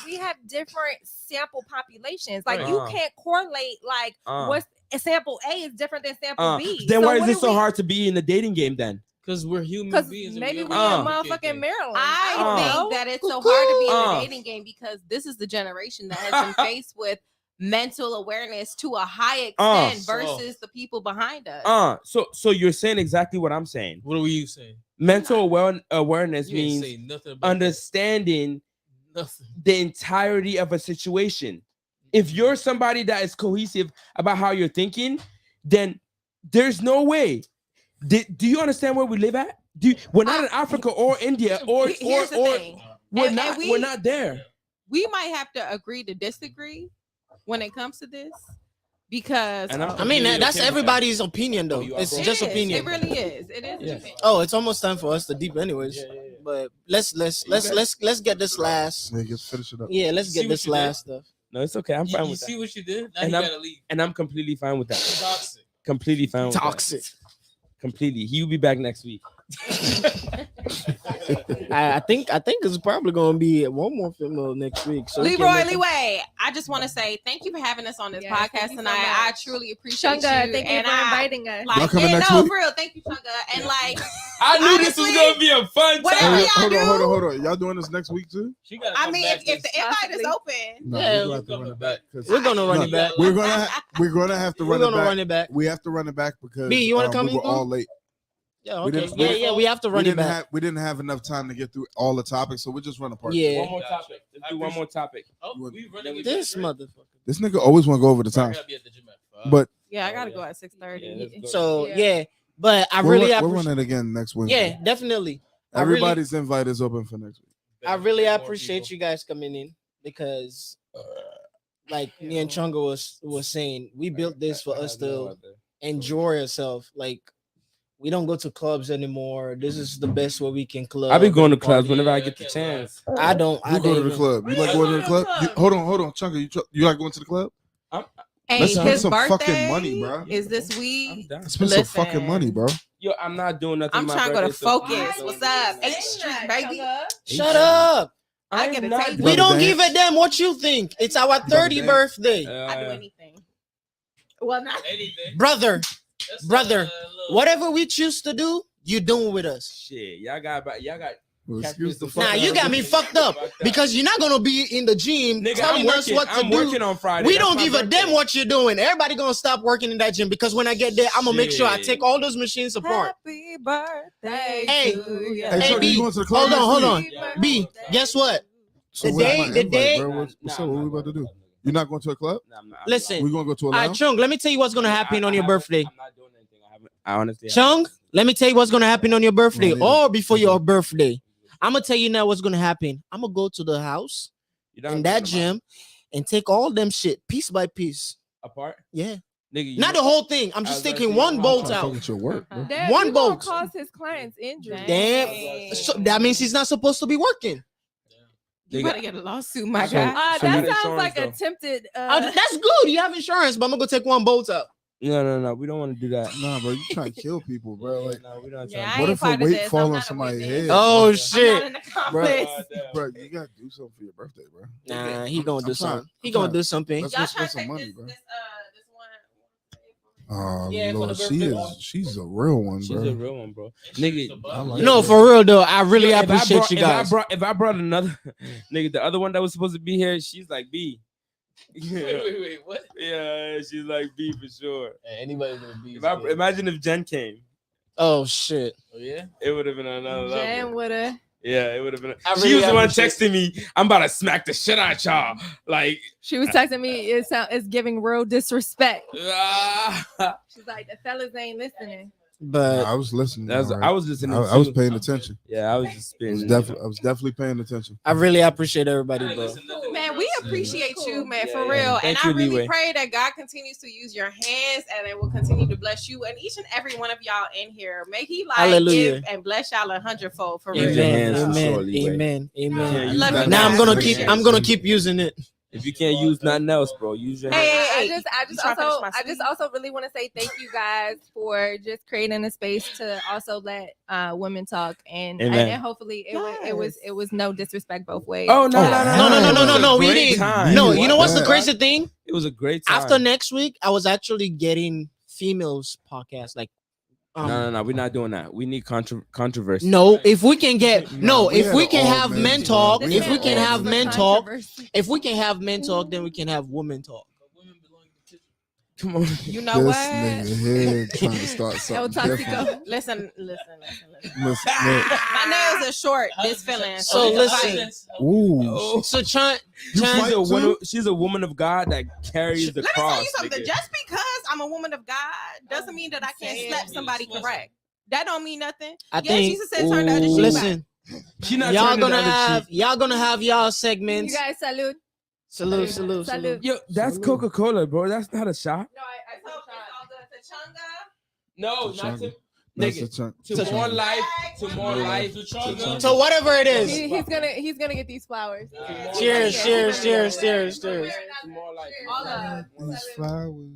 we have different sample populations. Like, Right. you can't correlate like what's sample A is different than sample B. Then So why is what it do so we- hard to be in the dating game then? Because we're human Because beings. maybe we in overcomplicate motherfucking things. Maryland. I don't think know. that it's so hard to be in Uh. the dating game because this is the generation that has been faced with mental awareness to a high extent versus the people behind us. So you're saying exactly what I'm saying. What were you saying? Mental awareness You ain't means saying nothing about understanding that. Nothing. the entirety of a situation. If you're somebody that is cohesive about how you're thinking, then there's no way. Do you understand where we live at? We're not in Africa or India or Here's the thing. we're And not we- we're not there. We might have to agree to disagree when it comes to this because And I mean, that's everybody's opinion, though. you are It's broke. just it is. opinion. It really is. It is. Yeah. opinion. Oh, it's almost time for us to deep, anyways. But let's get this last. Yeah, just finish it up. Yeah, let's See get what this you did? last stuff. No, it's okay. I'm fine You with see that. what you did? Now And you I'm- gotta leave. And I'm completely fine with that. Toxic. Completely fine with that. Toxic. Completely. He'll be back next week. I think it's probably gonna be one more female next week. So we can Leroy, make- Leeway, I just want to say thank you for having us on this Yes, podcast thank you so tonight. I much. truly appreciate Chunga, you. thank you and for I, inviting us. like, Y'all coming yeah, next no, week? for real. Thank you, Chunga. And like, I knew this was Honestly, gonna be a fun whatever time. y'all do. Hold on. Y'all doing this next week too? She gotta I come mean, back if the invite is Possibly. open, No, Yeah, we're we're gonna have to coming run it back. back. 'cause- We're gonna run No, it back. We're gonna have to We're run it gonna back. run it back. We have to run it back because B, you wanna come we in, were too? all late. Yeah, We okay. didn't- Yeah, we have to run it back. We didn't have enough time to get through all the topics, so we'll just run a part. Yeah. One more topic. Let's do one more topic. Oh, You want- we running it This back, right? motherfucker. This nigga always want to go over the Bro, I time. gotta be at the gym at 5. But Yeah, I Oh, gotta yeah. go at 6:30. Yeah, let's go. So Yeah. yeah, but I we'll really run appreciate. it again next Wednesday. Yeah, definitely. I really, Everybody's invite is open for next week. I really appreciate you guys coming in because, like me and Chunga was saying, we built this for us to enjoy ourselves. Like we don't go to clubs anymore. This is the best way we can club. I be going to and clubs party. whenever I get the chance. I don't. You go to the club. You like going to the club? Hold on, Chunka. You like going to the club? Hey, Let's spend his some birthday fucking money, bro. is this I'm week. down. Spend some fucking money, bro. Yo, I'm not doing nothing. I'm my trying to go to birthday, so- Focus. What's up? 8th Street, baby. Shut up. I get a not taste. We Brother don't dance. give a damn what you think. It's our 30th dance. birthday, I do anything. Well, not Anything. brother. That's, Brother, little- Whatever we choose to do, you doing with us. Shit, y'all got. Well, excuse the fuck Nah, out you of got me fucked up because you're not gonna be in the gym Nigga, telling us what to I'm do. working on Friday. We That's don't my give a birthday. damn what you're doing. Everybody gonna stop working in that gym because when I get there, I'm gonna make sure I Shit. take all those machines apart. Happy birthday. Hey. to you. Hey, Hey, Chuck, B, you going to the club? hold next on. week? B, guess what? So The where's day- my the invite, day- bro? What's up? What we about to do? You're not going to a club? Listen. We gonna go to a All right, lounge? Chung, let me tell you what's gonna happen on your birthday. I'm not doing anything. I honestly. Chung, let me tell you what's gonna happen on your birthday Well, or before your birthday. I'm gonna tell you now what's gonna happen. I'm gonna go to the house in that gym and take all them shit piece by piece. apart. Yeah, Nigga, not the whole thing. I'm I just was gonna taking say, one I'm bolt Trying to out. fuck with your work, bro. Damn, One you gonna bolt. cause his clients injury. Damn. So that means he's not supposed to be working. You better get a lawsuit, my So- guy. So you That got sounds like insurance, attempted. That's good. You have insurance, but I'm gonna go take one bolt out. No. We don't want to do that. Nah, bro, you trying to kill people, bro. Like, no, we don't. Yeah, trying I what ain't if a part of weight this. fall I'm on not a somebody's witness. head? Oh I'm not shit. an accomplice. Bro, you gotta do something for your birthday, bro. Nah, he gonna I'm do trying- something. He I'm gonna trying- do something. Let's Y'all go trying spend to some take money, this, bro. this Oh Yeah, for Lord, the birthday. she's a real one, She's bro. a real one, bro. Nigga, I like No, it. for real though. I really If I appreciate brought- you guys. If I brought another nigga, the other one that was supposed to be here, she's like B. Wait, what? Yeah, she's like B for sure. Hey, anybody gonna be? Imagine if Jen came, Oh shit. Oh yeah. it would have been another level. Jan would have. Yeah, it would have been. I She really was the one appreciate- texting me. I'm about to smack the shit out y'all. Like, She was texting me. It's giving real disrespect. ah. She's like, the fellas ain't listening. But I was listening. That was, alright. I was listening. I was too. paying attention. Yeah, I was just I was spinning. definitely paying attention. I really appreciate everybody, bro. Man, we appreciate you, man, for Yeah, real. yeah. And Thank I you, really Leeway. pray that God continues to use your hands and it will continue to bless you and each and every one of y'all in here. May He like Hallelujah. give and bless y'all 100-fold for Use real. your Amen. hands for Amen. sure, Leeway. Amen. Yeah, Amen. use Love that you Now I'm guys. gonna hands. keep. I'm gonna keep using it. If you can't use nothing else, bro, use your Hey, hands. hey, I hey. just You trying to finish my I just sleeve? also really want to say thank you guys for just creating a space to also let women talk and Amen. hopefully it was no disrespect both ways. Oh no, Oh, no, no, no, It was a we great didn't. time. No, Yeah, you know what's the yeah. crazy thing? It was a great time. After next week, I was actually getting females podcast. Like, no, we're not doing that. We need controversy. no, if we can get No, we if had we an can all have men's men one. talk, We if had we an can all have men's men talk, if we can have men talk, then we can have women talk. Come on. You know This what? nigga here trying to start El something different. Toxico. Listen. Listen, look. My nails are short. This feeling. So listen. Ooh, So try. You try- fight too? She's a woman of God that carries the Let me cross. tell you something. nigga. Just because I'm a woman of God doesn't mean that I can't slap somebody correct. That don't mean nothing. I Yeah, think. Jesus said turn the other cheek back. Listen, She not y'all turning the gonna other have cheek. y'all gonna have y'all You segments. guys salute. Salute. Salute. Yo, that's Coca Cola, bro. That's not a shot. No, I told you all the Chunga. No, It's a not chunk. to. That's Nigga, a chunk. to It's a more chunk. life. To more life. So whatever it is. He's gonna get these flowers. Cheers, cheers, cheers, cheers, cheers. To more life. All of These flowers.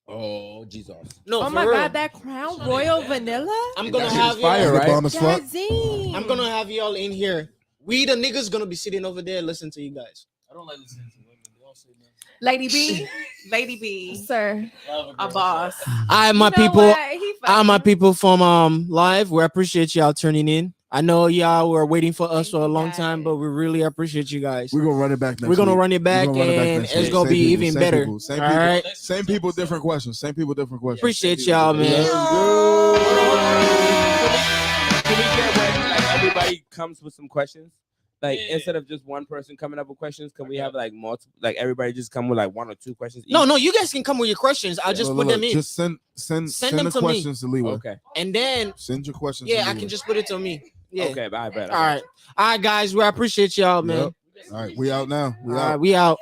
Oh, Jesus. No, Oh for my real. god, that Crown Royal Vanilla. I'm gonna That have shit's fire, y'all. right? Bomb as fuck. Jazzy. I'm gonna have y'all in here. We the niggas gonna be sitting over there listening to you guys. I don't like listening to women. They all say nothing. Lady B, Lady B, sir. a boss. Alright, my You know people. what? He All my funny. people from live. We appreciate y'all tuning in. I know y'all were waiting for us Thank for a you, long guys. time, but we really appreciate you guys. We're gonna run it back next We're gonna week. run it back, We're gonna run it back and next it's week. gonna Same be people, even same better. people, same All people. right. Same people, different questions. Same people, different questions. Appreciate y'all, man. Can we get where like everybody comes with some questions? Like instead of just one person coming up with questions, can we have like multiple? Like everybody just come with like 1 or 2 questions. No, each? no, you guys can come with your questions. I'll just put them in, Just send them the to me. questions to Leeway. Okay. and then Send your questions. yeah, to I Leeway. can just put it to me. Yeah. Okay. Bye. All right, guys. We appreciate y'all, man. Yep. All right, we out now. All right, we out.